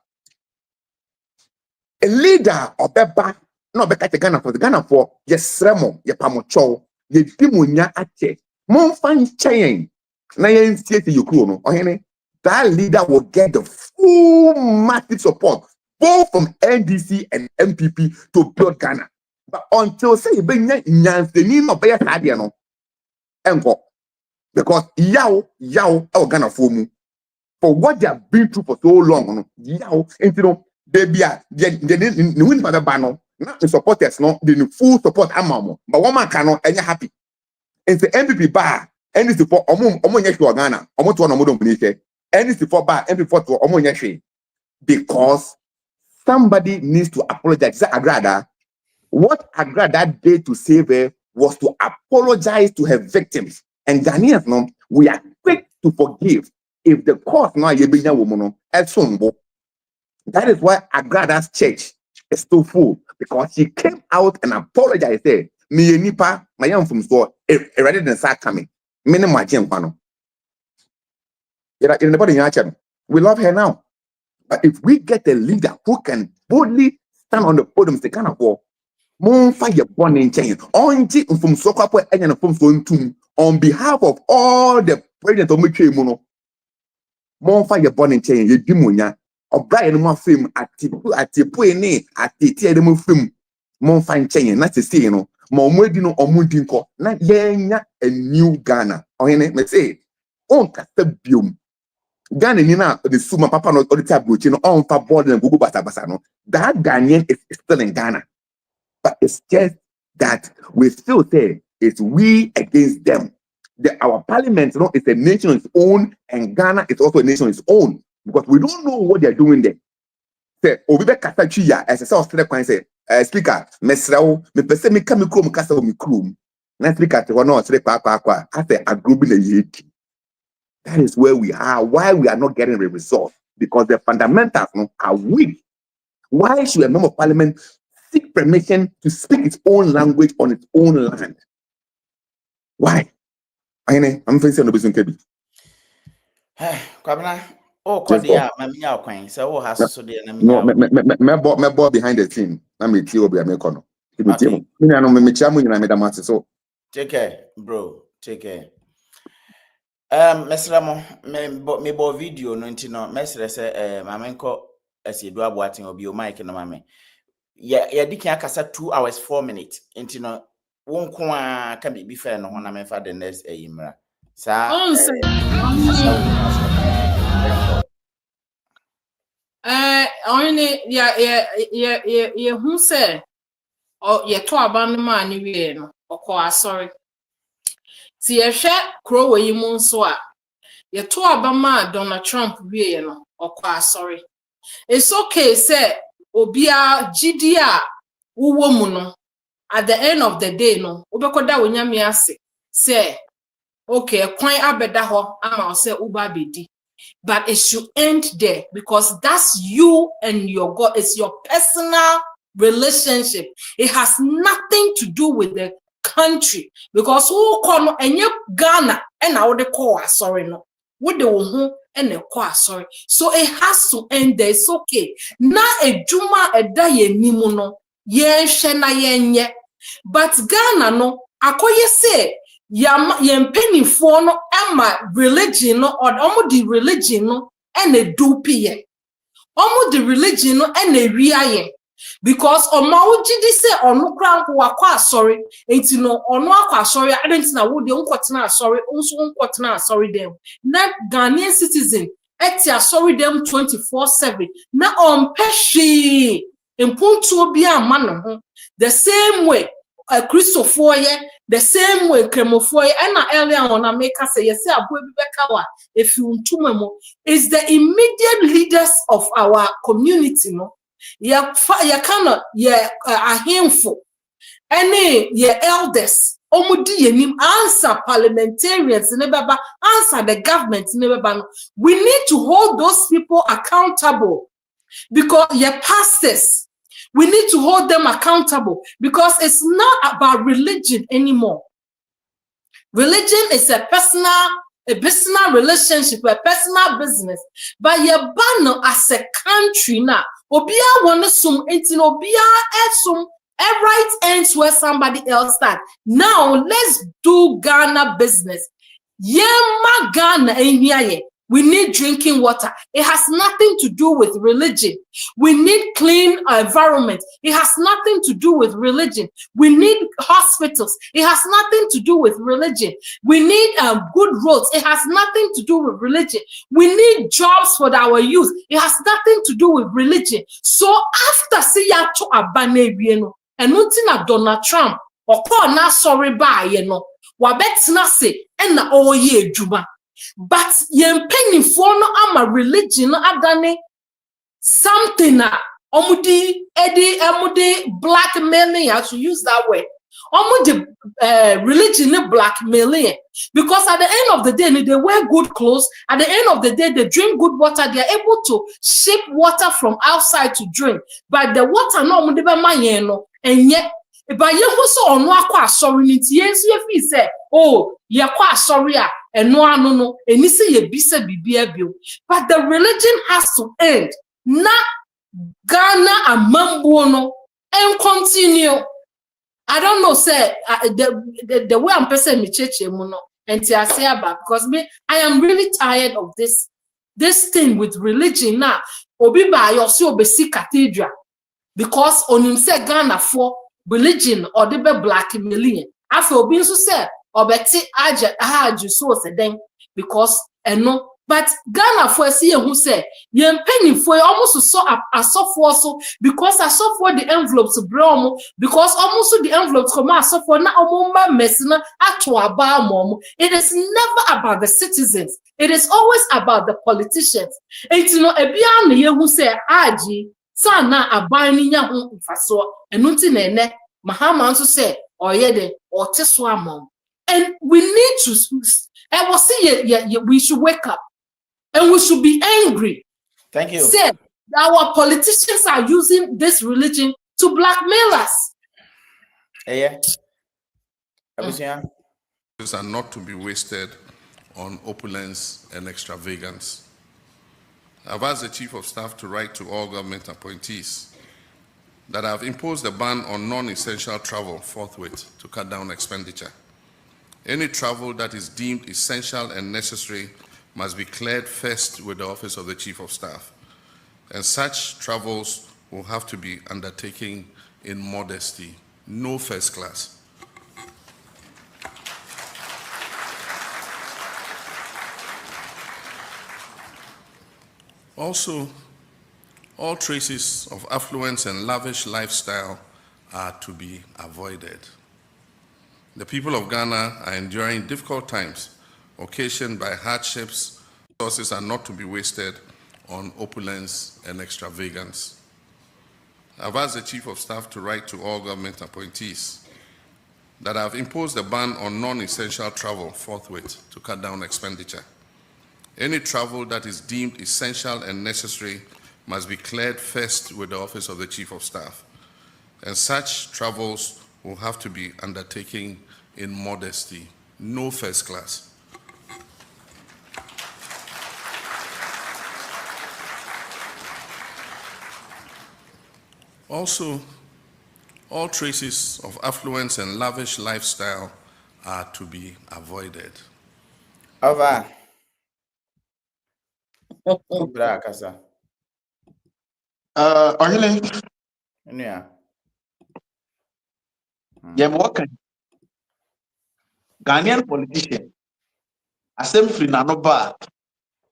A leader of Beba. No be kate Ghana for yes remo ye pamocho ye dimunya ache mon fan chain na ye ntie you no ohene that leader will get the full massive support both from NDC and MPP to build Ghana but until say be nyanseni no be sade no enko because yaw e Ghana for mu for what they have been through for so long no yaw entino they bia the win for the banner. Not the supporters, no, the full support amamo. But one man cannot any happy. It's the MVP bar, and it's for omo nyesho Ghana, omo to no modon finish. And it's for bar, MVP for to omo nyesho. Because somebody needs to apologize. Agrada, what Agrada did to save her was to apologize to her victims. And Ghanaians, no, we are quick to forgive if the cause now yebinya woman no. That is why Agrada's church is still full because she came out and apologized. Say, me nipa, my young from store, rather than start coming. Minimum my pano. In the body, we love her now. But if we get a leader who can boldly stand on the podium, say, kind of war, mon fire born in chain, on from Sokapo and from Sontum, on behalf of all the presidents of Michi Mono, mon fire born in chain, ye dimunya. Brian mo film atipu eni atiti ede mo film mo fan chain na say you know mo edi no omudi nko na yenya a new Ghana ohene me say on kasa biom Ghana ni na the suma papa no the tabrochi no on fa board na gugu basa no that Ghanaian is still in Ghana but it's just that we still say it's we against them. Our parliament is a nation on its own and Ghana is also a nation on its own. Because we don't know what they're doing there. Say, Obibe Katachuya, as I saw say, speaker, Mesrao, me pese me come krum kasa mi krum. Na speaker te wono say kwa. I say a group in the yeti. That is where we are. Why we are not getting the result? Because the fundamentals are weak. Why should a member of parliament seek permission to speak its own language on its own land? Why? I'm facing no business kebi. Kwabena Oh, Kodia, Mamia Queen, so has so dear. No, me boy behind the scene. Na me ti obi amekono. Me ti mo. Me na no me chiamu nyina me damase so. Take care, bro. Take care. Mesra mo me bo video no nti no mesra se mamenko asiedu aboaten obi o mic no mame. Ya dikin akasa 2 hours 4 minutes nti no wonko a ka bibi fa no ho na memfa the next ayimra. Sa only yeah who said oh yeah to aban man ni wie no okọ sorry ti ehwe kro we mu nso a ye to abama Donald Trump wie no okọ sorry it's okay say obia gidi a wo mu no at the end of the day no obekoda wonyame ase say okay kwan abeda ho ama o say uba bedi. But it should end there because that's you and your God. It's your personal relationship. It has nothing to do with the country. Because who call and you Ghana and I would call sorry no. What the who and the call sorry. So it has to end there. It's okay. Na a juma a day nimuno ye shena ye. But Ghana no akoye say yem penny for no ama religion no or almost the religion no and a dupe almost the religion no and a ria because omawo gidi say onu kran ko akwa sorry enti no onu akwa sorry adenti na wo de unkotena sorry unso unkotena sorry them na Ghanaian citizen etia sorry them 24/7 na on peshi impuntu obi ama no ho the same way a Christopher the same way Cremofoy and earlier on America say yes if you is the immediate leaders of our community no ya kana ya a handful any your elders omudi yenim answer parliamentarians never answer the government never we need to hold those people accountable because your pastors we need to hold them accountable because it's not about religion anymore. Religion is a personal relationship, a personal business. But your banner as a country now, obia wanna sum entin obia esum right ends where somebody else start. Now let's do Ghana business. Yema Ghana enhiaye. We need drinking water. It has nothing to do with religion. We need clean environment. It has nothing to do with religion. We need hospitals. It has nothing to do with religion. We need good roads. It has nothing to do with religion. We need jobs for our youth. It has nothing to do with religion. So after siya to abanebieno, and nothing Donald Trump or call na sorry bye wabet se and na all year juba. But yen penny for no ama religion adane something omudi blackmailing, I should use that word. Omudi religion blackmailing because at the end of the day they wear good clothes. At the end of the day they drink good water. They are able to ship water from outside to drink. But the water no omudi be mayeno and yet. But you also on what sorry yes you say oh you quite sorry and no and you say you be but the religion has to end not Ghana and Mambono and continue. I don't know say the way I'm person me church muno and I say about because me I am really tired of this thing with religion now obi ba your so be cathedral because on him say Ghana for religion or the blackmailing. After being so said, or betty you so then because and no, but Ghana for see who said, you penny for almost so a software so because I saw for the envelopes of Bromo because almost the envelopes come out so for now messing at to about mom. It is never about the citizens, it is always about the politicians. It's a beyond the who say Aji. Sana abani nya ho mfaso enunti na ene mahama nso say oyede or teswamom and we need to and we see we should wake up and we should be angry. Thank you. Say our politicians are using this religion to blackmail us. Yeah. Are not to be wasted on opulence and extravagance. I've asked the Chief of Staff to write to all government appointees that I've imposed a ban on non-essential travel forthwith to cut down expenditure. Any travel that is deemed essential and necessary must be cleared first with the Office of the Chief of Staff, and such travels will have to be undertaken in modesty, no first class. Also, all traces of affluence and lavish lifestyle are to be avoided. The people of Ghana are enduring difficult times occasioned by hardships. Resources are not to be wasted on opulence and extravagance. I've asked the Chief of Staff to write to all government appointees that I've imposed a ban on non-essential travel forthwith to cut down expenditure. Any travel that is deemed essential and necessary must be cleared first with the Office of the Chief of Staff, and such travels will have to be undertaken in modesty, no first class. Also, all traces of affluence and lavish lifestyle are to be avoided. Over. Kasa. Ɔhene, Yeah. Yɛmɔka Ghanaian politician asɛm firi n'ano ba a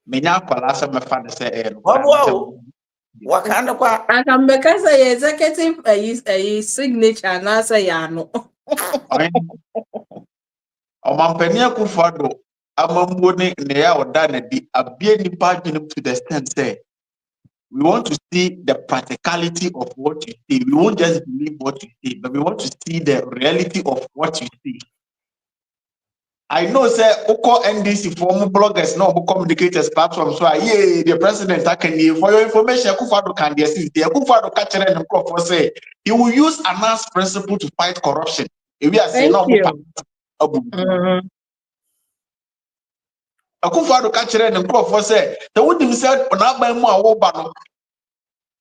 menya akwala asɛm mɛfa ne sɛ ɛyɛ Wow. Wakanda kwa. I can make us a executive a signature and answer yano. Ɔmampanin Akufo-Addo amammuo ne nea ɔda n'adi abie nipa adwene to the extent say we want to see the practicality of what you see. We won't just believe what you see, but we want to see the reality of what you see. I know, say, Oko NDC former bloggers, no communicators platform. So, yeah, the president, I can for your information, Akufo-Addo can assist. The Akufo-Addo catcher and the say he will use a mass principle to fight corruption. If we are saying no, Akufo-Addo catcher and the say the would himself on our by more bano.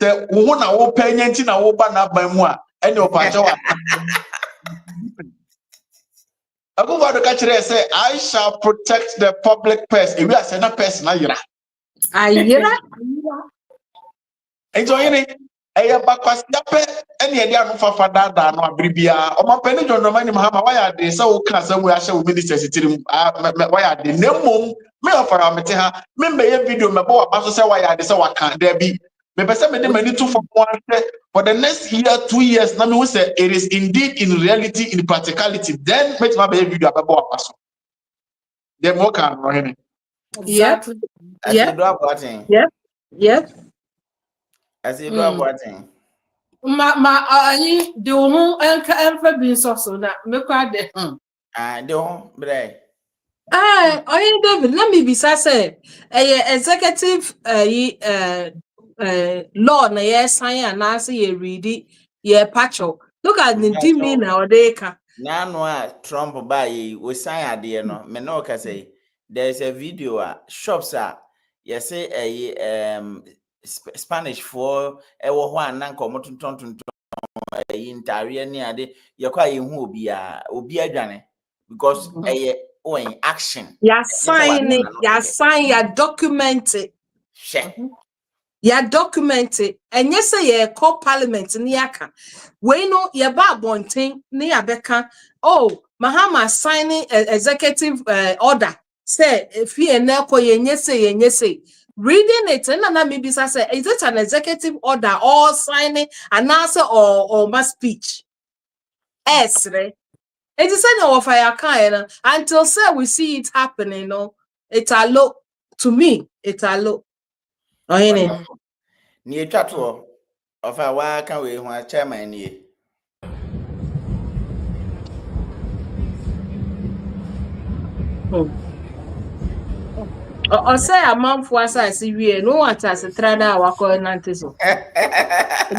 The woman I will pay anything I will ban up by more and your pacha. Akufo-Addo catcher say, I shall protect the public purse. If we are saying a person, Ayira. Enjoying it. Aya bakwas yape ene yede anu fafa dada no abribia o mapani John Romani Mahama why are they so ka asem we ahye ministers tirim why are they nemom me ofara mete ha me mbeye video me bo abaso say why are they so waka there be me pese me de mani to for the next year 2 years na me who say it is indeed in reality in practicality then me ma be video ababo abaso dem wo kan no hene Yep. Yep. Yep. Yep. As you do about thing. I do who ever been so that make quite Don't break. David, let me be say executive law na yes sign and I say you read it, yeah patcho. Look at the team now they can. Now Trump buy we sign idea no. Me no can say there's a video shops you say Spanish for ewo ho anan ko motonton intare ni ade ye kwa ye hu obi adwane because when action Ya sign ya document it. Ya document it. And yes say ya call parliament ni yaka. We know ya ba bonten ni abeka. Oh, Mahama signing executive order. Say if you na ko yenye say. Reading it, and maybe say, is it an executive order or signing an answer or my speech? Yes, right? It is an of fire kind until say we see it happening. No, it's a low to me. It's a low. Oh, any near chatwo of a work away when chairman ye. or say a month was I see we no one has a trada or coinantes.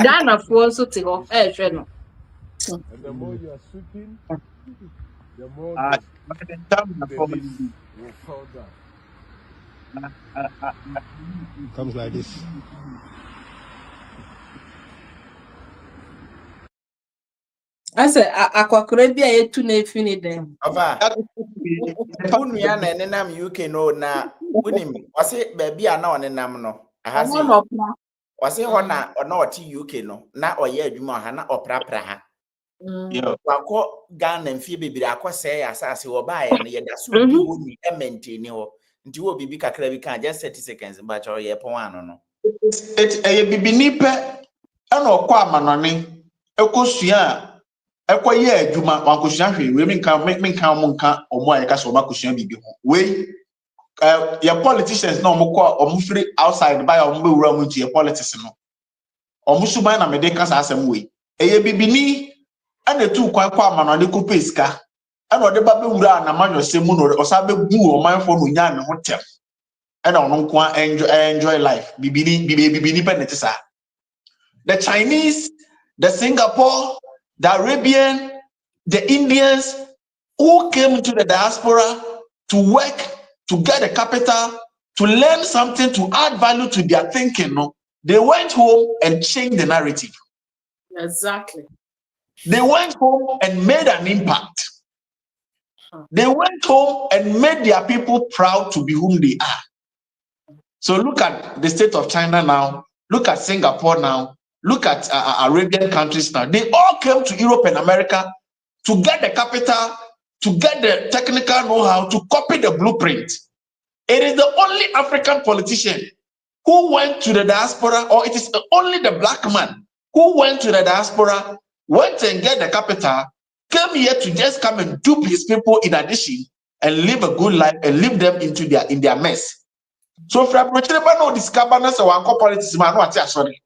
Ghana for so to go. No. And the more you are sweeping, the more the police will fall down. Comes like this. I said, akwakora bi a yetu na efi ni dem. Ofa, unuya na nenam UK no na unim. Wase baby a na onenam no. Aha se. Wase ho na ona oti UK no na oye adwuma ha na oprapra ha. Wako Ghana mfie bebiri akose ya asase wo baaye no yeda so bi woni maintain ho. Nti wo bibi kakra bi kan just 30 seconds ba cho ye pon ano no. Bibi nipe ana okwa amanone ekosua ekoye adwuma wankosua hwe we menka mo nka omo ayeka so makosua bibi ho we your politicians na omo free outside by omo bewura mu nti your politics no omo suban na mede kasa asem we bibi ni ana tu kwa amanone ko peska ana ode ba bewura na manwose mu no osa bebu omanfo no nya ne ho tem ana ono nko enjoy life bibi ni penetisa. The Chinese, the Singapore, the Arabian, the Indians who came to the diaspora to work, to get a capital, to learn something, to add value to their thinking. No? They went home and changed the narrative. Exactly. They went home and made an impact. They went home and made their people proud to be whom they are. So look at the state of China now. Look at Singapore now. Look at Arabian countries now. They all came to Europe and America to get the capital, to get the technical know-how, to copy the blueprint. It is the only African politician who went to the diaspora, or it is only the black man who went to the diaspora, went and get the capital, came here to just come and dupe his people in addition and live a good life and leave them in their mess. So from no discover na so wanko politics man no ati sorry.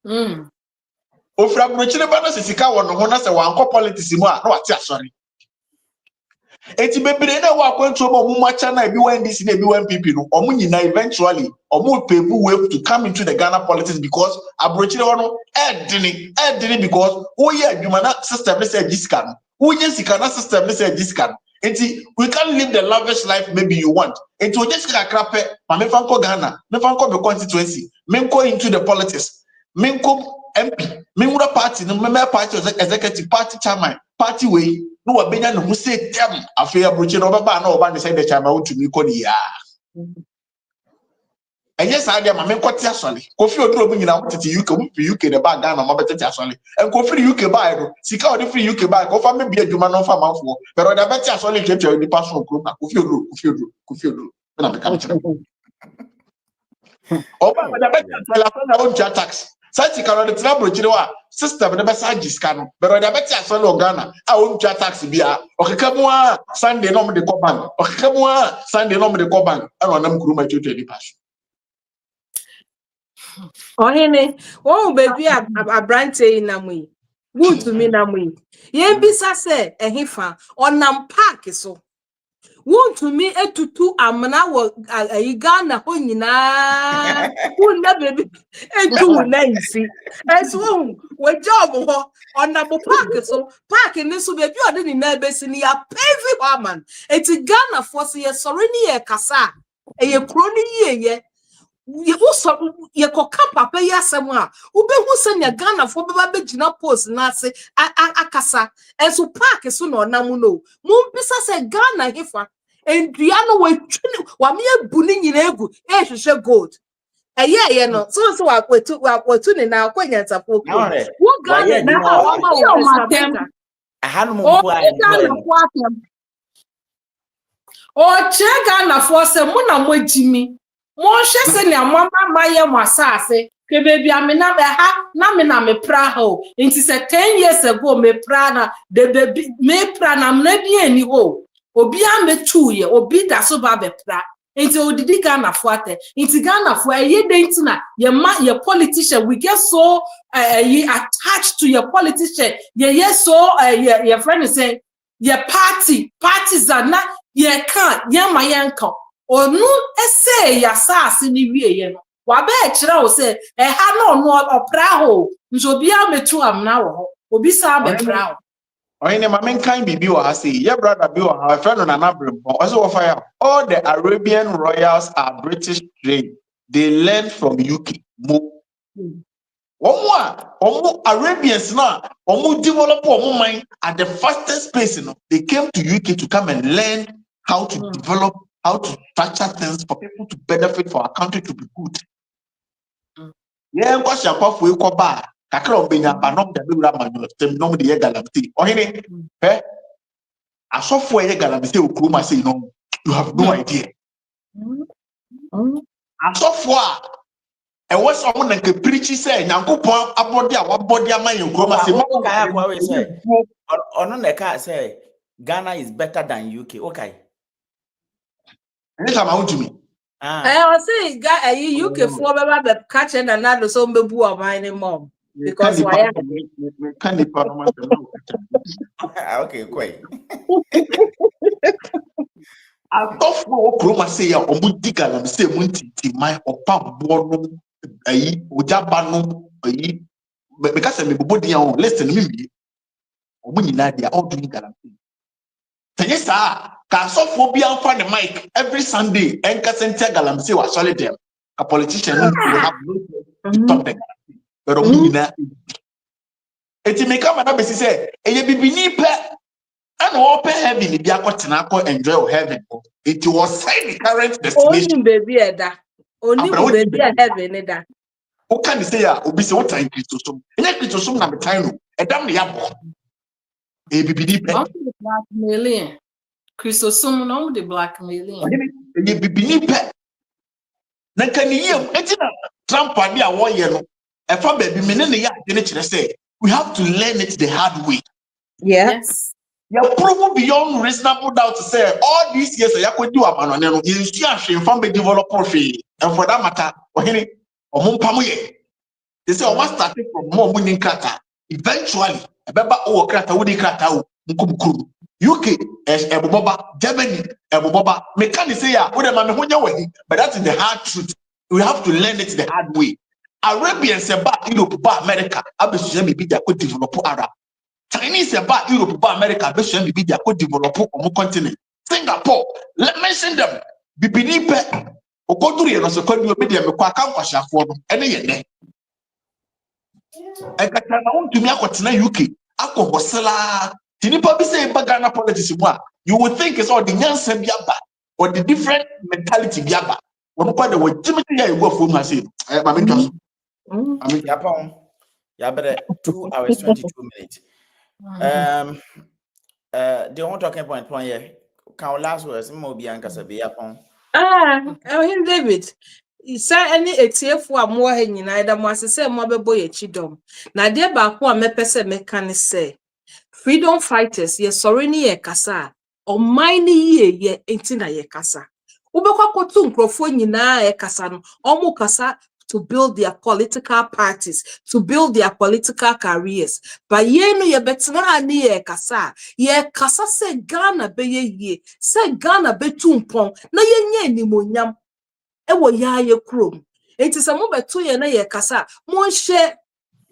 Ofra brochire ba no sisika wono ho na se wanko politics mu a no ati asori. Eti bebere na wa kwantu mo mu macha na ebi wan DC na ebi wan PP no omu nyina eventually omu pebu wave to come into the Ghana politics because abrochire wono edini because wo ye adwuma na system say gisika no wo ye sika na system say gisika no. Eti we can't live the lavish life maybe you want. Eti o just krape ma me fanko Ghana me fanko be constituency me go into the politics. Minko MP, Minura party, no member party executive party chairman, party way, no abenya no say them affair broche no baba na oba say the chairman to me kodi ya. And yes, I am a man kwati asole. Kofi oduro bu nyina wotete UK the bag Ghana ma betete asole. And kofi UK buy no, sika odi free UK buy, ko fa me bia adwuma no fa manfo. Pero da beti asole twetwe odi pass on group na kofi oduro. Na be kan kire. Oba da beti asole afa na won tax. Santi karo de trabro chirewa system ne besa giska no but da beti asole Ghana a won twa tax bia okekamu a Sunday no me de ko bank okekamu a Sunday no me de ko bank ana onam kuruma twetwe di pass. Ohene, oh baby abrante na mu. Good to me na mu. Ye bisa se ehifa onam park so. Want to me etutu amana wo Ghana ho nyina. Who na baby etu na nsi. Eso we job ho onam park so park ni so baby ode ni na besi ni ya pavy woman. Eti Ghana for se ye sori ni ye kasa. Eye kro ni ye ye koka papa ya asem a ubehu se nya Ghana fo beba begina post na ase akasa enso park so na onam no mumpisa se Ghana hefa endua no wa me ebu ni nyina egu ehwehwe gold ye no so watu ne na akwanya ntafo ko wo Ghana na ma wo matem ahanu mu bu ayi o che Ghana fo se mu na mogimi mo hwe se ne amama maye mo asase ke baby amena be ha na me na me pra ho nti se 10 years ago me pra na the baby me pra na me bi ani ho obi am be 2 ye obi da so ba be pra nti odidi Ghana fo ate nti Ghana fo ye denti na ye politician we get so attached to your politician ye so your friend say your partisan na ye can ye ma ye nka onu ese ya saasi ni wieye no wa be kire o se ha no no opra ho nzo bia metu amna wo ho obi sa be pra ho Oyin ma men kind bibi wa say, yeah brother bi wa ha friend on anabrim. Also fire. All the Arabian royals are British trained. They learned from UK. Omo Arabians now, omo develop omo mind at the fastest pace. They came to UK to come and learn how to develop, how to structure things for people to benefit, for our country to be good. Yeah, because you're for you koba. Kakra obenya banom da bewura manyo tem nom de ye galamti. Ohene, asofo ye galamti okroma say no, you have no idea. Asofo a was someone that can preach say nyankopon abodi a wabodi amaye okroma say say Ghana is better than UK. Okay. Anytime I want to me. I was saying, UK for the catch and another so be boo of my mom. Because why? Okay, quite. I thought for Okroma say ya omudiga na say munti my opa bono ayi ojabano ayi because me body ya listen me omu nyina dia all doing galamsey. Tanyesa ka sofo bi anfa the mic every Sunday enka sentia galamsey wa solid them. A politician will have no to talk the galamsey. But omu nyina eti me come na be say eye bibini pe and open heaven if you are going enjoy heaven. It was the current destination. Only baby Eda. Only baby heaven Eda. Who can say obi say what time Christosum? Enya Christosum na betime no. Edam ne yabo. E bibidi pe. Blackmailing. Christosum no the blackmailing. E bibidi pe. Na kan yiem enti na Trump ade a wo ye no. E fa baby me ne ya ade ne kire say we have to learn it the hard way. Yeah. Yes. You prove beyond reasonable doubt to say all these years you could do a man on you see a shame from the developer fee, and for that matter, or Mumpamuye. They say, I must start from more winning crata. Eventually, a baba or crata would crata Mukumkuru. UK, as Eboba, Germany, Eboba, mechanic say, what am I when you're waiting? But that's the hard truth. We have to learn it the hard way. Arabians about Europe, America, Abishami be that could develop Arab. Chinese about Europe, about America, be they could develop on continent. Singapore, let's mention them. Bibinipe, Okoturi, and so called you media, Kwakasha for any year. I can't to me, I got UK. Ako Hosela, Tinipa be saying Bagana politics. You would think it's all the Yansen Biaba or the different mentality Biaba. One part of what Timothy you go for my say. I'm interested. Yapon, Yabre 2 hours 22 minutes. The one talking point here. Can last words more be ankasabi Yapon. I'm David. Say any etiefo a mo ha nyina da mo asese mo bebo ye chidom. Na de ba ko a mepese meka ne say freedom fighters ye sorry ni ye kasa o mine ye enti na ye kasa. Ubekwa kotu nkrofo nyina ye kasa no omo kasa to build their political parties, to build their political careers. But ye no ye betena ni ye kasa se Ghana be ye se Ghana be tumpon na ye nye ni monyam ewo ya ye krom. Enti se mo beto ye na ye kasa mon share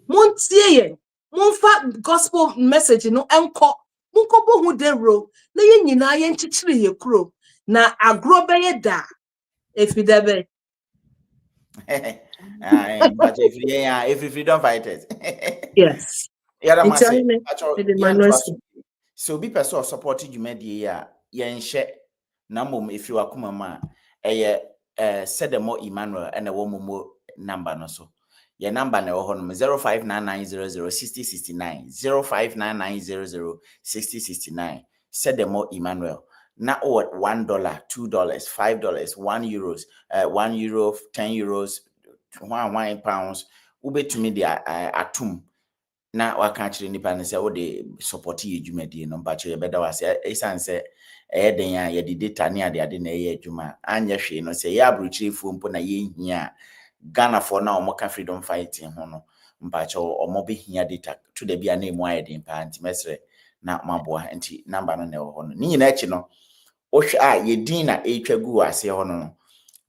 mon tie ye mon fa gospel message no enko monko bo hu de ro na ye nyina ye nchichire ye krom na agro be ye da efidebe. But if freedom fighters. Yes. So be person supporting you media yen share number if you are kuma said the more Emmanuel and a woman more number no so. Your number na 0599006069 0599006069 said the more Emmanuel. Now what $1, $2, $5, €1, €1, €10, £1 ube to me the atum na waka actually nipa ne say wo de support ye dwumadi no mpa che beda wase esan say den ya ye de data ne ade na ye adwuma anya hwe no say ya abrochirefo mpo na ye hia Ghana for na omoka freedom fighting ho no mpa che omo be hia data to the bia na emu ayede mpa anti mesre na maboa anti number no na ho no ni nyina echi no ohwe ye din na etwa gu ase ho no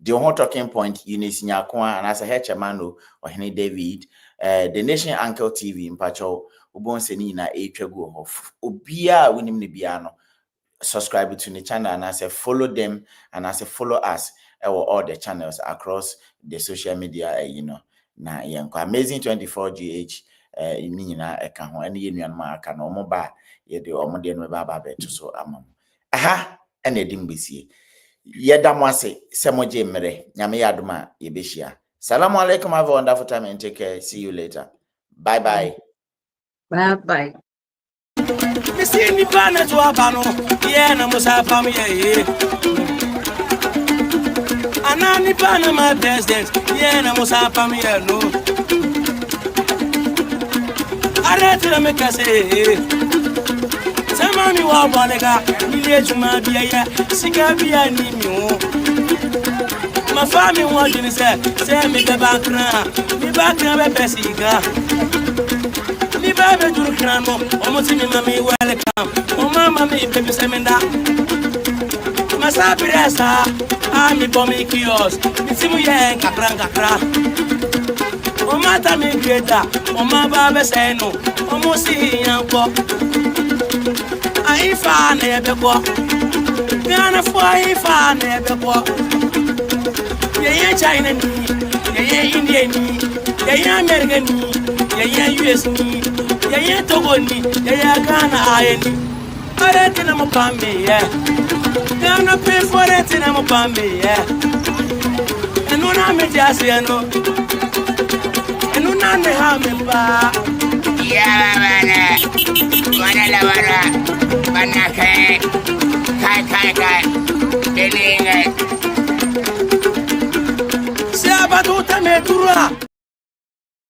the whole talking point Eunice Nyakwa and as a Hechamano or Henry David The Nation Uncle TV mpacho ubon seni na etwagu ho obia winim ne bia no subscribe to the channel and I say follow them and I say follow us all the channels across the social media na yenko amazing 24gh ni nyina eka ho ene yenuan ma aka no mo ba ye de omo de no ba beto so amam aha ene dim besie yeda mo ase se mo je mere nyame yadoma ye behia. Salamu alaikum, have a wonderful time and take care. See you later. Bye bye. Bye bye. Missy ni bana to abano, yeah, na musa family, yeah. Anani bana my president, yeah, na musa family, no. Arrête la me casser. Samani wa bonega, ile juma biya, sika biya ni mio. My family wanting to say me the background, me background be siga. Me baby do cramo, almost me mommy welcome. Oh mama me baby semenda. My sabresa, I'm me bommy kios. Me simu ye kakra. Oh mata me greda, oh my baby say no. Almost see yanko. I fa nebe ko. Gana for I fa nebe ko. Yeah, China, yeah, India, yeah, American, yeah, US, yeah, Togo, yeah, Ghana, I don't know about me, yeah. Gonna pay for it in a Mopambi, yeah. And no, I'm just, you know, and no, I'm the Hamimba. Yeah, Sabato, Tamekura.